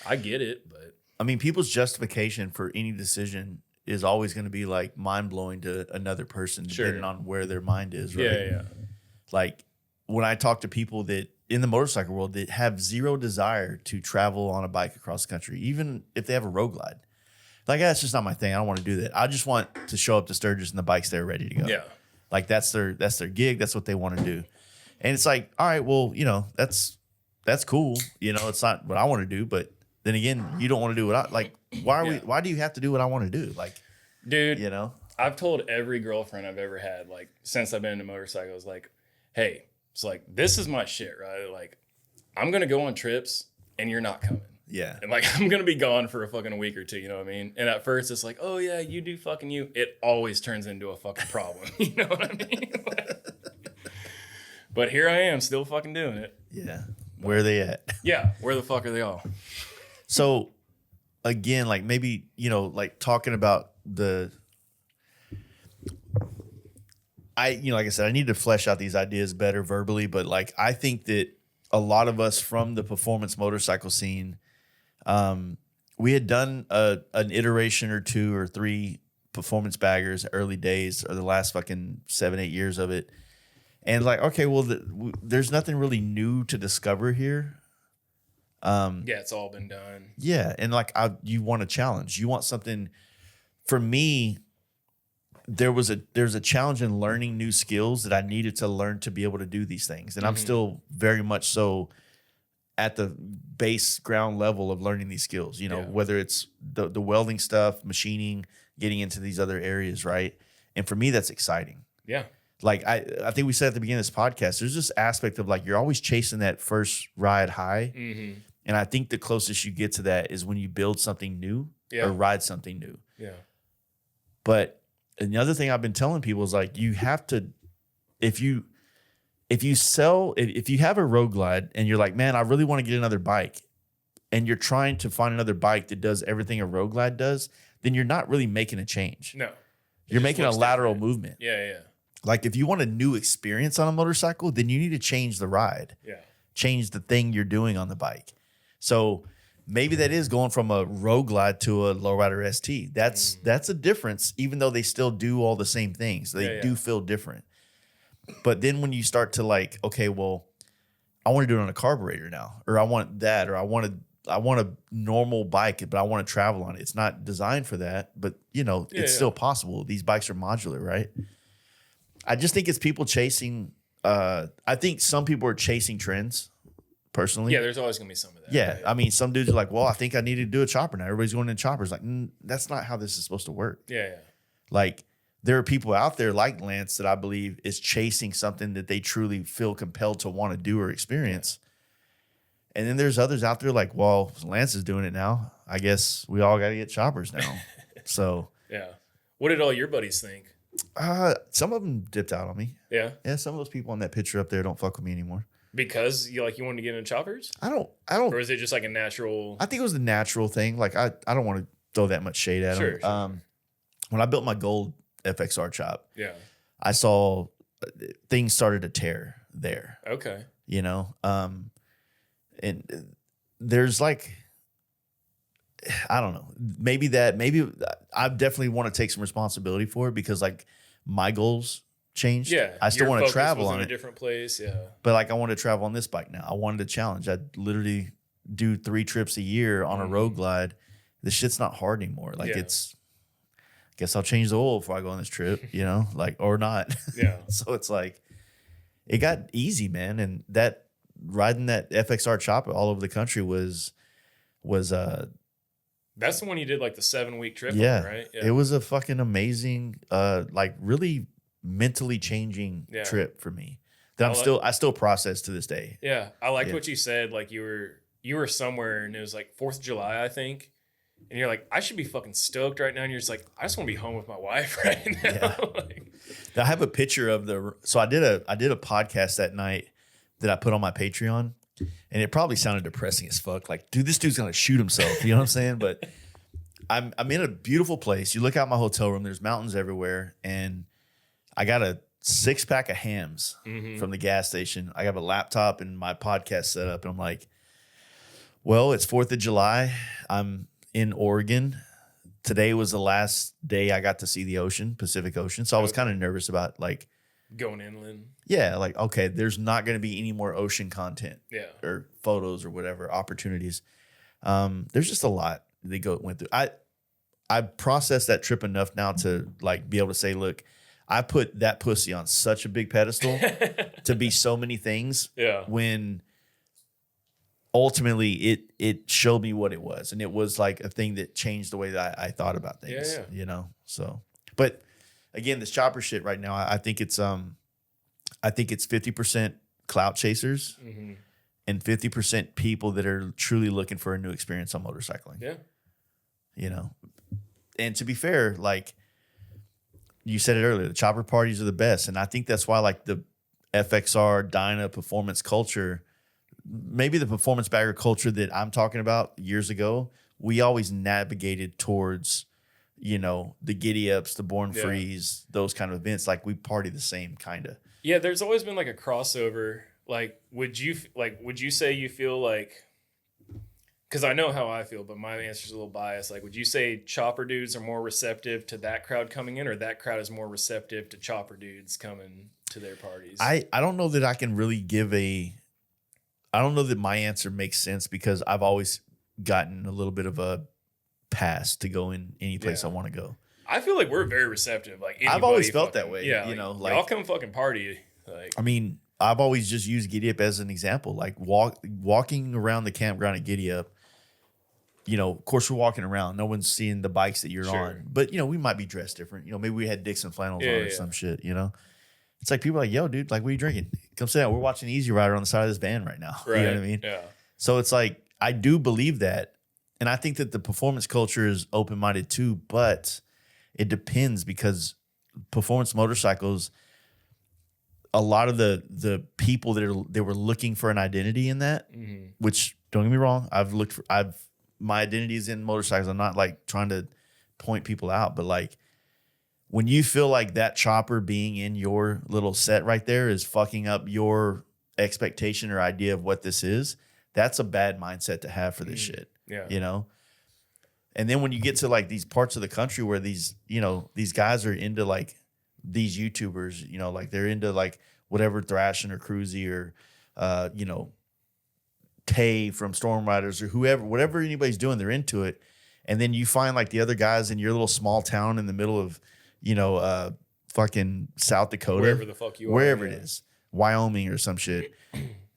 I get it, but I mean, people's justification for any decision is always going to be like mind blowing to another person, Sure. depending on where their mind is, right? yeah. Like when I talk to people that in the motorcycle world that have zero desire to travel on a bike across the country, even if they have a road glide, like that's just not my thing. I don't want to do that. I just want to show up to Sturgis and the bike's there ready to go. Yeah. Like that's their gig. That's what they want to do. And it's like, all right, well, you know, that's cool. You know, it's not what I want to do, but then again, you don't want to do what I like. Why do you have to do what I want to do? Like, Dude, you know, I've told every girlfriend I've ever had, like, since I've been into motorcycles, like, hey, it's like, this is my shit, right? Like, I'm going to go on trips and you're not coming. yeah. And like, I'm going to be gone for a fucking week or two, you know what I mean? And at first it's like, oh yeah, you do fucking you. It always turns into a fucking problem. You know what I mean? But here I am still fucking doing it. Yeah. Where are they at? Yeah. Where the fuck are they all? So again, like maybe, you know, like talking about like I said, I need to flesh out these ideas better verbally, but like, I think that a lot of us from the performance motorcycle scene, we had done an iteration or 2 or 3 performance baggers early days or the last fucking 7-8 years of it. And like, okay, well, there's nothing really new to discover here. Yeah, it's all been done. Yeah, and like you want a challenge. You want something. For me, there's a challenge in learning new skills that I needed to learn to be able to do these things, and I'm still very much so at the base ground level of learning these skills. You know, whether it's the welding stuff, machining, getting into these other areas, right? And for me, that's exciting. Yeah. Like I think we said at the beginning of this podcast, there's this aspect of like you're always chasing that first ride high. Mm-hmm. And I think the closest you get to that is when you build something new or ride something new. Yeah. But another thing I've been telling people is like you have to, if you have a road glide and you're like, man, I really want to get another bike, and you're trying to find another bike that does everything a road glide does, then you're not really making a change. No. You're making a lateral movement. Yeah, yeah. Like if you want a new experience on a motorcycle, then you need to change the ride. Yeah. Change the thing you're doing on the bike. So maybe that is going from a road glide to a lowrider ST. That's a difference, even though they still do all the same things. They do feel different. But then when you start to like, okay, well, I want to do it on a carburetor now, or I want that, or I want a normal bike, but I want to travel on it. It's not designed for that, but it's still possible. These bikes are modular, right? I just think it's people chasing. I think some people are chasing trends. Personally, yeah, there's always gonna be some of that. Yeah, right? I mean, some dudes are like, "Well, I think I need to do a chopper now." Everybody's going in choppers. Like, that's not how this is supposed to work. Yeah, yeah. Like, there are people out there like Lance that I believe is chasing something that they truly feel compelled to want to do or experience. Yeah. And then there's others out there like, well, Lance is doing it now. I guess we all got to get choppers now. So yeah. What did all your buddies think? Some of them dipped out on me. Yeah. Yeah. Some of those people on that picture up there don't fuck with me anymore. Because you wanted to get into choppers? I don't. Or is it just like a natural? I think it was the natural thing. Like I don't want to throw that much shade at them. Sure. When I built my gold FXR chop, yeah, I saw things started to tear there. Okay. And there's like, I don't know, maybe I definitely want to take some responsibility for it because like my goals changed. Yeah, I still want to travel on a it. different place. Yeah, but like I want to travel on this bike now. I wanted a challenge. I'd literally do 3 trips a year on a road glide. This shit's not hard anymore. Like it's, I guess I'll change the oil before I go on this trip, like, or not. Yeah. So it's like, it got easy, man. And that riding that FXR chop all over the country was that's the one you did like the 7-week trip. yeah, on, right? Yeah. It was a fucking amazing, like really mentally changing trip for me that I still process to this day. Yeah. I liked what you said. Like you were somewhere and it was like 4th of July, I think. And you're like, I should be fucking stoked right now. And you're just like, I just want to be home with my wife right now. Yeah. Like, I have a picture of so I did a podcast that night that I put on my Patreon, and it probably sounded depressing as fuck. Like, dude, this dude's gonna shoot himself. You know what I'm saying? But I'm in a beautiful place. You look out my hotel room. There's mountains everywhere, and I got a 6-pack of hams from the gas station. I have a laptop and my podcast set up, and I'm like, well, it's 4th of July. I'm in Oregon. Today was the last day I got to see the ocean, Pacific Ocean. So I was kind of nervous about like going inland. Yeah, like, okay, there's not going to be any more ocean content or photos or whatever opportunities. There's just a lot they went through. I processed that trip enough now to like be able to say, look, I put that pussy on such a big pedestal to be so many things. Yeah. When ultimately it showed me what it was, and it was like a thing that changed the way that I thought about things. So but again, this chopper shit right now, I think it's 50% clout chasers and 50% people that are truly looking for a new experience on motorcycling. And to be fair, like you said it earlier, the chopper parties are the best, and I think that's why like the FXR Dyna performance culture, maybe the performance bagger culture that I'm talking about years ago, we always navigated towards, the giddy ups, the born frees, those kind of events. Like we party the same kind of. Yeah. There's always been like a crossover. Like, would you say you feel like, cause I know how I feel, but my answer's a little biased. Like, would you say chopper dudes are more receptive to that crowd coming in, or that crowd is more receptive to chopper dudes coming to their parties? I don't know that I can really I don't know that my answer makes sense because I've always gotten a little bit of a pass to go in any place I want to go. I feel like we're very receptive. Like I've always felt that way. Yeah, like y'all come fucking party. Like, I mean, I've always just used Giddy Up as an example. Like walking around the campground at Giddy Up. Of course we're walking around. No one's seeing the bikes that you're on. But we might be dressed different. Maybe we had Dixon flannels on or some shit. It's like people are like, yo, dude, like, what are you drinking? Come sit down. We're watching Easy Rider on the side of this van right now. Right. You know what I mean? Yeah. So it's like, I do believe that. And I think that the performance culture is open-minded too, but it depends, because performance motorcycles, a lot of the people they were looking for an identity in that, which, don't get me wrong, my identity is in motorcycles. I'm not like trying to point people out, but like, when you feel like that chopper being in your little set right there is fucking up your expectation or idea of what this is, that's a bad mindset to have for this shit. Yeah. You know? And then when you get to like these parts of the country where these guys are into like these YouTubers, like they're into like whatever Thrashing or Cruzy or, Tay from Storm Riders or whatever anybody's doing, they're into it. And then you find like the other guys in your little small town in the middle of, fucking South Dakota, Wherever the fuck you are. wherever it is, Wyoming or some shit.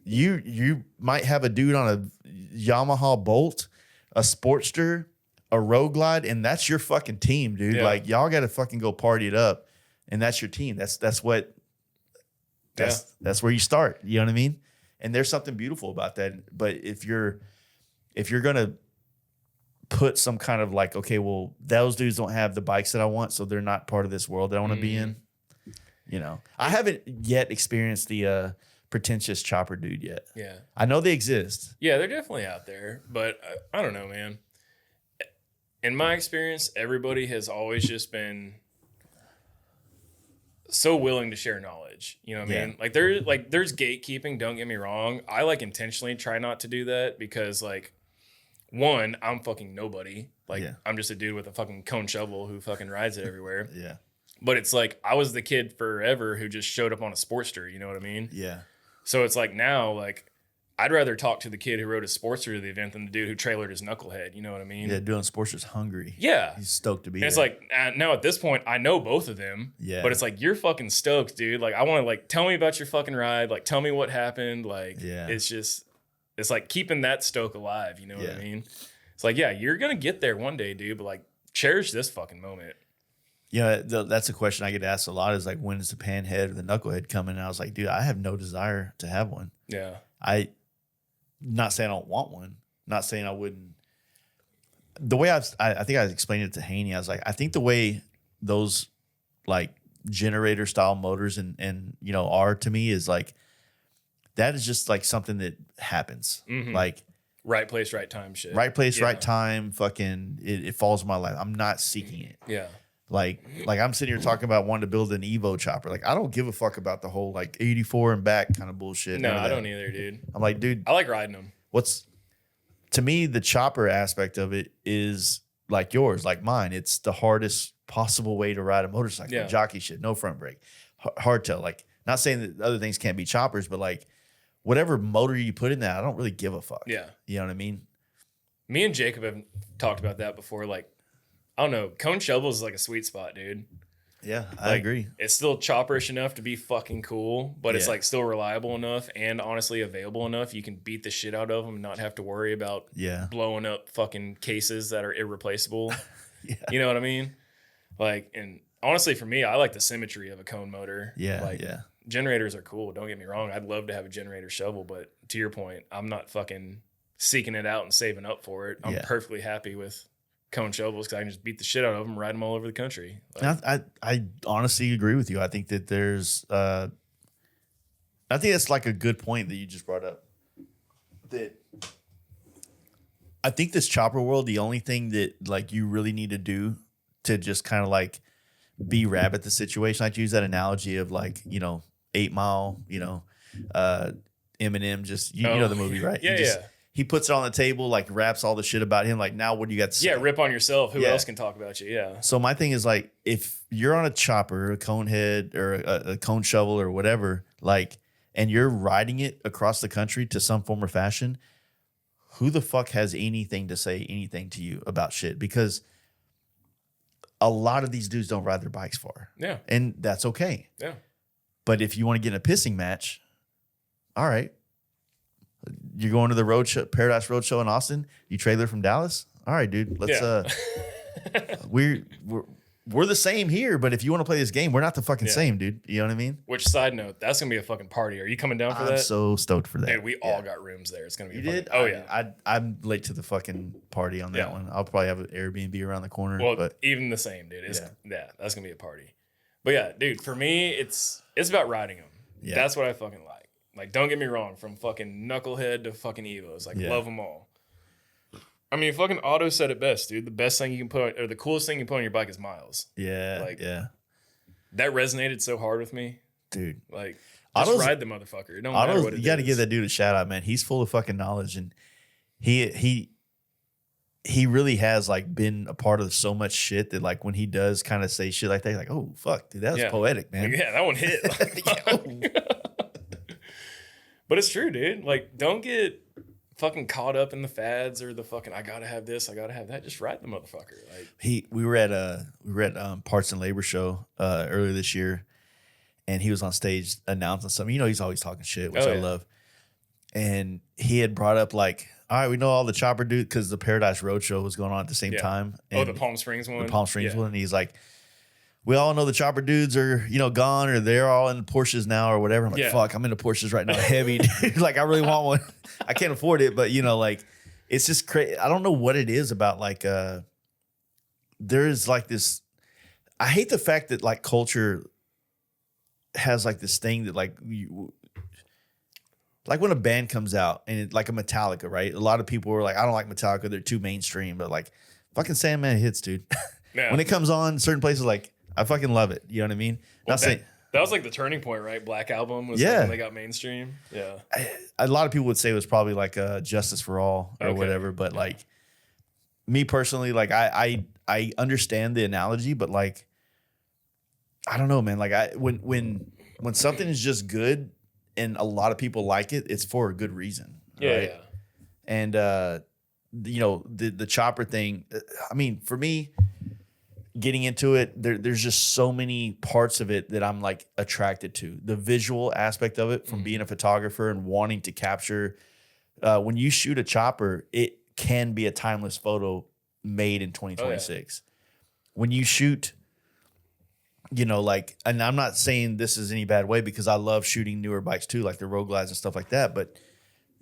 You might have a dude on a Yamaha Bolt, a Sportster, a Road Glide, and that's your fucking team, dude. Yeah. Like, y'all got to fucking go party it up, and that's your team. That's where you start. You know what I mean? And there's something beautiful about that. But if you're gonna put some kind of like, okay, well, those dudes don't have the bikes that I want, so they're not part of this world that I want to be in. I haven't yet experienced the pretentious chopper dude yet. Yeah. I know they exist. Yeah, they're definitely out there, but I don't know, man. In my experience, everybody has always just been so willing to share knowledge. You know what I mean? Like there's gatekeeping, don't get me wrong. I like intentionally try not to do that because like, one, I'm fucking nobody. Like I'm just a dude with a fucking cone shovel who fucking rides it everywhere. Yeah. But it's like I was the kid forever who just showed up on a Sportster, you know what I mean? Yeah. So it's like now, like I'd rather talk to the kid who rode his Sportster to the event than the dude who trailered his knucklehead, you know what I mean? Yeah, doing Sportster's hungry. Yeah. He's stoked to be And it's there. like now at this point, I know both of them. Yeah. But it's like you're fucking stoked, dude. Like I want to like tell me about your fucking ride. Like tell me what happened. Like it's like keeping that stoke alive, you know what I mean? It's like, yeah, you're gonna get there one day, dude, but like cherish this fucking moment. Yeah, that's a question I get asked a lot is like, when is the panhead or the knucklehead coming? And I was like, dude, I have no desire to have one. Yeah. Not saying I don't want one. Not saying I wouldn't. The way I think I explained it to Haney, I was like, I think the way those like generator style motors and are to me is like, that is just like something that happens. Like right place, right time shit. Right place, right time. Fucking it falls in my life. I'm not seeking it. Yeah. Like I'm sitting here talking about wanting to build an Evo chopper. Like I don't give a fuck about the whole like 84 and back kind of bullshit. No, I don't either, dude. I'm like, dude, I like riding them. To me, the chopper aspect of it is like yours, like mine. It's the hardest possible way to ride a motorcycle. Yeah. Jockey shit, no front brake, hardtail. Like, not saying that other things can't be choppers, but like whatever motor you put in that, I don't really give a fuck. Yeah. You know what I mean? Me and Jacob have talked about that before. Like, I don't know. Cone shovels is like a sweet spot, dude. Yeah, I agree. It's still chopperish enough to be fucking cool, but it's like still reliable enough and honestly available enough. You can beat the shit out of them and not have to worry about blowing up fucking cases that are irreplaceable. You know what I mean? Like, and honestly, for me, I like the symmetry of a cone motor. Generators are cool. Don't get me wrong. I'd love to have a generator shovel, but to your point, I'm not fucking seeking it out and saving up for it. I'm perfectly happy with cone shovels because I can just beat the shit out of them, ride them all over the country. Like, I honestly agree with you. I think that there's, I think that's like a good point that you just brought up. That I think this chopper world, the only thing that like you really need to do to just kind of like be rabbit the situation. I like to use that analogy of like, 8 Mile, Eminem, just you know the movie, right? He puts it on the table, like raps all the shit about him. Like, now what do you got to say? Yeah, rip on yourself. Who else can talk about you? Yeah. So my thing is like, if you're on a chopper, a cone head, or a cone shovel or whatever, like, and you're riding it across the country to some form or fashion, who the fuck has anything to say anything to you about shit? Because a lot of these dudes don't ride their bikes far. Yeah. And that's okay. Yeah. But if you want to get in a pissing match, all right. You're going to the Paradise Roadshow in Austin. You trailer from Dallas. All right, dude. Let's we're we're the same here, but if you want to play this game, we're not the fucking same, dude. You know what I mean? Which, side note, that's gonna be a fucking party. Are you coming down for I'm that? so stoked for that. Dude, we all got rooms there. It's gonna be. You fucking, did? Oh yeah. I'm late to the fucking party on that one. I'll probably have an Airbnb around the corner. Well, but even the same, dude. It's, that's gonna be a party. But yeah, dude, for me, it's about riding them. Yeah. That's what I fucking like. Like, don't get me wrong, from fucking Knucklehead to fucking Evos, like love them all. I mean, fucking Otto said it best, dude. The best thing you can put, or the coolest thing you can put on your bike is miles. Yeah, like, that resonated so hard with me, dude. Like, just ride the motherfucker. It don't matter what it is. You got to give that dude a shout out, man. He's full of fucking knowledge, and he really has like been a part of so much shit that like when he does kind of say shit like that, like, oh fuck, dude, that was poetic, man. Like, yeah, that one hit. But it's true, dude. Like, don't get fucking caught up in the fads or the fucking I gotta have this, I gotta have that. Just ride the motherfucker. Like, we were at Parts and Labor show earlier this year, and he was on stage announcing something. You know, he's always talking shit, which I love. And he had brought up like, all right, we know all the Chopper dude because the Paradise Roadshow was going on at the same time. And the Palm Springs one. The Palm Springs one. And he's like, we all know the Chopper dudes are, you know, gone or they're all in Porsches now or whatever. I'm like, fuck, I'm into Porsches right now. Heavy, dude. Like, I really want one. I can't afford it, but, you know, like, it's just crazy. I don't know what it is about, like, there's like this. I hate the fact that, like, culture has, like, this thing that, like, like when a band comes out and it, like a Metallica, right? A lot of people are like, I don't like Metallica. They're too mainstream. But, like, fucking Sandman hits, dude. Yeah. When it comes on, certain places, like, I fucking love it. You know what I mean? Well, that was like the turning point, right? Black Album was like when they got mainstream. Yeah. A lot of people would say it was probably like Justice for All or whatever. But like me personally, like I understand the analogy, but like, I don't know, man. Like when something is just good and a lot of people like it, it's for a good reason. Yeah. Right? Yeah. And, you know, the Chopper thing, I mean, for me, getting into it, there's just so many parts of it that I'm like attracted to. The visual aspect of it from being a photographer and wanting to capture. When you shoot a Chopper, it can be a timeless photo made in 2026. When you shoot, you know, like, and I'm not saying this is any bad way because I love shooting newer bikes too, like the Road Glides and stuff like that. But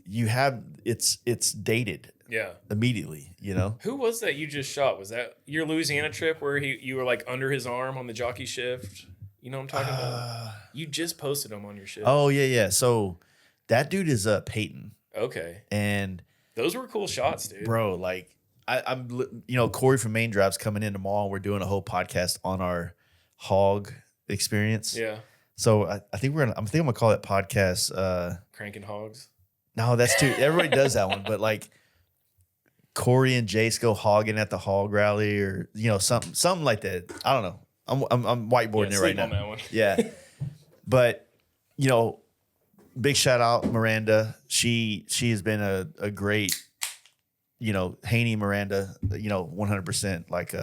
you have it's dated. Yeah. Immediately, you know. Who was that you just shot? Was that your Louisiana trip where you were like under his arm on the jockey shift? You know what I'm talking about? You just posted him on your shift. Oh yeah. So that dude is Peyton. Okay. And those were cool shots, dude. Bro, like I'm you know, Corey from Main Drive's coming in tomorrow. We're doing a whole podcast on our hog experience. Yeah. So I think I'm gonna call that podcast Cranking Hogs. No, that's too everybody does that one, but like Corey and Jace go hogging at the hog rally or, you know, something like that. I don't know. I'm whiteboarding it right now. That one. Yeah. But, you know, big shout out Miranda. She has been a great, you know, Haney Miranda, you know, 100% like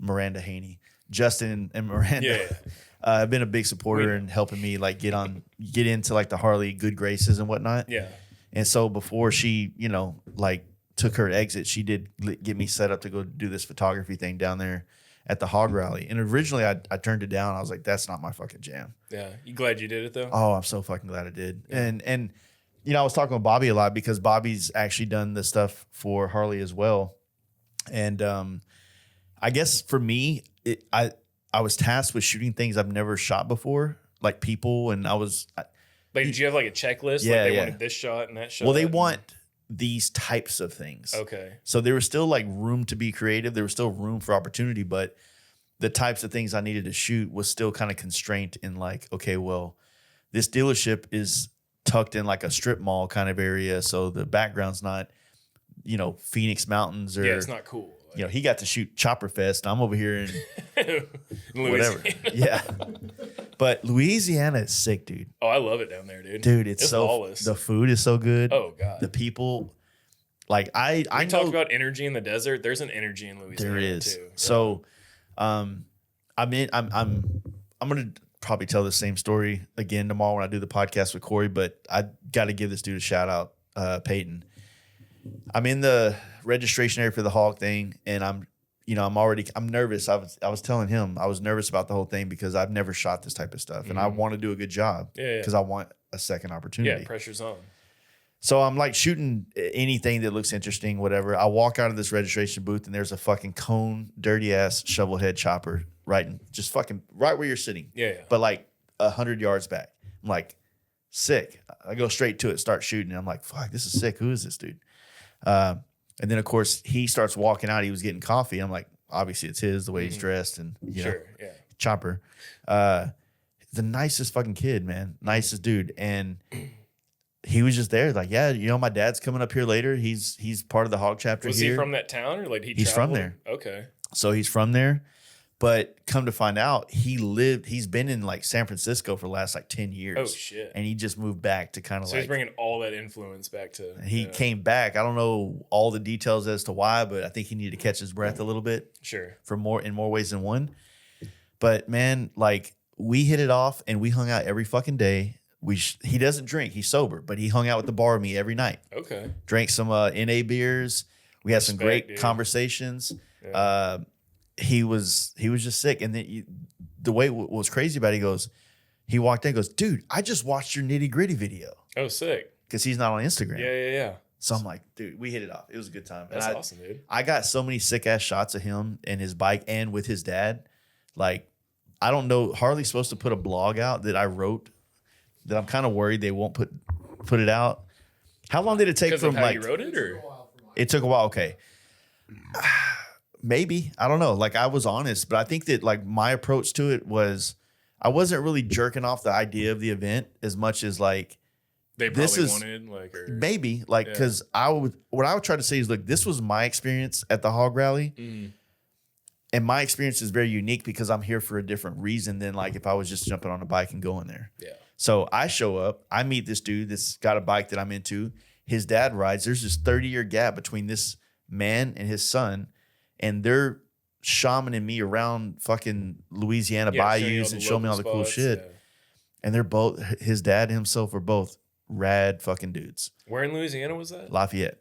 Miranda Haney. Justin and Miranda have been a big supporter and helping me like get into like the Harley good graces and whatnot. Yeah. And so before she, you know, like took her exit, she did get me set up to go do this photography thing down there at the hog rally. And originally I turned it down. I was like, that's not my fucking jam. Yeah. You glad you did it though? Oh, I'm so fucking glad I did. Yeah. And you know, I was talking with Bobby a lot because Bobby's actually done the stuff for Harley as well. And I guess for me, I was tasked with shooting things I've never shot before, like people, and like, did you have like a checklist? Yeah, like they wanted this shot and that shot? Well, they want these types of things. Okay. So there was still like room to be creative. There was still room for opportunity, but the types of things I needed to shoot was still kind of constrained in like, okay, well, this dealership is tucked in like a strip mall kind of area. So the background's not, you know, Phoenix Mountains or, it's not cool. You know, he got to shoot Chopper Fest. I'm over here in whatever. Yeah. But Louisiana is sick, dude. Oh, I love it down there, dude. Dude, it's so flawless. The food is so good. Oh God. The people, like I talked about energy in the desert. There's an energy in Louisiana. There is. Too. So I'm gonna probably tell the same story again tomorrow when I do the podcast with Corey, but I gotta give this dude a shout out, Peyton. I'm in the registration area for the hog thing, and I'm I'm nervous. I was telling him I was nervous about the whole thing because I've never shot this type of stuff and I want to do a good job because I want a second opportunity. Yeah, pressure's on. So I'm like shooting anything that looks interesting, whatever. I walk out of this registration booth and there's a fucking cone, dirty ass shovel head chopper just fucking right where you're sitting. Yeah. But like 100 yards back. I'm like, sick. I go straight to it, start shooting. And I'm like, fuck, this is sick. Who is this dude? And then of course he starts walking out. He was getting coffee. I'm like, obviously it's his, the way he's dressed and you know, chopper. The nicest fucking kid, man. Nicest dude. And he was just there, like, yeah, you know, my dad's coming up here later. He's part of the hog chapter. Was here. he from that town or like he's from there? Okay. So he's from there. But come to find out, he's been in like San Francisco for the last like 10 years. Oh shit. And he just moved back to kind of so he's bringing all that influence back to. He came back. I don't know all the details as to why, but I think he needed to catch his breath a little bit. Sure. In more ways than one. But man, like we hit it off and we hung out every fucking day. He doesn't drink. He's sober, but he hung out with the bar with me every night. Okay. Drank some NA beers. We had some great conversations. Yeah. He was just sick. And then the way what was crazy about it, he walked in and goes, dude, I just watched your Nitty Gritty video. Oh, sick. Because he's not on Instagram. Yeah. So I'm like, dude, we hit it off. It was a good time. That's awesome, dude. I got so many sick ass shots of him and his bike and with his dad. Like, I don't know. Harley's supposed to put a blog out that I wrote that I'm kind of worried they won't put it out. How long did it take from like? You wrote it, or it took a while. Okay, maybe I don't know. Like I was honest, but I think that like my approach to it was I wasn't really jerking off the idea of the event as much as like they probably wanted like or, maybe like because what I would try to say is look, this was my experience at the hog rally. Mm. And my experience is very unique because I'm here for a different reason than like if I was just jumping on a bike and going there. Yeah. So I show up, I meet this dude that's got a bike that I'm into. His dad rides. There's this 30-year gap between this man and his son, and they're shamaning me around fucking Louisiana bayous and showing me all the cool shit. Yeah. And they're both, his dad and himself are both rad fucking dudes. Where in Louisiana was that? Lafayette.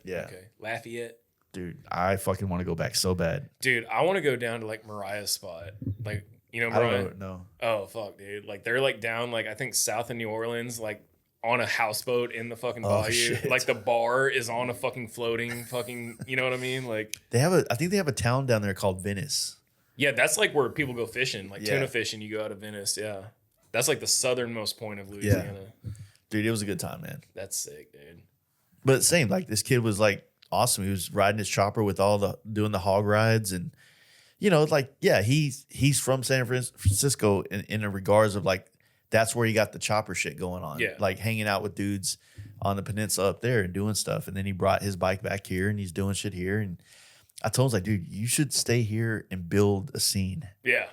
Yeah. Okay. Lafayette. Dude, I fucking want to go back so bad. Dude, I want to go down to like Mariah's spot. Like, you know, Mariah? I don't know. Oh, fuck, dude. Like, they're like down, like, I think south of New Orleans, like on a houseboat in the fucking bayou. Shit. Like, the bar is on a fucking floating fucking, you know what I mean? Like, I think they have a town down there called Venice. Yeah, that's like where people go fishing. Like, tuna fishing, you go out of Venice. Yeah. That's like the southernmost point of Louisiana. Yeah. Dude, it was a good time, man. That's sick, dude. But same, like, this kid was like, awesome. He was riding his chopper with doing the hog rides, and you know, like, yeah, he's from San Francisco in a regards of like that's where he got the chopper shit going on. Yeah, like hanging out with dudes on the peninsula up there and doing stuff. And then he brought his bike back here and he's doing shit here. And I told him, I was like, dude, you should stay here and build a scene. Yeah,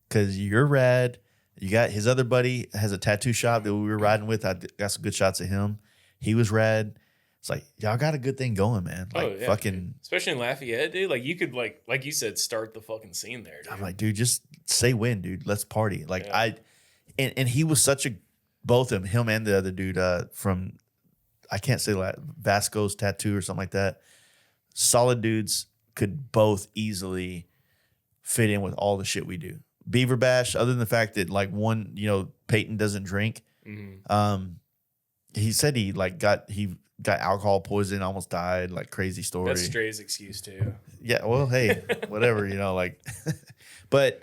because you're rad. You got his other buddy has a tattoo shop that we were riding with. I got some good shots of him. He was rad. It's like, y'all got a good thing going, man. Like, fucking. Dude. Especially in Lafayette, dude. Like, you could, like you said, start the fucking scene there, dude. I'm like, dude, just say when, dude. Let's party. Like, and he was such both him and the other dude from, I can't say that, Vasco's Tattoo or something like that. Solid dudes, could both easily fit in with all the shit we do. Beaver Bash, other than the fact that, like, one, you know, Peyton doesn't drink. Mm-hmm. He said he got alcohol poisoning, almost died, like crazy story. That's Stray's excuse too. Yeah, well, hey, whatever, you know, like, but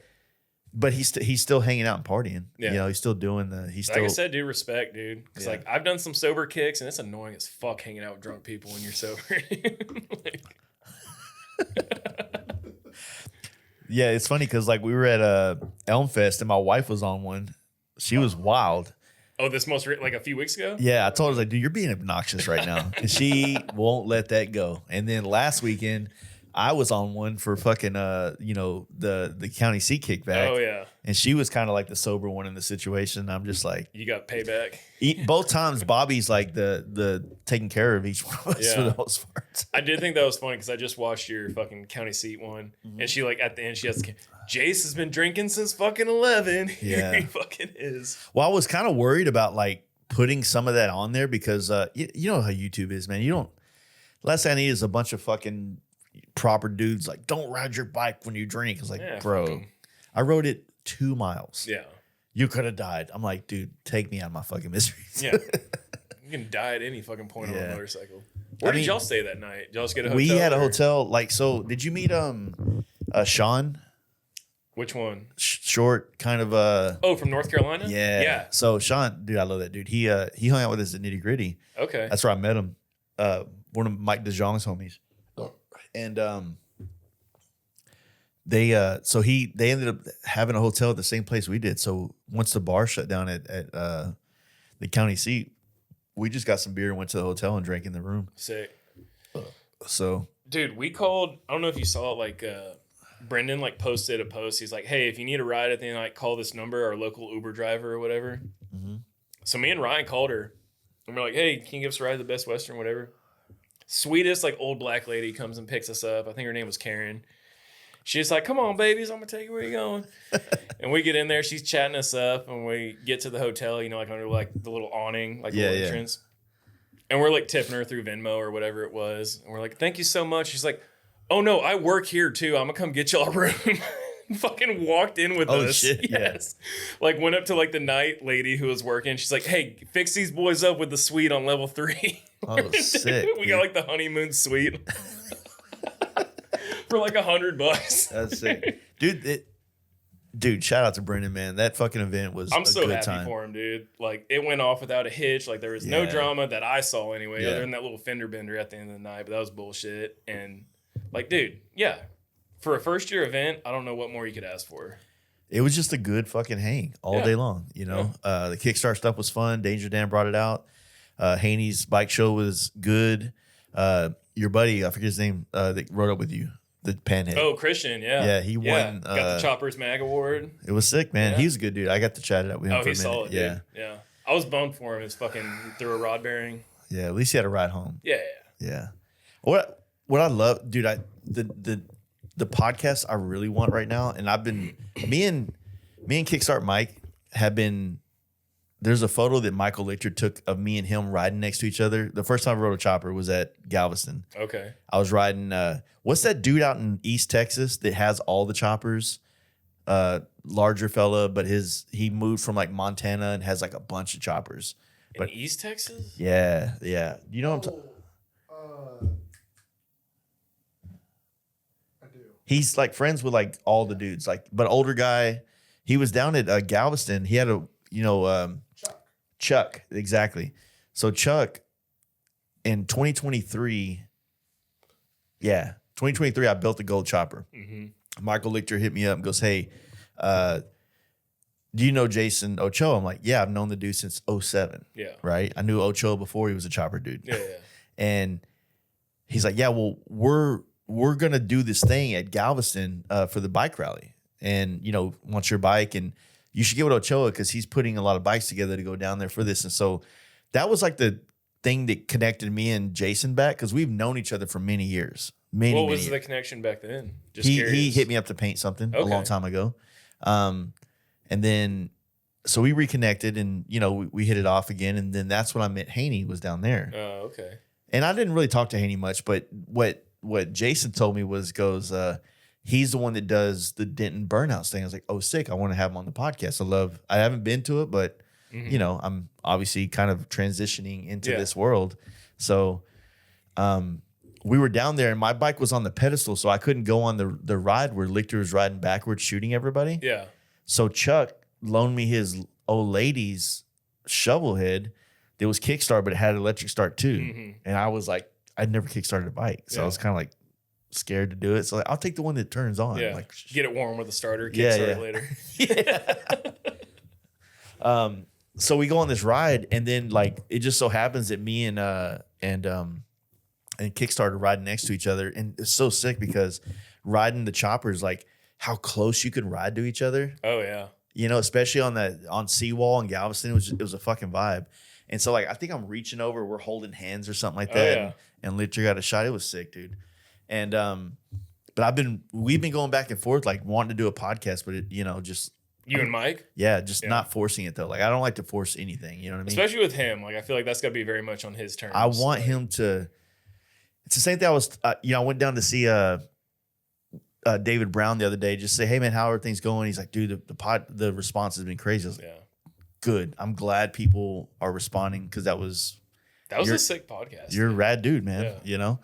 he's still hanging out and partying. Yeah, you know, he's still doing like I said, dude, respect, dude. Because like I've done some sober kicks, and it's annoying as fuck hanging out with drunk people when you're sober. Yeah, it's funny because like we were at Elm Fest and my wife was on one. She was wild. Oh, this like a few weeks ago? Yeah, I told her, I was like, dude, you're being obnoxious right now. And she won't let that go. And then last weekend, I was on one for fucking, you know, the county seat kickback. Oh, yeah. And she was kind of like the sober one in the situation. I'm just like. You got payback. Both times, Bobby's like the taking care of each one of us for the most part. I did think that was funny because I just watched your fucking county seat one. Mm-hmm. And she, like, at the end, she has Jace has been drinking since fucking 11. Yeah. He fucking is. Well, I was kind of worried about, like, putting some of that on there because you know how YouTube is, man. Last thing I need is a bunch of fucking proper dudes like, don't ride your bike when you drink. I was like, Yeah, bro, fucking- I rode it 2 miles. Yeah. You could have died. I'm like, dude, take me out of my fucking misery. Yeah. You can die at any fucking point on Yeah. a motorcycle. Where did y'all stay that night? Did y'all just get a hotel? We had a or- hotel. Like, so did you meet Sean? Which one? Short, kind of Oh, from North Carolina? yeah. Yeah. So Sean, dude, I love that dude. He hung out with us at Nitty Gritty. Okay. That's where I met him. One of Mike DeJong's homies. And they ended up having a hotel at the same place we did. So once the bar shut down at the county seat, we just got some beer and went to the hotel and drank in the room. Sick. So Dude, we called, I don't know if you saw it, like Brendan like posted a post. He's like, hey, if you need a ride at the end, like call this number, our local Uber driver or whatever. Mm-hmm. So me and Ryan called her and we're like, hey, can you give us a ride to the Best Western, whatever? Sweetest like old black lady comes and picks us up. I think her name was Karen. She's like, come on, babies, I'm gonna take you where you going. And we get in there, she's chatting us up, and we get to the hotel, you know, like under like the little awning, like the little entrance. And we're like tipping her through Venmo or whatever it was. And we're like, thank you so much. She's like, oh no, I work here too. I'm gonna come get y'all a room. Fucking walked in with us. Shit, yes. Like went up to like the night lady who was working. She's like, hey, fix these boys up with the suite on level 3. Oh, sick. We got like the honeymoon suite. For like $100. That's sick. Dude, shout out to Brendan, man. That fucking event was I'm a so good happy time. for him, dude. Like it went off without a hitch. Like there was no Yeah. drama that I saw anyway, Yeah. other than that little fender bender at the end of the night. But that was bullshit. And like, dude, yeah, for a first year event, I don't know what more you could ask for. It was just a good fucking hang all Yeah. day long, you know. The Kickstart stuff was fun. Danger Dan brought it out. Haney's bike show was good. Your buddy, I forget his name, that rode up with you, the Panhead. Oh, Christian, yeah. Yeah, he won, Got the Choppers Mag Award. It was sick, man. Yeah. He was a good dude. I got to chat it up with him Oh, for a he's minute. solid, yeah. dude. Yeah. I was bummed for him. His fucking threw a rod bearing. Yeah, at least he had a ride home. Yeah. Yeah. What I love, dude, the podcast I really want right now, and I've been me and Kickstart Mike have been. There's a photo that Michael Lichter took of me and him riding next to each other. The first time I rode a chopper was at Galveston. Okay. I was riding. What's that dude out in East Texas that has all the choppers? Larger fella, but he moved from like Montana and has like a bunch of choppers. In East Texas? Yeah. You know what I'm talking. I do. He's like friends with like all the dudes, like, but older guy. He was down at Galveston. He had Chuck, exactly. So Chuck in 2023, 2023, I built a gold chopper. Mm-hmm. Michael Lichter hit me up and goes, hey, do you know Jason Ochoa? I'm like, yeah, I've known the dude since 07. Yeah. Right. I knew Ochoa before he was a chopper dude. Yeah. And he's like, yeah, well, we're going to do this thing at Galveston for the bike rally. And, want your bike, and you should get with Ochoa because he's putting a lot of bikes together to go down there for this. And so that was like the thing that connected me and Jason back because we've known each other for many years. What was the connection back then? Just he curious. hit me up to paint something a Okay. long time ago. And then, so we reconnected and, we hit it off again. And then that's when I met Haney was down there. Oh, okay. And I didn't really talk to Haney much, but what Jason told me he's the one that does the Denton Burnouts thing. I was like, oh, sick. I want to have him on the podcast. I haven't been to it, but I'm obviously kind of transitioning into this world. So, we were down there and my bike was on the pedestal. So I couldn't go on the ride where Lichter was riding backwards, shooting everybody. Yeah. So Chuck loaned me his old lady's shovel head. There was kickstart, but it had electric start too. Mm-hmm. And I was like, I'd never kickstarted a bike. So I was kind of like scared to do it. So I'll take the one that turns on. Yeah. Like, Get it warm with a starter. Yeah, Kickstart it later. so we go on this ride, and then like it just so happens that me and Kickstarter riding next to each other, and it's so sick because riding the choppers, like how close you can ride to each other. Oh yeah. Especially on Seawall in Galveston, it was a fucking vibe. And so like I think I'm reaching over, we're holding hands or something like that, yeah. and Lichter got a shot. It was sick, dude. And but we've been going back and forth, like wanting to do a podcast, but it, just You and Mike? not forcing it though. Like I don't like to force anything. You know what I mean? Especially with him. Like I feel like that's gotta be very much on his terms. I want him to. It's the same thing. I went down to see David Brown the other day, just say, hey man, how are things going? He's like, dude, the response has been crazy. I was like, good. I'm glad people are responding because that was a sick podcast. You're a rad dude, man. You know?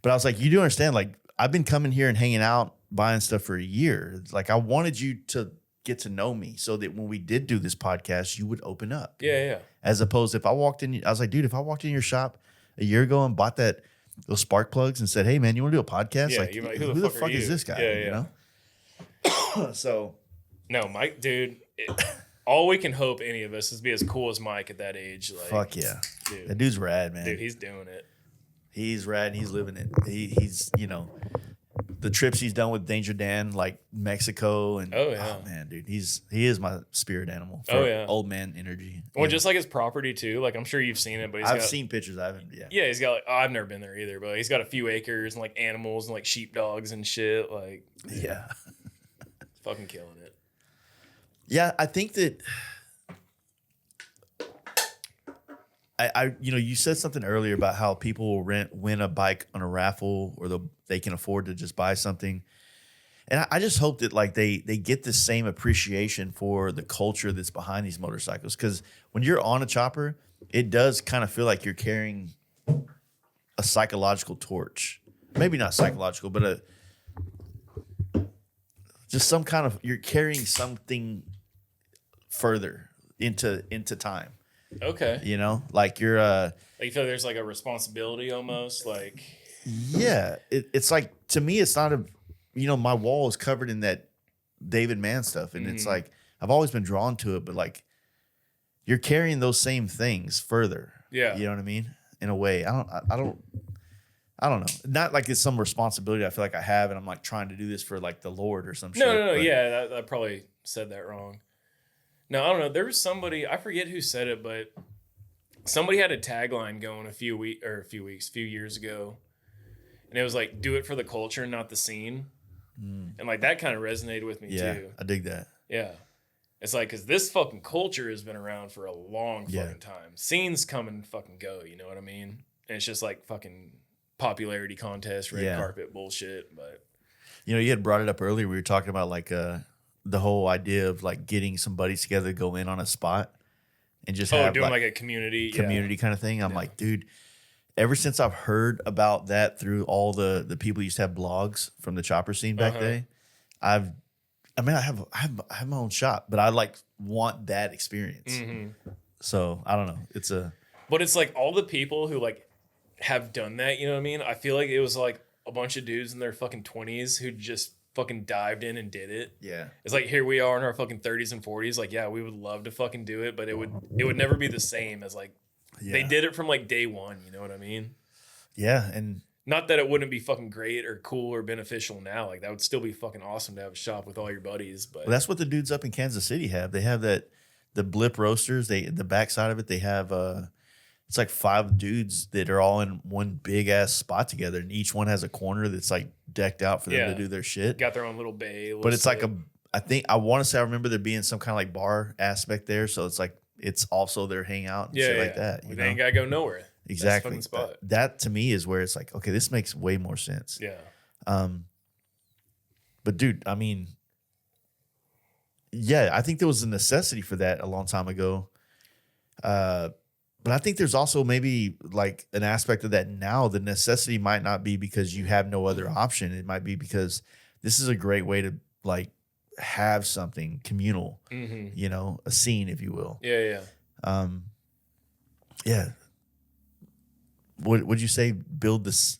But I was like, you do understand, like, I've been coming here and hanging out, buying stuff for a year. Like, I wanted you to get to know me so that when we did do this podcast, you would open up. Yeah. As opposed to if I walked in, I was like, dude, if I walked in your shop a year ago and bought those spark plugs and said, hey man, you want to do a podcast? Yeah, like, who the fuck is this guy? Yeah. You know? So. No, Mike, dude, all we can hope any of us is be as cool as Mike at that age. Like, fuck yeah. Dude. That dude's rad, man. Dude, he's doing it. He's rad. He's living it. He's, you know, the trips he's done with Danger Dan, like Mexico, and oh man, dude, he is my spirit animal for old man energy. Well, just like his property too. Like I'm sure you've seen it, but I've seen pictures. I haven't. Yeah, he's got like I've never been there either, but he's got a few acres and like animals and like sheepdogs and shit. Like fucking killing it. Yeah, I think that. I you know, you said something earlier about how people will win a bike on a raffle or they can afford to just buy something. And I just hope that like they get the same appreciation for the culture that's behind these motorcycles. Because when you're on a chopper, it does kind of feel like you're carrying a psychological torch. Maybe not psychological, but just some kind of, you're carrying something further into time. Okay. You know, like you're like you feel like there's like a responsibility almost, like it's like, to me it's not my wall is covered in that David Mann stuff, and it's like I've always been drawn to it, but like you're carrying those same things further. Yeah. You know what I mean? In a way. I don't know. Not like it's some responsibility I feel like I have and I'm like trying to do this for like the Lord or some shit. No. Yeah, I probably said that wrong. No, I don't know. There was somebody, I forget who said it, but somebody had a tagline going a few years ago. And it was like, do it for the culture, not the scene. And like that kind of resonated with me too. Yeah, I dig that. Yeah. It's like, because this fucking culture has been around for a long fucking time. Scenes come and fucking go, you know what I mean? And it's just like fucking popularity contest, red carpet bullshit. But you know, you had brought it up earlier. We were talking about like the whole idea of like getting some buddies together to go in on a spot and just have doing like a community kind of thing. I'm like, dude, ever since I've heard about that through all the people who used to have blogs from the chopper scene back then, I have my own shop, but I like want that experience. So I don't know. But it's like all the people who like have done that, you know what I mean? I feel like it was like a bunch of dudes in their fucking 20s who just fucking dived in and did it. Yeah. It's like here we are in our fucking 30s and 40s. Like, yeah, we would love to fucking do it, but it would never be the same as like they did it from like day one, you know what I mean? Yeah. And not that it wouldn't be fucking great or cool or beneficial now. Like that would still be fucking awesome to have a shop with all your buddies. But that's what the dudes up in Kansas City have. They have the Blip roasters. The backside of it, they have it's like 5 dudes that are all in one big ass spot together, and each one has a corner that's like decked out for them to do their shit. Got their own little bay. But it's like I want to say I remember there being some kind of like bar aspect there, so it's like it's also their hangout and shit like that. They ain't gotta go nowhere. Exactly. That to me is where it's like, okay, this makes way more sense. Yeah. But dude, I mean, yeah, I think there was a necessity for that a long time ago. But I think there's also maybe like an aspect of that now. The necessity might not be because you have no other option. It might be because this is a great way to like have something communal, you know, a scene, if you will. Yeah. Yeah. What would you say? Build this.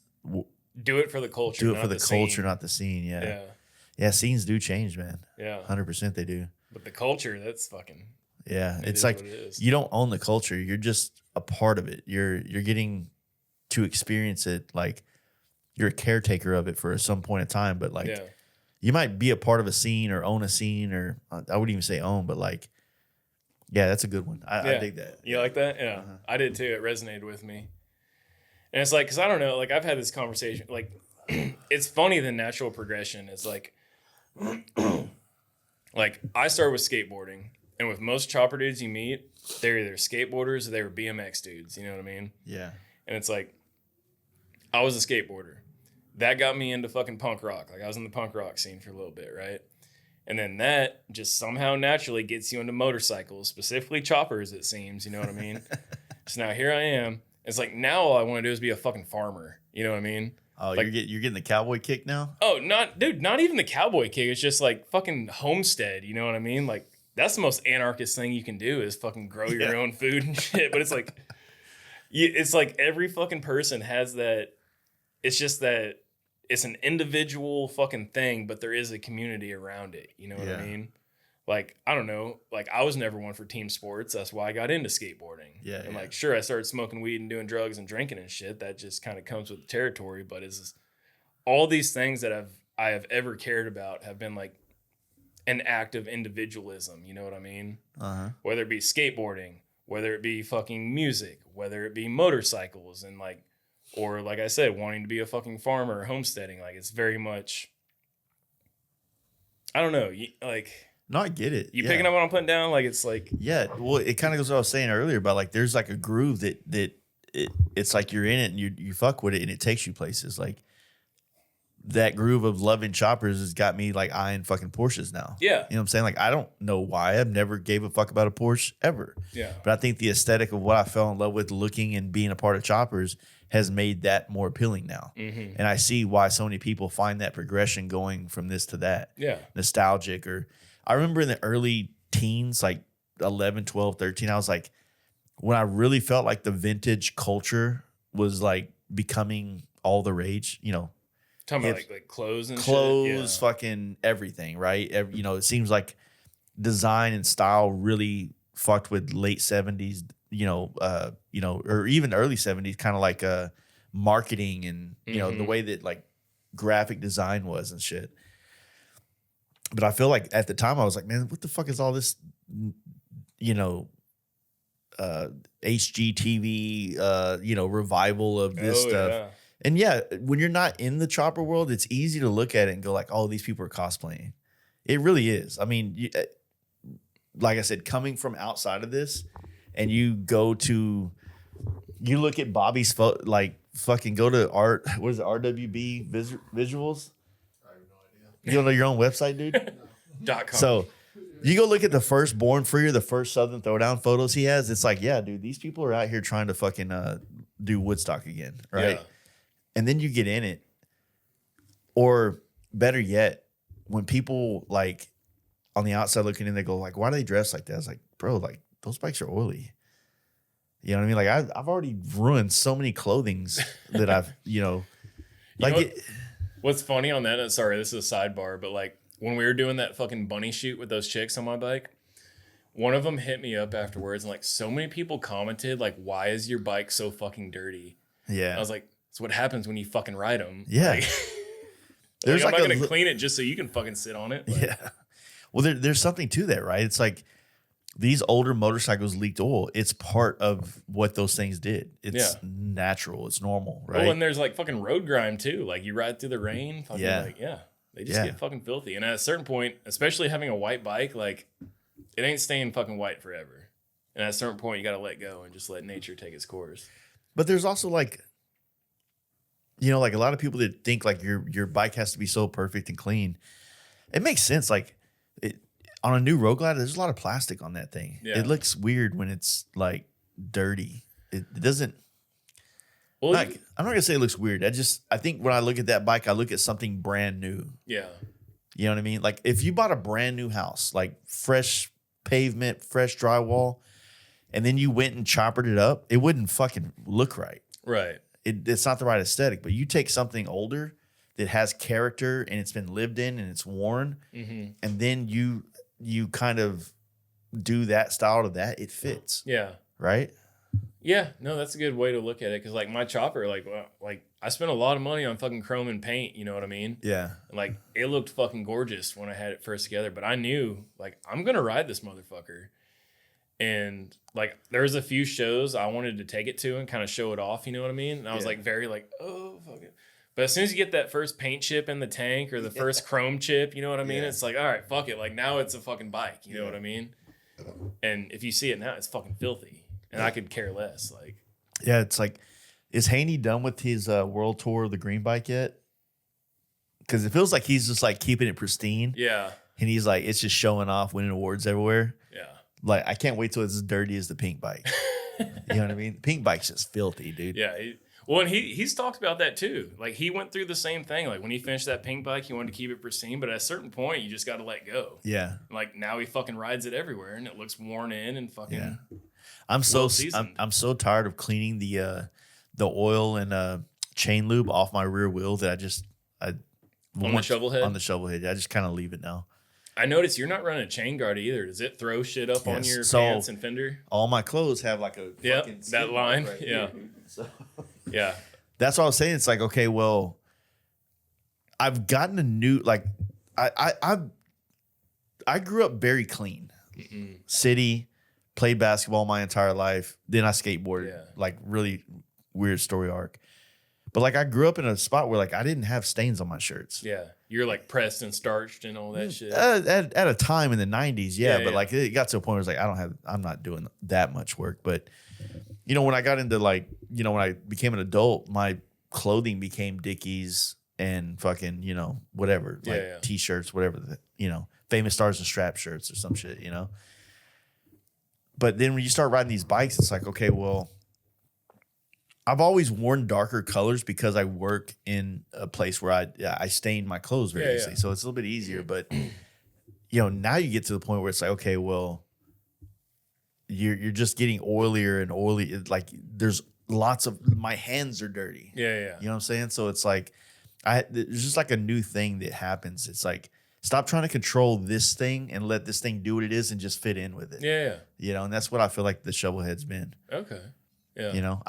Do it for the culture. Do it for the culture, not the scene. Yeah. Yeah. Scenes do change, man. Yeah. 100% they do. But the culture, that's fucking. Yeah. It's like you don't own the culture. You're just a part of it. You're getting to experience it. Like you're a caretaker of it for some point in time. But like you might be a part of a scene or own a scene, or I wouldn't even say own, but like, yeah, that's a good one. I dig that. You like that? Yeah. I did too. It resonated with me. And it's like, because I don't know, like I've had this conversation, like it's funny the natural progression is like, like I started with skateboarding, and with most chopper dudes you meet, they're either skateboarders or they were BMX dudes, you know what I mean? Yeah. And it's like, I was a skateboarder. that got me into fucking punk rock. Like I was in the punk rock scene for a little bit, right? And then that just somehow naturally gets you into motorcycles, specifically choppers, it seems. You know what I mean? So now here I am. It's like now all I want to do is be a fucking farmer. You know what I mean? Oh, like, you're getting the cowboy kick now? Oh, not even the cowboy kick. It's just like fucking homestead. You know what I mean? Like that's the most anarchist thing you can do is fucking grow your own food and shit. But it's like every fucking person has that. It's just that it's an individual fucking thing, but there is a community around it. You know what I mean? Like, I don't know. Like, I was never one for team sports. That's why I got into skateboarding. Yeah. And like, sure, I started smoking weed and doing drugs and drinking and shit. That just kind of comes with the territory. But it's all these things that I have ever cared about have been like an act of individualism. You know what I mean? Uh-huh. Whether it be skateboarding, whether it be fucking music, whether it be motorcycles, and like, or like I said, wanting to be a fucking farmer or homesteading. Like, it's very much, I don't know. No, I get it. You picking up what I'm putting down? Like, it's like, yeah. Well, it kind of goes what I was saying earlier about like there's like a groove it's like you're in it and you fuck with it and it takes you places. Like that groove of loving choppers has got me like eyeing fucking Porsches now. yeah, You know what I'm saying? Like I don't know why. I've never gave a fuck about a Porsche ever. yeah, But I think the aesthetic of what I fell in love with looking and being a part of choppers has made that more appealing now. mm-hmm. And I see why so many people find that progression going from this to that. Yeah. Nostalgic. Or I remember in the early teens, like 11, 12, 13, I was like, when I really felt like the vintage culture was like becoming all the rage, you know, Talking about like clothes and clothes, shit. fucking everything, right? You know, it seems like design and style really fucked with late 70s, or even early 70s, kind of like marketing and, you know, the way that like graphic design was and shit. But I feel like at the time I was like, man, what the fuck is all this, you know, HGTV, revival of this stuff. Yeah. And yeah, when you're not in the chopper world, it's easy to look at it and go like, oh, these people are cosplaying. It really is. I mean, like I said, coming from outside of this and you look at Bobby's, fucking go to what is it, RWB visuals? I have no idea. You don't know your own website, dude? .com. So you go look at the first Born Free or the first Southern Throwdown photos he has. It's like, yeah, dude, these people are out here trying to fucking do Woodstock again, right? Yeah. And then you get in it. Or better yet, when people like on the outside looking in, they go like, why do they dress like that? I was like, bro, like those bikes are oily. You know what I mean? Like I've already ruined so many clothings that I've, What's funny on that? Sorry, this is a sidebar, but like when we were doing that fucking bunny shoot with those chicks on my bike, one of them hit me up afterwards and like so many people commented like, why is your bike so fucking dirty? yeah. I was like, it's what happens when you fucking ride them. Yeah. Like, There's I'm like not going to clean it just so you can fucking sit on it. Like, yeah. Well, there's something to that, right? It's like these older motorcycles leaked oil. It's part of what those things did. It's natural. It's normal, right? Oh, and there's like fucking road grime too. Like you ride through the rain. Fucking they just get fucking filthy. And at a certain point, especially having a white bike, like it ain't staying fucking white forever. And at a certain point, you got to let go and just let nature take its course. But there's also like, like a lot of people that think like your bike has to be so perfect and clean. It makes sense. Like on a new Road Glider, there's a lot of plastic on that thing. Yeah. It looks weird when it's like dirty. It doesn't. Well, I'm not gonna say it looks weird. I think when I look at that bike, I look at something brand new. yeah. You know what I mean? Like if you bought a brand new house, like fresh pavement, fresh drywall, and then you went and choppered it up, it wouldn't fucking look right. Right. It's not the right aesthetic. But you take something older that has character and it's been lived in and it's worn, and then you kind of do that style to that, it fits. Yeah. Right? Yeah. No, that's a good way to look at it. Cause like my chopper, like I spent a lot of money on fucking chrome and paint. You know what I mean? Yeah. And like it looked fucking gorgeous when I had it first together, but I knew like I'm going to ride this motherfucker. And like there was a few shows I wanted to take it to and kind of show it off. You know what I mean? And I was like very like, oh, fuck it. But as soon as you get that first paint chip in the tank or the first chrome chip, you know what I mean? It's like, all right, fuck it. Like now it's a fucking bike. You know what I mean? And if you see it now, it's fucking filthy. And I could care less. Like, yeah, it's like, is Haney done with his world tour of the green bike yet? because it feels like he's just like keeping it pristine. Yeah. And he's like, it's just showing off, winning awards everywhere. Yeah. Like, I can't wait till it's as dirty as the pink bike. You know what I mean? The pink bike's just filthy, dude. Yeah. Well, and he's talked about that too. Like, he went through the same thing. Like, when he finished that pink bike, he wanted to keep it pristine, but at a certain point, you just got to let go. Yeah. Like, now he fucking rides it everywhere, and it looks worn in and fucking. Yeah. I'm so tired of cleaning the oil and chain lube off my rear wheel that On the shovel head? On the shovel head. I just kind of leave it now. I noticed you're not running a chain guard either. Does it throw shit up on your pants and fender? All my clothes have like a fucking that line. right Yeah. here, so. Yeah. That's what I was saying. It's like, okay, well, I've gotten a new, like, I grew up very clean. City, played basketball my entire life. Then I skateboarded. Yeah. Like, really weird story arc. But like, I grew up in a spot where like I didn't have stains on my shirts. Yeah. You're like pressed and starched and all that shit. At a time in the 90s, yeah. But yeah. like, it got to a point where it's like, I'm not doing that much work. But, you know, when I got into like, you know, when I became an adult, my clothing became Dickies and fucking, you know, whatever, like T-shirts, whatever, you know, Famous Stars and Strap shirts or some shit, you know. But then when you start riding these bikes, it's like, okay, well, I've always worn darker colors because I work in a place where I stain my clothes very easily. So it's a little bit easier. But, you know, now you get to the point where it's like, okay, well, you're just getting oilier and oily. Like, there's lots of, my hands are dirty. Yeah. You know what I'm saying? So it's like, there's just like a new thing that happens. It's like, stop trying to control this thing and let this thing do what it is and just fit in with it. Yeah. You know, and that's what I feel like the shovel head's been. Okay. Yeah. You know,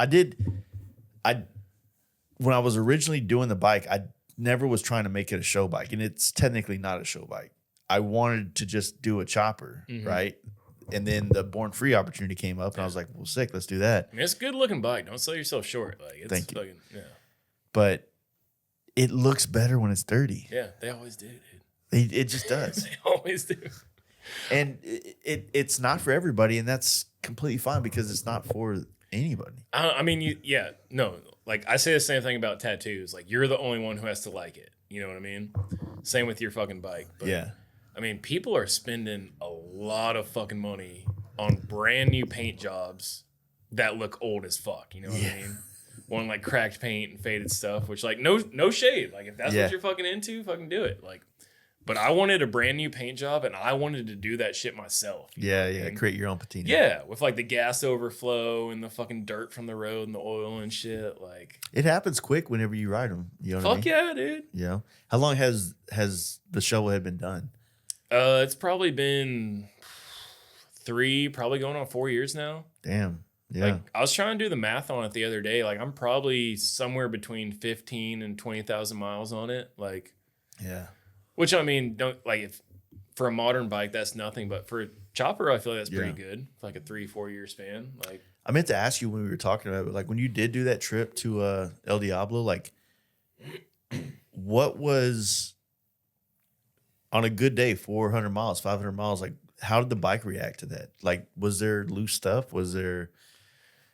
when I was originally doing the bike, I never was trying to make it a show bike, and it's technically not a show bike. I wanted to just do a chopper, right? And then the Born Free opportunity came up, and I was like, well, sick, let's do that. I mean, it's a good looking bike. Don't sell yourself short. Like, it's Thank you. fucking, yeah. But it looks better when it's dirty. Yeah, they always do, dude. It just does. They always do. And it's not for everybody, and that's completely fine because it's not for anybody. I mean, no. Like, I say the same thing about tattoos. Like, you're the only one who has to like it. You know what I mean? Same with your fucking bike. But, yeah. I mean, people are spending a lot of fucking money on brand new paint jobs that look old as fuck. You know what I mean? Wanting like cracked paint and faded stuff, which like no shade. Like, if that's what you're fucking into, fucking do it. Like, but I wanted a brand new paint job, and I wanted to do that shit myself. Yeah. Create your own patina. Yeah, with like the gas overflow and the fucking dirt from the road and the oil and shit. Like, it happens quick whenever you ride them. You know what I mean? yeah, dude. You know? How long has the shovel head been done? It's probably been 3, probably going on 4 years now. Damn. Yeah. Like, I was trying to do the math on it the other day. Like, I'm probably somewhere between 15 and 20,000 miles on it. Like, yeah. Which, I mean, don't like, if for a modern bike, that's nothing. But for a chopper, I feel like that's pretty good. Like a 3-4 year span. Like, I meant to ask you when we were talking about it, but like when you did do that trip to El Diablo, like what was on a good day, 400 miles, 500 miles, like how did the bike react to that? Like, was there loose stuff? Was there...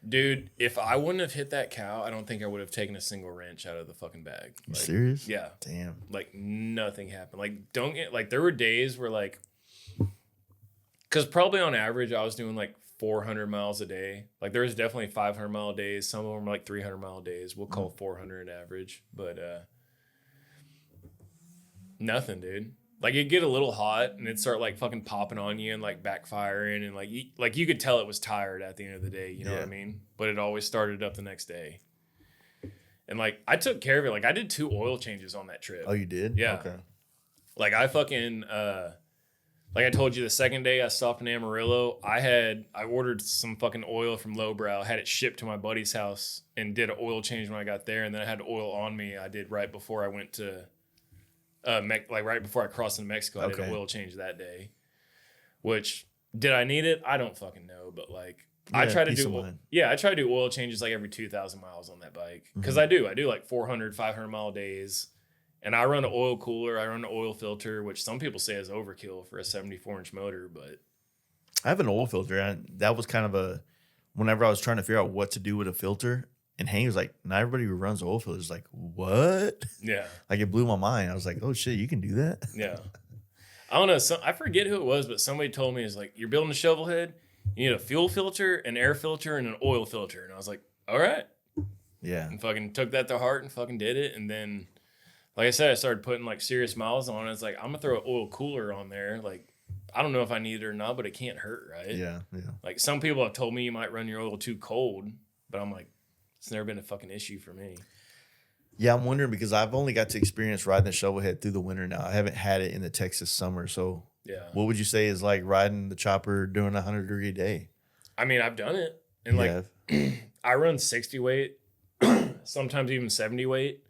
Dude, if I wouldn't have hit that cow, I don't think I would have taken a single wrench out of the fucking bag. You like, serious? Yeah. Damn. Like, nothing happened. Like, there were days where like, because probably on average I was doing like 400 miles a day. Like, there was definitely 500 mile days. Some of them were like 300 mile days. We'll call 400 average, but nothing, dude. Like, it'd get a little hot and it'd start like fucking popping on you and like backfiring, and like you could tell it was tired at the end of the day. You know what I mean? But it always started up the next day. And like, I took care of it. Like, I did 2 oil changes on that trip. Oh, you did? Yeah. Okay. Like, I fucking like I told you, the second day I stopped in Amarillo, I ordered some fucking oil from Lowbrow, had it shipped to my buddy's house, and did an oil change when I got there. And then I had oil on me. I did right before I went to right before I crossed into Mexico. I did an oil change that day. Which, did I need it? I don't fucking know. But like, I try to do oil changes like every 2,000 miles on that bike. Because I do like 400, 500 mile days. And I run an oil cooler. I run an oil filter, which some people say is overkill for a 74-inch motor. But I have an oil filter. And that was kind of whenever I was trying to figure out what to do with a filter, And Haney was like, not everybody who runs oil filters is like, what? Yeah. Like it blew my mind. I was like, oh shit, you can do that? Yeah. I don't know. I forget who it was, but somebody told me, it's like, you're building a shovel head, you need a fuel filter, an air filter, and an oil filter. And I was like, all right. Yeah. And fucking took that to heart and fucking did it. And then, like I said, I started putting like serious miles on it. It's like, I'm going to throw an oil cooler on there. Like, I don't know if I need it or not, but it can't hurt, right? Yeah. Yeah. Like, some people have told me you might run your oil too cold, but I'm like, it's never been a fucking issue for me. Yeah, I'm wondering because I've only got to experience riding the shovel head through the winter now. I haven't had it in the Texas summer. So Yeah. what would you say is like riding the chopper during a 100-degree day? I mean, I've done it. And like, I run 60 weight, sometimes even 70 weight.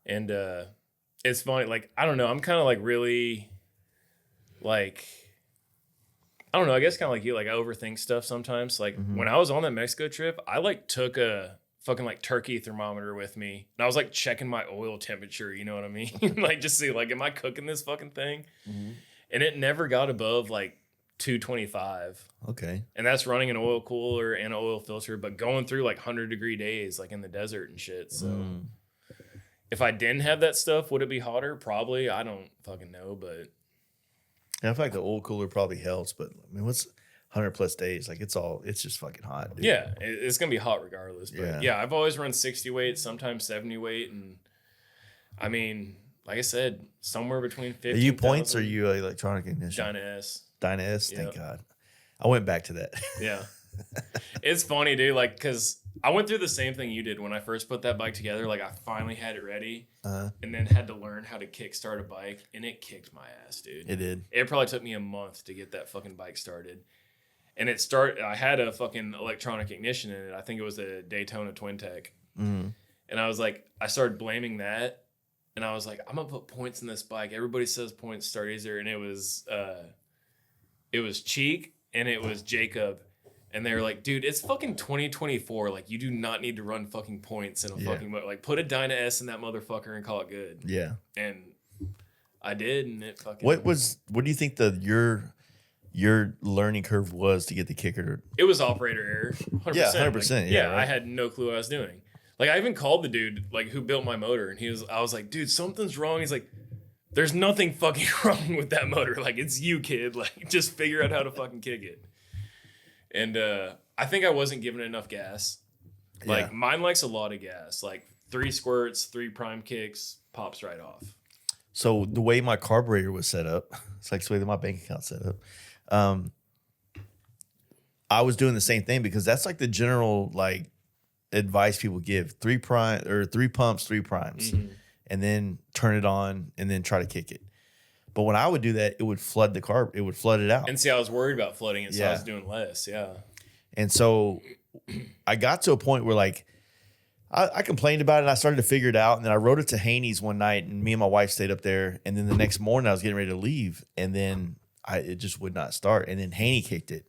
And it's funny. Like, I don't know. I'm kind of like really like, I don't know. I guess kind of like you, like I overthink stuff sometimes. Like when I was on that Mexico trip, I like took a fucking like turkey thermometer with me. And I was like checking my oil temperature. You know what I mean? Like just see like, am I cooking this fucking thing? And it never got above like 225. Okay. And that's running an oil cooler and an oil filter, but going through like 100-degree days, like in the desert and shit. So if I didn't have that stuff, would it be hotter? Probably. I don't fucking know, but And I feel like the oil cooler probably helps, but I mean, what's 100 plus days? Like it's just fucking hot, dude. yeah, it's going to be hot regardless. But Yeah. yeah, I've always run 60 weight, sometimes 70 weight. And I mean, like I said, somewhere between 50. Are you points or are you electronic ignition? Dyna S. Dyna S? Yep. Thank God. I went back to that. Yeah. It's funny, dude. Like, because I went through the same thing you did when I first put that bike together. Like, I finally had it ready and then had to learn how to kickstart a bike. And it kicked my ass, dude. It did. It probably took me a month to get that fucking bike started. And I had a fucking electronic ignition in it. I think it was a Daytona Twin Tech. And I was like, I started blaming that. And I was like, I'm going to put points in this bike. Everybody says points start easier. And it was Cheek and it was Jacob. And they were like, dude, it's fucking 2024. Like, you do not need to run fucking points in a fucking motor. Like, put a Dyna S in that motherfucker and call it good. Yeah. And I did, and it fucking... What do you think your learning curve was to get the kicker? It was operator error. 100%. Yeah, 100%. Like, yeah, right? I had no clue what I was doing. Like, I even called the dude, like, who built my motor, and I was like, dude, something's wrong. He's like, there's nothing fucking wrong with that motor. Like, it's you, kid. Like, just figure out how to fucking kick it. And I think I wasn't giving it enough gas. Like, mine likes a lot of gas. Like, 3 squirts, 3 prime kicks, pops right off. So the way my carburetor was set up, it's like the way that my bank account's set up. I was doing the same thing because that's like the general like advice people give: 3 pumps, 3 primes, and then turn it on and then try to kick it. But when I would do that, it would flood the carb. It would flood it out. And see, I was worried about flooding it, so I was doing less. Yeah. And so I got to a point where like I complained about it and I started to figure it out. And then I rode it to Haney's one night and me and my wife stayed up there. And then the next morning I was getting ready to leave. And then it just would not start. And then Haney kicked it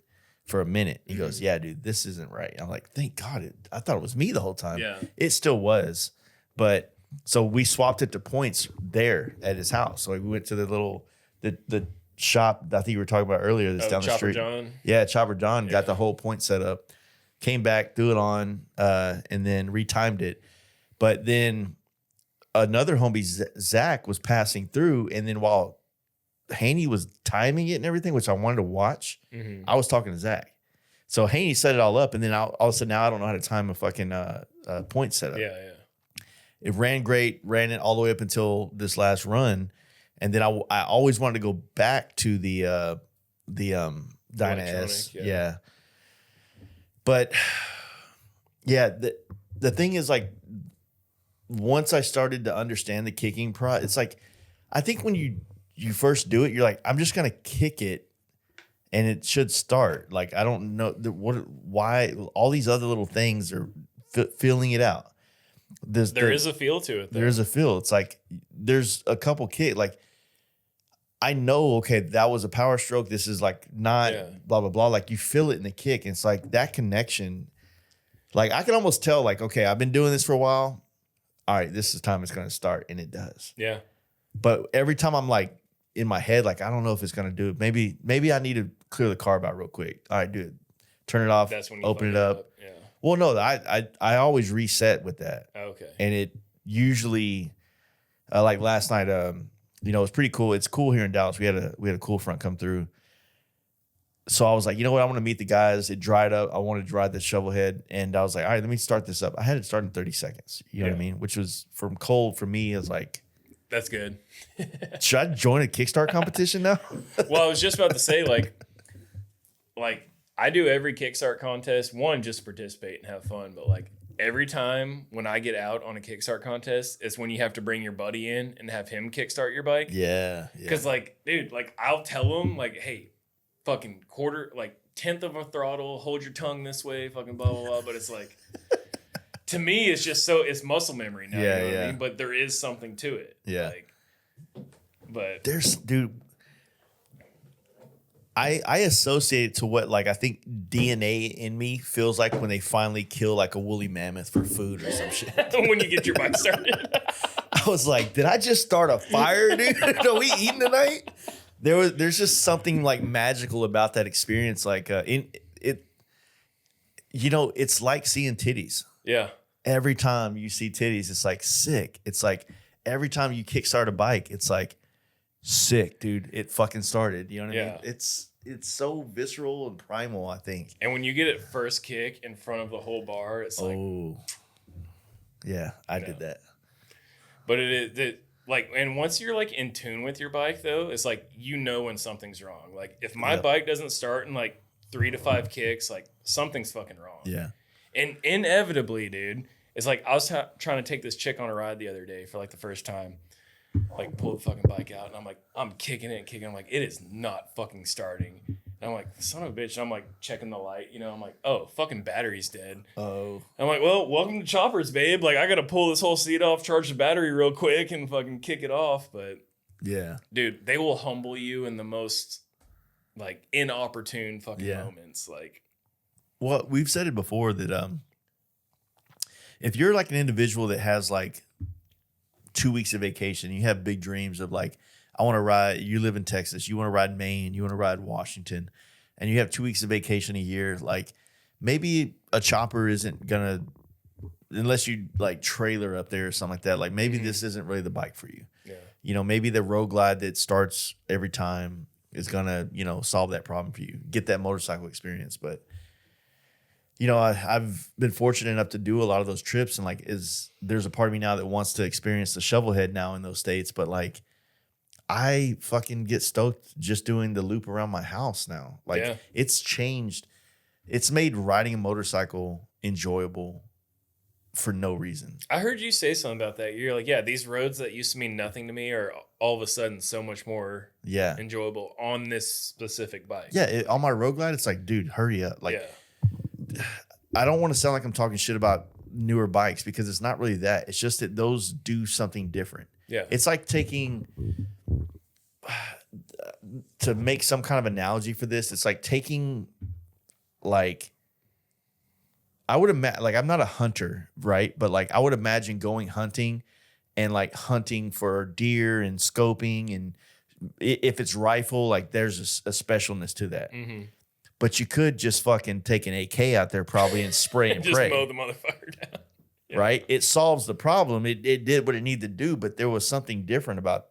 for a minute. He goes, yeah, dude, this isn't right. I'm like, thank God. I thought it was me the whole time. Yeah. It still was. But so we swapped it to points there at his house. So we went to the shop I think you were talking about earlier that's down the Chopper street. John. Yeah, Chopper John got the whole point set up. Came back, threw it on, and then retimed it. But then another homie, Zach, was passing through, and then while Haney was timing it and everything, which I wanted to watch, I was talking to Zach. So Haney set it all up, and then all of a sudden now I don't know how to time a fucking point setup. Yeah, yeah. It ran great, ran it all the way up until this last run, and then I always wanted to go back to the Dyna S. Yeah. But yeah, the thing is like once I started to understand the kicking it's like I think when you first do it, you're like, I'm just gonna kick it and it should start. Like I don't know why all these other little things are feeling it out. There is a feel to it, though. There is a feel. It's like there's a couple like I know, okay, that was a power stroke. This is like not blah, blah, blah. Like you feel it in the kick. And it's like that connection. Like I can almost tell like, okay, I've been doing this for a while. All right, this is time it's going to start. And it does. Yeah. But every time I'm like in my head, like, I don't know if it's going to do it. Maybe I need to clear the carb out real quick. All right, dude, turn it off, That's when you open it fuck up. Yeah. Well, no, I always reset with that. Okay. And it usually, like last night, you know, it's pretty cool. It's cool here in Dallas. We had a cool front come through. So I was like, you know what? I want to meet the guys. It dried up. I wanted to ride the shovel head. And I was like, all right, let me start this up. I had it start in 30 seconds. You know what I mean? Which was from cold for me. It was like, that's good. should I join a Kickstart competition now? Well, I was just about to say, like I do every Kickstart contest, one, just to participate and have fun. But like every time when I get out on a Kickstart contest, it's when you have to bring your buddy in and have him kickstart your bike. Yeah. Because like, dude, like I'll tell him like, hey, fucking quarter, like 10th of a throttle, hold your tongue this way, fucking blah, blah, blah. But it's like, to me, it's just it's muscle memory now. Yeah, you know what I mean? But there is something to it. Yeah. Like, but Dude, I associate it to what, like, I think DNA in me feels like when they finally kill like a woolly mammoth for food or some shit. when you get your bike started. I was like, did I just start a fire, dude? Are we eating tonight? There's just something like magical about that experience. Like you know, it's like seeing titties. Yeah. Every time you see titties, it's like sick. It's like every time you kickstart a bike, it's like sick, dude. It fucking started. You know what I mean? It's so visceral and primal, I think. And when you get it first kick in front of the whole bar, it's like, yeah, I did that. But like, and once you're like in tune with your bike though, it's like, you know, when something's wrong. Like if my bike doesn't start in like 3 to 5 kicks, like something's fucking wrong. Yeah. And inevitably, dude, it's like I was trying to take this chick on a ride the other day for like the first time. Like pull the fucking bike out, and I'm kicking it and kicking. I'm like, it is not fucking starting. And I'm like, son of a bitch. And I'm like checking the light, you know. I'm like, oh, fucking battery's dead. Oh. I'm like, well, welcome to Choppers, babe. Like, I gotta pull this whole seat off, charge the battery real quick, and fucking kick it off. But yeah, dude, they will humble you in the most like inopportune fucking moments. Like, well, we've said it before that if you're like an individual that has like 2 weeks of vacation, you have big dreams of like, I want to ride, you live in Texas, you want to ride Maine, you want to ride Washington, and you have 2 weeks of vacation a year, like maybe a chopper isn't gonna, unless you like trailer up there or something like that, like maybe this isn't really the bike for you. yeah. You know, maybe the Road Glide that starts every time is gonna, you know, solve that problem for you, get that motorcycle experience. But you know, I've been fortunate enough to do a lot of those trips, and like, there's a part of me now that wants to experience the shovel head now in those states, but like, I fucking get stoked just doing the loop around my house now. Like, it's changed. It's made riding a motorcycle enjoyable for no reason. I heard you say something about that. You're like, yeah, these roads that used to mean nothing to me are all of a sudden so much more enjoyable on this specific bike. Yeah, on my Road Glide, it's like, dude, hurry up. Like, I don't want to sound like I'm talking shit about newer bikes because it's not really that. It's just that those do something different. Yeah. It's like taking, to make some kind of analogy for this, it's like taking, like, I would imagine, like, I'm not a hunter, right? But like, I would imagine going hunting and like hunting for deer and scoping. And if it's rifle, like there's a specialness to that. Mm-hmm. But you could just fucking take an AK out there probably and spray and just pray. mow the motherfucker down. Yeah. Right? It solves the problem. It did what it needed to do, but there was something different about,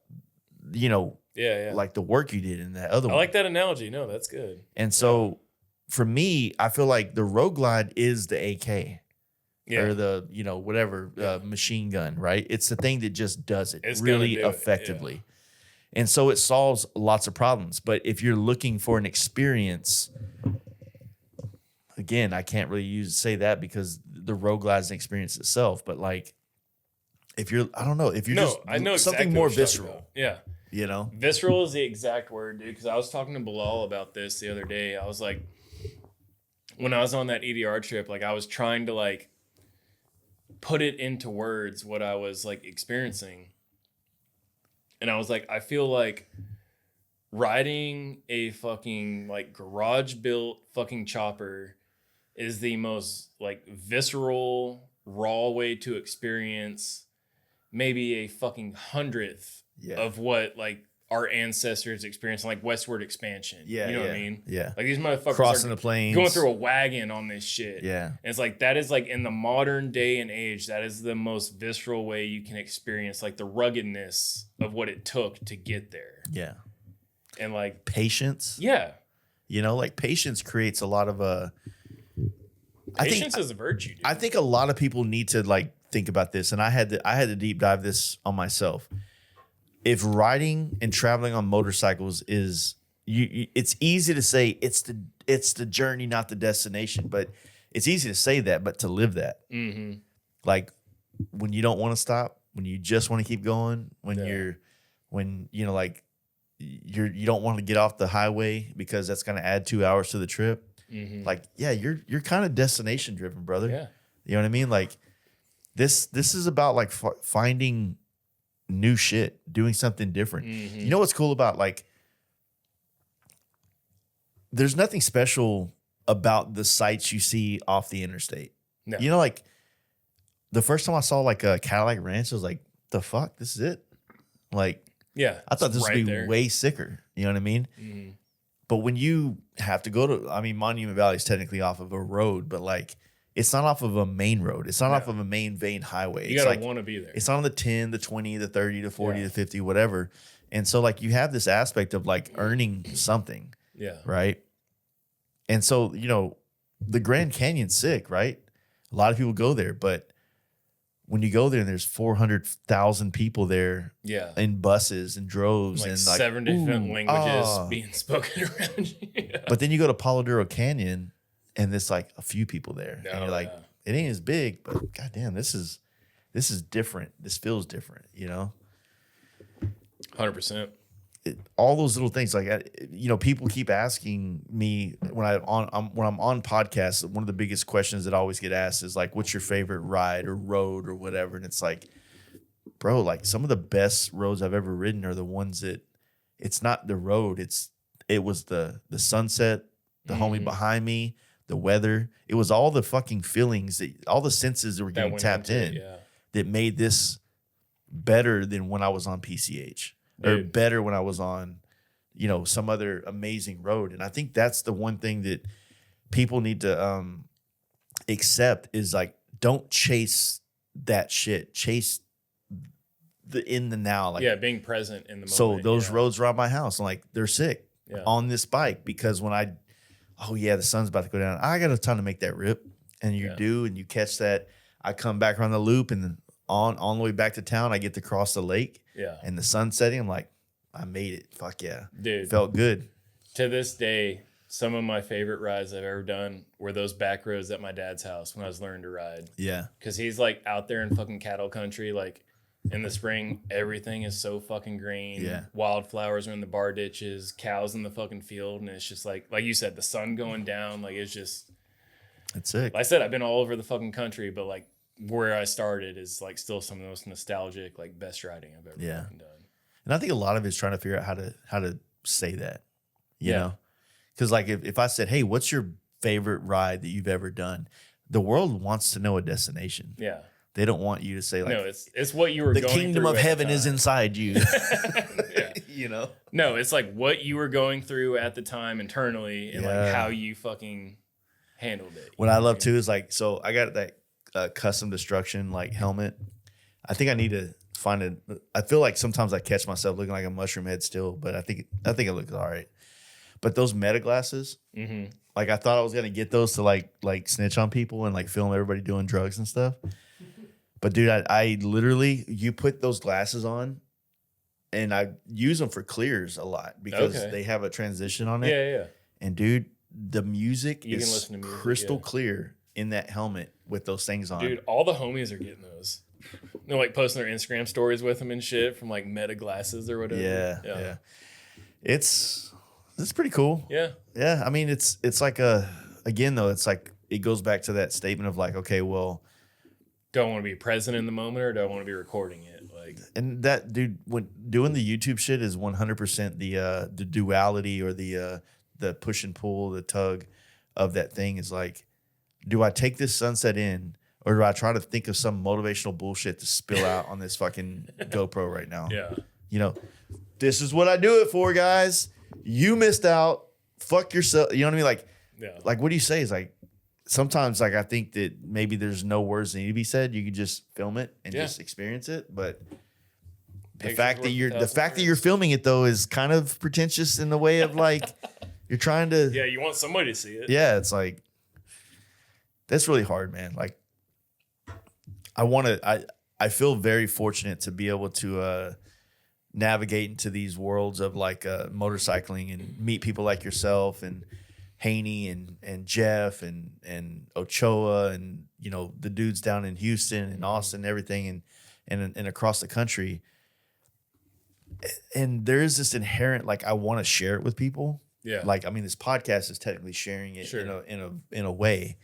you know, like the work you did in that other one. I like that analogy. No, that's good. And so for me, I feel like the Road Glide is the AK. Or the, you know, whatever machine gun, right? It's the thing that just does it really effectively. And so it solves lots of problems. But if you're looking for an experience, again, I can't really say that because the Road Glide is an experience itself. But like, if you're, I don't know, if you're I know something exactly more what you're visceral. talking about. Yeah. You know? Visceral is the exact word, dude. Because I was talking to Bilal about this the other day. I was like, when I was on that EDR trip, like I was trying to like put it into words what I was like experiencing. And I was like, I feel like riding a fucking like garage built fucking chopper is the most like visceral, raw way to experience maybe a fucking 100th of what like our ancestors experiencing, like westward expansion. Yeah, you know yeah, what I mean? yeah. Like these motherfuckers Crossing are the plains, going through a wagon on this shit. Yeah, and it's like that is like in the modern day and age, that is the most visceral way you can experience like the ruggedness of what it took to get there. yeah. And like Patience. yeah, You know, like patience creates a lot of patience is a virtue. Dude. I think a lot of people need to like think about this, and I had to deep dive this on myself. If riding and traveling on motorcycles is it's easy to say it's the journey, not the destination. But it's easy to say that, but to live that, like when you don't want to stop, when you just want to keep going, when you know, like you don't want to get off the highway because that's going to add 2 hours to the trip. Like, yeah, you're kind of destination driven, brother. Yeah, you know what I mean? Like this is about like finding new shit, doing something different. You know what's cool about like, there's nothing special about the sights you see off the interstate. No. You know, like the first time I saw like a Cadillac Ranch, I was like, the fuck, this is it. Like, yeah, I thought this right would be there. way sicker. You know what I mean? But when you have to go to, I mean, Monument Valley is technically off of a road, but like, it's not off of a main road. It's not off of a main vein highway. You It's gotta like, want to be there. it's on the 10, the 20, the 30, the 40, the 50, whatever. And so like you have this aspect of like earning something, Yeah, right? And so, you know, the Grand Canyon's sick, right? A lot of people go there, but when you go there and there's 400,000 people there yeah, in buses and droves like and like 7 different languages ah. being spoken around you. Yeah. But then you go to Palo Duro Canyon and there's like a few people there. And Oh, you're like, yeah. it ain't as big, but goddamn, this is different. This feels different, you know? 100%. All those little things, like, you know, people keep asking me when I'm on podcasts. One of the biggest questions that I always get asked is like, "What's your favorite ride or road or whatever?" And it's like, bro, like some of the best roads I've ever ridden are the ones that it's not the road, it was the sunset, the homie behind me, the weather. It was all the fucking feelings all the senses that were getting went tapped into in it, yeah. that made this better than when I was on PCH. Or Dude. better when I was on, you know, some other amazing road. And I think that's the one thing that people need to accept is like, don't chase that shit. Chase the in the now. Like, Yeah, being present in the moment. so those yeah. roads around my house, I'm like, they're sick Yeah. on this bike because when the sun's about to go down, I got a ton to make that rip. And you do, and you catch that. I come back around the loop and then on the way back to town, I get to cross the lake. Yeah. And the sun setting, I'm like, I made it. Fuck yeah. Dude. Felt good. To this day, some of my favorite rides I've ever done were those back roads at my dad's house when I was learning to ride. Yeah. Because he's like out there in fucking cattle country. Like in the spring, everything is so fucking green. Yeah. Wildflowers are in the bar ditches, cows in the fucking field. And it's just like you said, the sun going down. Like it's just, It's sick. like I said, I've been all over the fucking country, but like where I started is like still some of the most nostalgic, like best riding I've ever fucking done. And I think a lot of it's trying to figure out how to say that, you Yeah. know? Because like if I said, hey, what's your favorite ride that you've ever done? The world wants to know a destination. Yeah. They don't want you to say like, No, it's what you were the going kingdom through of at the heaven is time. inside you. Yeah. You know? No, it's like what you were going through at the time internally and Yeah. like how you fucking handled it. What I love too is like, so I got that custom destruction like helmet. I think I need to find I feel like sometimes I catch myself looking like a mushroom head still, but I think it looks all right. But those meta glasses, like I thought I was gonna get those to like snitch on people and like film everybody doing drugs and stuff. But dude, I literally, you put those glasses on and I use them for clears a lot because they have a transition on it. Yeah. And dude, the music You can is listen to music, crystal yeah. clear in that helmet with those things on. Dude, all the homies are getting those. They're like posting their Instagram stories with them and shit from like meta glasses or whatever. Yeah. It's pretty cool. Yeah. Yeah. I mean, it's like again though, it's like it goes back to that statement of like, okay, well, Do I want to be present in the moment or do I want to be recording it? Like, and that dude, when doing the YouTube shit is 100% the duality or the push and pull, the tug of that thing is like, do I take this sunset in or do I try to think of some motivational bullshit to spill out on this fucking GoPro right now? yeah. You know, this is what I do it for, guys. You missed out. Fuck yourself. You know what I mean? Like, like, what do you say? Is like, sometimes, like, I think that maybe there's no words that need to be said. You can just film it and just experience it. But the fact that you're filming it though is kind of pretentious in the way of like you're trying to. Yeah, you want somebody to see it. Yeah, it's like that's really hard, man. Like, I feel very fortunate to be able to navigate into these worlds of like motorcycling and meet people like yourself and Haney and Jeff and Ochoa and, you know, the dudes down in Houston and Austin and everything and across the country. And there is this inherent, like, I want to share it with people. Yeah. Like, I mean, this podcast is technically sharing it in a way,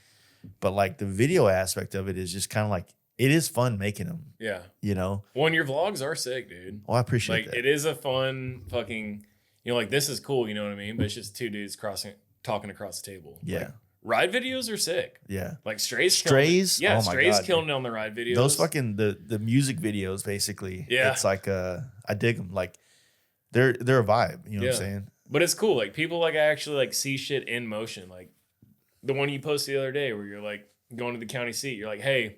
but like the video aspect of it is just kind of like, it is fun making them. Yeah. You know? Well, and your vlogs are sick, dude. Well, I appreciate that. It is a fun fucking, you know, like, this is cool, you know what I mean? But it's just two dudes talking across the table. Yeah. Like, ride videos are sick. Yeah. Like Strays. Yeah. Oh Strays killing it on the ride videos. Those fucking, the music videos, basically. Yeah. It's like, I dig them. Like, they're a vibe. You know what I'm saying? But it's cool. Like, people like actually like see shit in motion. Like the one you posted the other day where you're like going to the county seat. You're like, hey,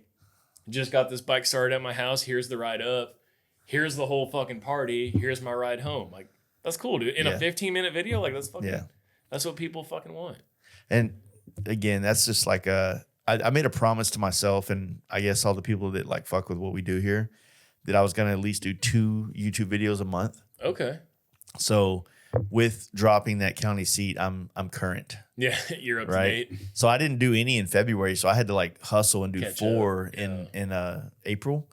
just got this bike started at my house. Here's the ride up. Here's the whole fucking party. Here's my ride home. Like, that's cool, dude. In a 15-minute video, like, that's fucking, that's what people fucking want. And again, that's just like I made a promise to myself and I guess all the people that like fuck with what we do here that I was going to at least do 2 YouTube videos a month. Okay. So with dropping that county seat, I'm current. Yeah, you're up to date. So I didn't do any in February, so I had to like hustle and do 4 in April.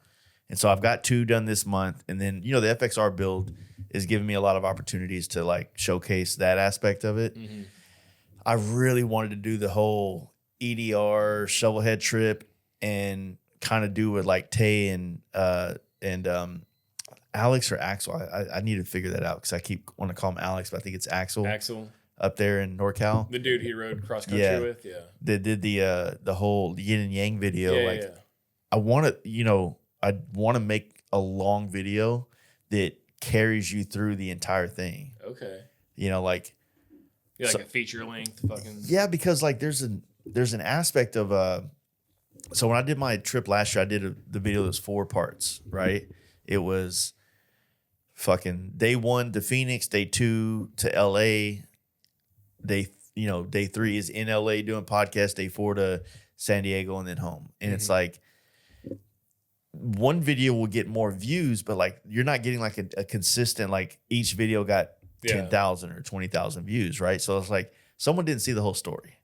And so I've got 2 done this month, and then, you know, the FXR build is giving me a lot of opportunities to like showcase that aspect of it. Mm-hmm. I really wanted to do the whole EDR shovelhead trip and kind of do it like Tay and Alex or Axel. I need to figure that out because I keep want to call him Alex, but I think it's Axel. Axel up there in NorCal. The dude he rode cross country with. Yeah. They did the whole yin and yang video. I want to, you know, I want to make a long video that carries you through the entire thing. Okay. You know, like. Yeah, like a feature length fucking. Yeah, because like there's an aspect of so when I did my trip last year, I did the video that was 4 parts, right? It was fucking day 1 to Phoenix, day 2 to LA, day 3 is in LA doing podcast, day 4 to San Diego, and then home. And it's like one video will get more views, but like you're not getting like a consistent, like each video got 10,000 or 20,000 views, right? So it's like someone didn't see the whole story.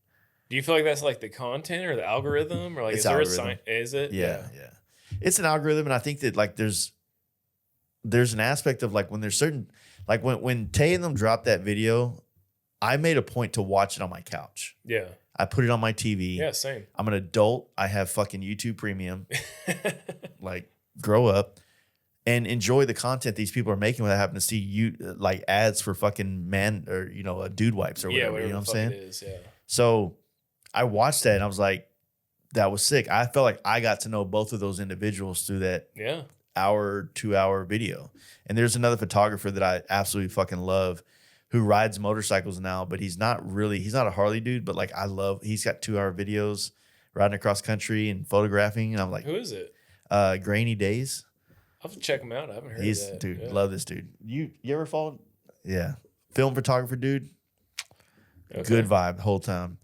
Do you feel like that's like the content or the algorithm, or like it's is there algorithm. a sign? Is it? Yeah. It's an algorithm, and I think that like there's an aspect of like when there's certain, like when Tay and them dropped that video, I made a point to watch it on my couch. Yeah. I put it on my TV. Yeah, same. I'm an adult. I have fucking YouTube Premium. Like, grow up and enjoy the content these people are making without having to see you like ads for fucking man or, you know, dude wipes or whatever. You know what I'm saying? It is, yeah. So I watched that and I was like, that was sick. I felt like I got to know both of those individuals through that 2-hour video. And there's another photographer that I absolutely fucking love who rides motorcycles now, but he's not a Harley dude, but like he's got 2-hour videos riding across country and photographing. And I'm like, who is it? Grainy Days. I'll have to check him out. I haven't heard of that. Dude, love this dude. You ever followed? Yeah. Film photographer dude. Okay. Good vibe the whole time.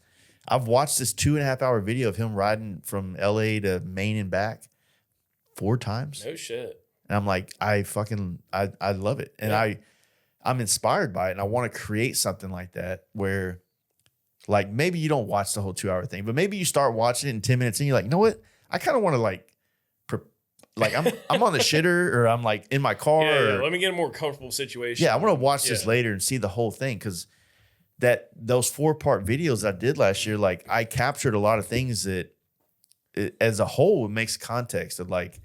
I've watched this 2.5-hour video of him riding from LA to Maine and back 4 times. No shit. And I'm like, I love it. And I'm inspired by it. And I want to create something like that where like maybe you don't watch the whole 2-hour thing, but maybe you start watching it in 10 minutes and you're like, you know what? I kind of want to like I'm on the shitter or I'm like in my car. Yeah, let me get a more comfortable situation. Yeah, I want to watch this later and see the whole thing because those 4-part videos I did last year, like I captured a lot of things that as a whole, it makes context of like,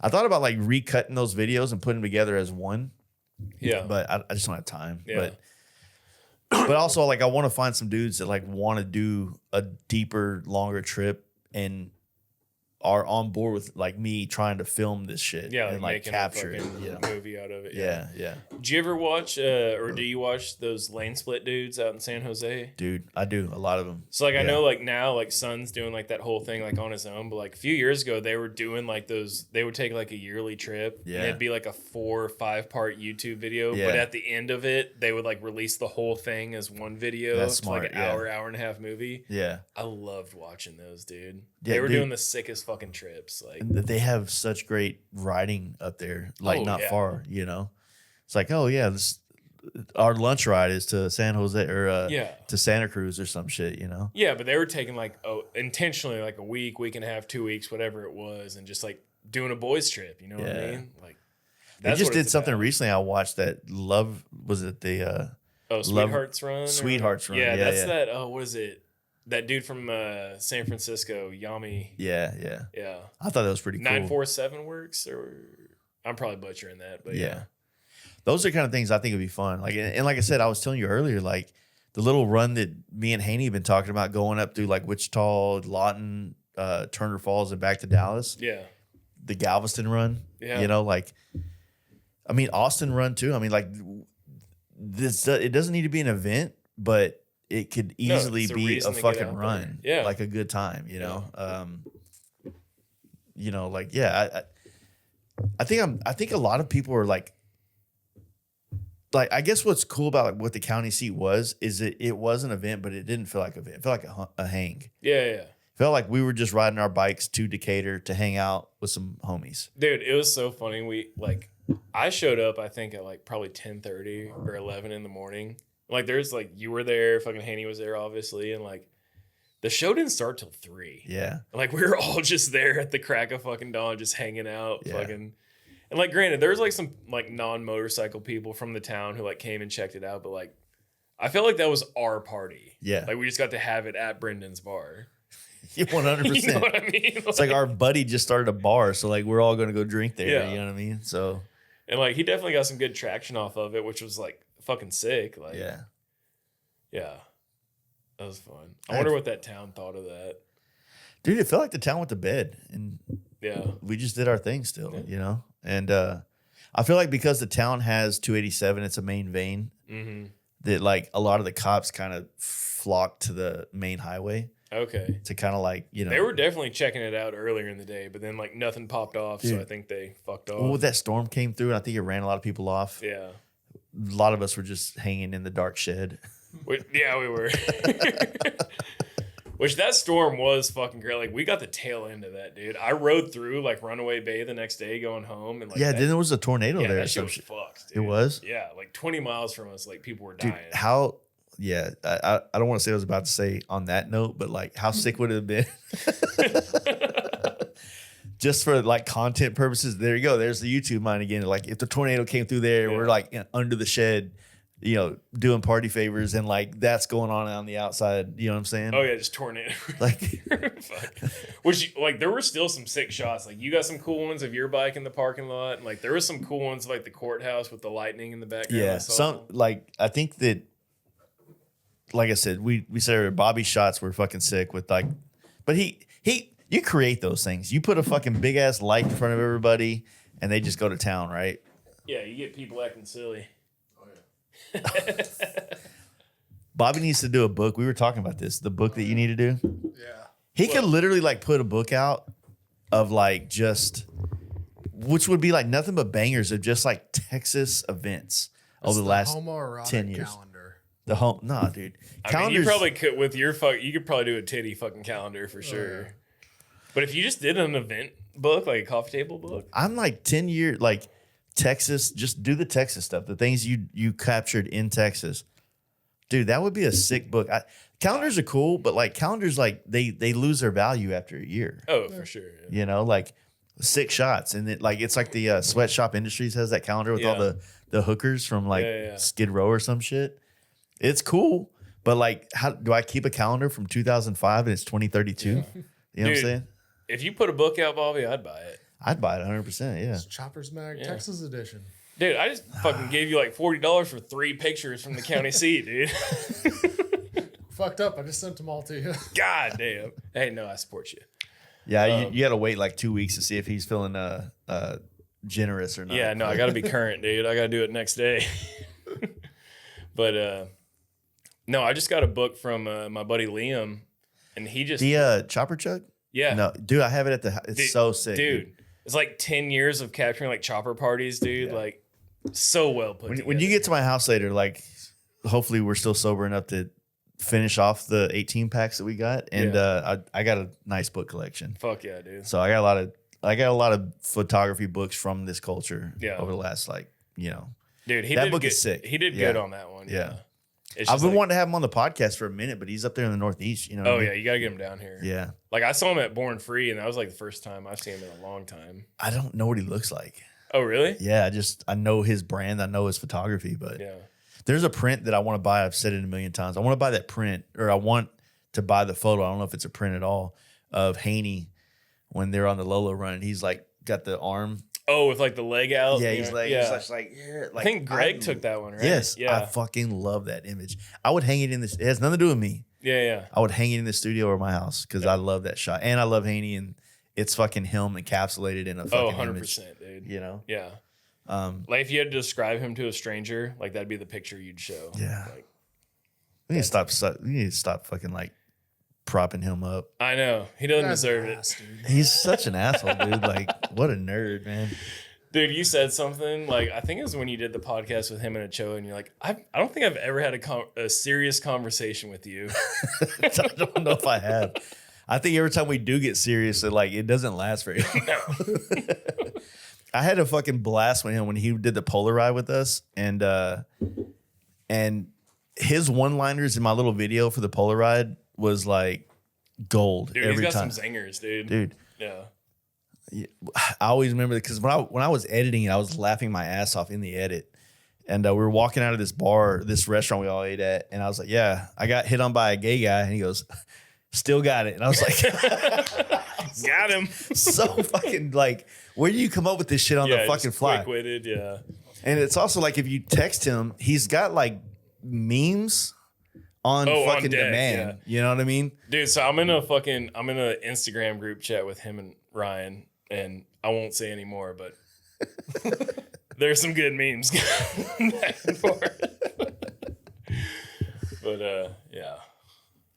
I thought about like recutting those videos and putting them together as one. Yeah. But I just don't have time. Yeah. But also like I want to find some dudes that like want to do a deeper, longer trip and are on board with like me trying to film this shit Yeah, and like making capture a it. fucking Yeah. movie out of it. Yeah. Did you ever watch, or do you watch those lane split dudes out in San Jose? Dude, I do a lot of them. So like I Yeah. know like now like Son's doing like that whole thing like on his own, but like a few years ago they were doing like those. They would take like a yearly trip. Yeah. And it'd be like a 4 or 5 part YouTube video. Yeah. But at the end of it, they would like release the whole thing as one video. That's It's smart, like an yeah. hour and a half movie. Yeah. I loved watching those, dude. Yeah, They were dude. doing the sickest fucking trips. Like They have such great riding up there, like Oh, not yeah. far, you know. It's like, oh yeah, our lunch ride is to San Jose or Yeah. to Santa Cruz or some shit, you know. yeah, but they were taking like intentionally like a week and a half, 2 weeks, whatever it was, and just like doing a boys trip. You know what I Yeah. mean? Like They that's just what did it's something about. recently. I watched that. Was it the Oh, Sweethearts Run. or- Sweethearts Run. Yeah, Yeah, that's yeah. that. Oh, what is it? That dude from San Francisco, Yami. yeah. Yeah, I thought that was pretty cool. 947 works, or I'm probably butchering that, but yeah. Yeah. Those are kind of things I think would be fun. Like, and like I said, I was telling you earlier, like the little run that me and Haney have been talking about going up through like Wichita, Lawton, Turner Falls, and back to Dallas. Yeah. The Galveston run. Yeah. You know, like, I mean, Austin run too. I mean, like, this it doesn't need to be an event, but it could easily it's a be reason a to get fucking out run. there. Yeah. Like a good time, you know? Like, yeah, I think a lot of people are like, I guess what's cool about like what the county seat is it was an event, but it didn't feel like an event. It felt like a hang. Yeah. Felt like we were just riding our bikes to Decatur to hang out with some homies. Dude, it was so funny. I showed up, I think, at like probably 10:30 or 11 in the morning. Like, there's like, you were there, fucking Haney was there, obviously, and like, the show didn't start till 3. Yeah. Like, we were all just there at the crack of fucking dawn, just hanging out, Yeah. fucking. And like, granted, there was like some like non-motorcycle people from the town who like came and checked it out, but like, I felt like that was our party. Yeah. Like, we just got to have it at Brendan's bar. 100%. You know what I mean? It's like our buddy just started a bar, so like we're all going to go drink there. Yeah. You know what I mean? So And like, he definitely got some good traction off of it, which was like fucking sick. Like, yeah, that was fun. I wonder what that town thought of that. dude, it felt like the town went to bed, and Yeah. we just did our thing still. Yeah. You know, and I feel like because the town has 287, it's a main vein. Mm-hmm. That like a lot of the cops kind of flocked to the main highway Okay. to kind of like, you know, They were definitely checking it out earlier in the day, but then like nothing popped off, so Dude. I think they fucked off. well, that storm came through, and I think it ran a lot of people off. Yeah. A lot of us were just hanging in the dark shed. We were. Which that storm was fucking great. Like, we got the tail end of that, dude. I rode through like Runaway Bay the next day going home, and like Yeah, that, then there was a tornado there. or that shit some was shit. fucked. It Dude. was? Yeah, like 20 miles from us, like people were Dude, dying. how? Yeah, I don't want to say what I was about to say on that note, but like, how sick would it have been? Just for like content purposes, there you go. There's the YouTube mine again. Like, if the tornado came through there, we're like under the shed, you know, doing party favors, and like that's going on the outside. You know what I'm saying? Oh yeah, just tornado. Like, Fuck. Which like there were still some sick shots. Like, you got some cool ones of your bike in the parking lot, and like there was some cool ones of, like the courthouse with the lightning in the background. I yeah, saw. some like I think that, like I said, we said earlier, Bobby's shots were fucking sick with like, but you create those things. You put a fucking big ass light in front of everybody, and they just go to town, right? Yeah, you get people acting silly. Bobby needs to do a book. We were talking about this. The book that you need to do. Yeah. He could literally like put a book out of like just, which would be like nothing but bangers of just like Texas events over the last homoerotic 10 years. calendar. The home, nah, dude. I mean, you Calendars, probably could with your you could probably do a titty fucking calendar for sure. yeah. But if you just did an event book, like a coffee table book, I'm like 10 years, like Texas, just do the Texas stuff, the things you captured in Texas. Dude, that would be a sick book. Calendars are cool, but like calendars, like they lose their value after a year. oh for sure. Yeah. You know, like 6 shots, and it's like the Sweatshop Industries has that calendar with all Yeah. the hookers from like Yeah. Skid Row or some shit. It's cool, but like, how do I keep a calendar from 2005 and it's 2032? You know what I'm Dude. saying? If you put a book out, Bobby, I'd buy it. I'd buy it 100%. Yeah. It's Chopper's Mag Yeah. Texas edition. Dude, I just fucking gave you like $40 for 3 pictures from the county seat, dude. Fucked up. I just sent them all to you. God damn. Hey, no, I support you. Yeah, you got to wait like 2 weeks to see if he's feeling generous or not. Yeah, no, I got to be current, dude. I got to do it next day. But no, I just got a book from my buddy Liam, and he just the chopper chuck. yeah, No, dude, I have it at the. It's Dude, so sick, dude. It's like 10 years of capturing like chopper parties, dude. Yeah. Like so well put. When you get to my house later, like, hopefully we're still sober enough to finish off the 18 packs that we got, and I got a nice book collection. Fuck yeah, dude. So I got a lot of photography books from this culture over the last Dude, that book is sick. He did good on that one. Yeah. It's I've just been like, wanting to have him on the podcast for a minute, but he's up there in the Northeast. You know. oh yeah, you gotta get him down here. Yeah. Like I saw him at Born Free, and that was like the first time I've seen him in a long time. I don't know what he looks like. Oh really? Yeah, I know his brand, I know his photography, but Yeah. there's a print that I want to buy. I've said it a million times. I want to buy that print, or I want to buy the photo. I don't know if it's a print at all of Haney when they're on the Lolo run. He's like got the arm. Oh, with like the leg out. Yeah, he's like, yeah. he's like, yeah. Like, I think Greg took that one, right? Yes, Yeah. I fucking love that image. I would hang it in this. It has nothing to do with me. Yeah. I would hang it in the studio or my house because I love that shot, and I love Haney, and it's fucking him encapsulated in a fucking 100%, image. dude. You know? Yeah. Like if you had to describe him to a stranger, like that'd be the picture you'd show. Yeah. Like, We need to stop fucking like propping him up. I know he doesn't deserve it. He's such an asshole, dude. Like, what a nerd, man. Dude, you said something like I think it was when you did the podcast with him and Ochoa, and you're like, I don't think I've ever had a serious conversation with you. I don't know if I have. I think every time we do get serious, it doesn't last very long. No. I had a fucking blast with him when he did the polar ride with us, and his one-liners in my little video for the polar ride was like gold. Dude, every he's got time. some zingers, dude. Dude. Yeah. I always remember that because when I was editing it, I was laughing my ass off in the edit. And we were walking out of this restaurant we all ate at, and I was like, yeah, I got hit on by a gay guy. And he goes, still got it. And I was like, got him. so fucking like, where do you come up with this shit on the fucking fly? Quick-witted, yeah. And it's also like, if you text him, he's got like memes on fucking deck, demand. You know what I mean? Dude, so I'm in a Instagram group chat with him and Ryan, and I won't say any more, but there's some good memes going back and forth. But yeah.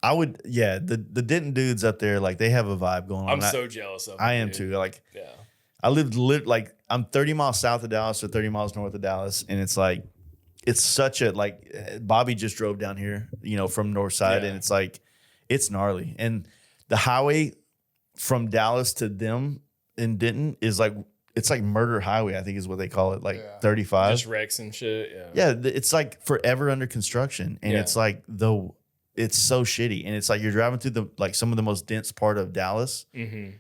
I would, the Denton dudes up there, like they have a vibe going on. I'm so jealous of them. I am dude. too. Like, Yeah. I like I'm 30 miles south of Dallas or 30 miles north of Dallas, and it's like it's such a like Bobby just drove down here, from north side, and it's like it's gnarly. And the highway from Dallas to them in Denton is like it's like murder highway, I think is what they call it, like 35. Just wrecks and shit. Yeah. Yeah, it's like forever under construction, and it's like it's so shitty, and it's like you're driving through some of the most dense part of Dallas, and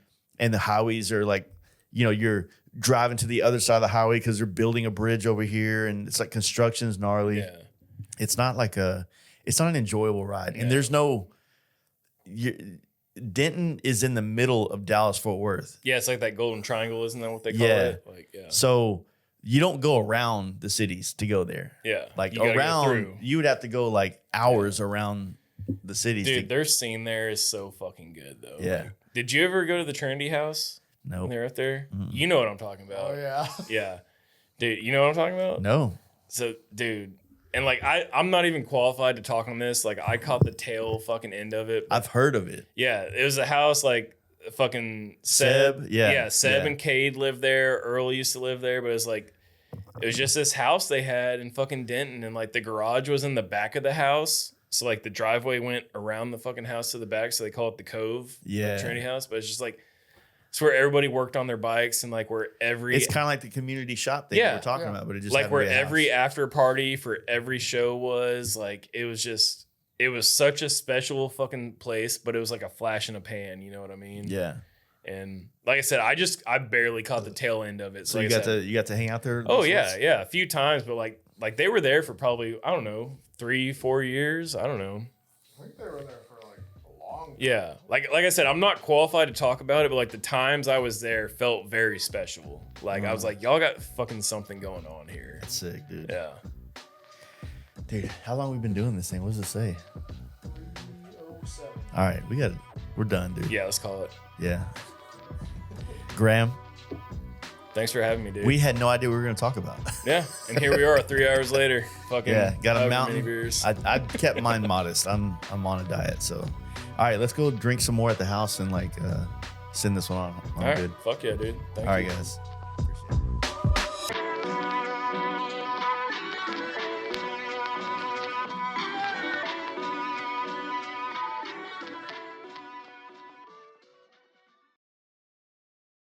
the highways are like, you're driving to the other side of the highway because they're building a bridge over here, and it's like construction's gnarly. Yeah. It's not it's not an enjoyable ride, and there's no. Denton is in the middle of Dallas Fort Worth. Yeah, it's like that golden triangle, isn't that what they call it? Like, yeah. So you don't go around the cities to go there. Yeah. Like You gotta go around, through. you would have to go like hours around the cities. Dude, their scene there is so fucking good, though. Yeah. Like, did you ever go to the Trinity House? No. When they're up there? You know what I'm talking about. Oh yeah. Yeah. Dude, you know what I'm talking about? No. So, dude, and like I'm not even qualified to talk on this. Like I caught the tail fucking end of it. I've heard of it. Yeah, it was a house like fucking Seb, yeah. Seb Yeah. and Cade lived there. Earl used to live there, but it was just this house they had in fucking Denton, and like the garage was in the back of the house. So like the driveway went around the fucking house to the back, so they call it the Cove, Yeah. the Trinity House. But it's just like it's where everybody worked on their bikes, and like where It's kind of like the community shop thing we're talking about, but it just like happened where to be a every house. after party for every show was. Like it was such a special fucking place, but it was like a flash in a pan. You know what I mean? Yeah. And like I said, I barely caught the tail end of it. So like you got to hang out there. Oh yeah, a few times, but like they were there for probably, I don't know, 3-4 years. I don't know. I think they were there for like a long time. Yeah, like I said, I'm not qualified to talk about it, but like the times I was there felt very special. Like I was like, y'all got fucking something going on here. That's sick, dude. Yeah. Dude, how long we been doing this thing? What does it say? 307. All right, we're done, dude. Yeah, let's call it. Yeah. Graham, Thanks for having me, dude. we had no idea what we were going to talk about. Yeah, and here we are 3 hours later. Fucking Yeah, got a however mountain. many beers. I kept mine modest. I'm on a diet, so all right, let's go drink some more at the house and like send this one on. All right, Good. fuck yeah, dude. Thank All you. right, guys.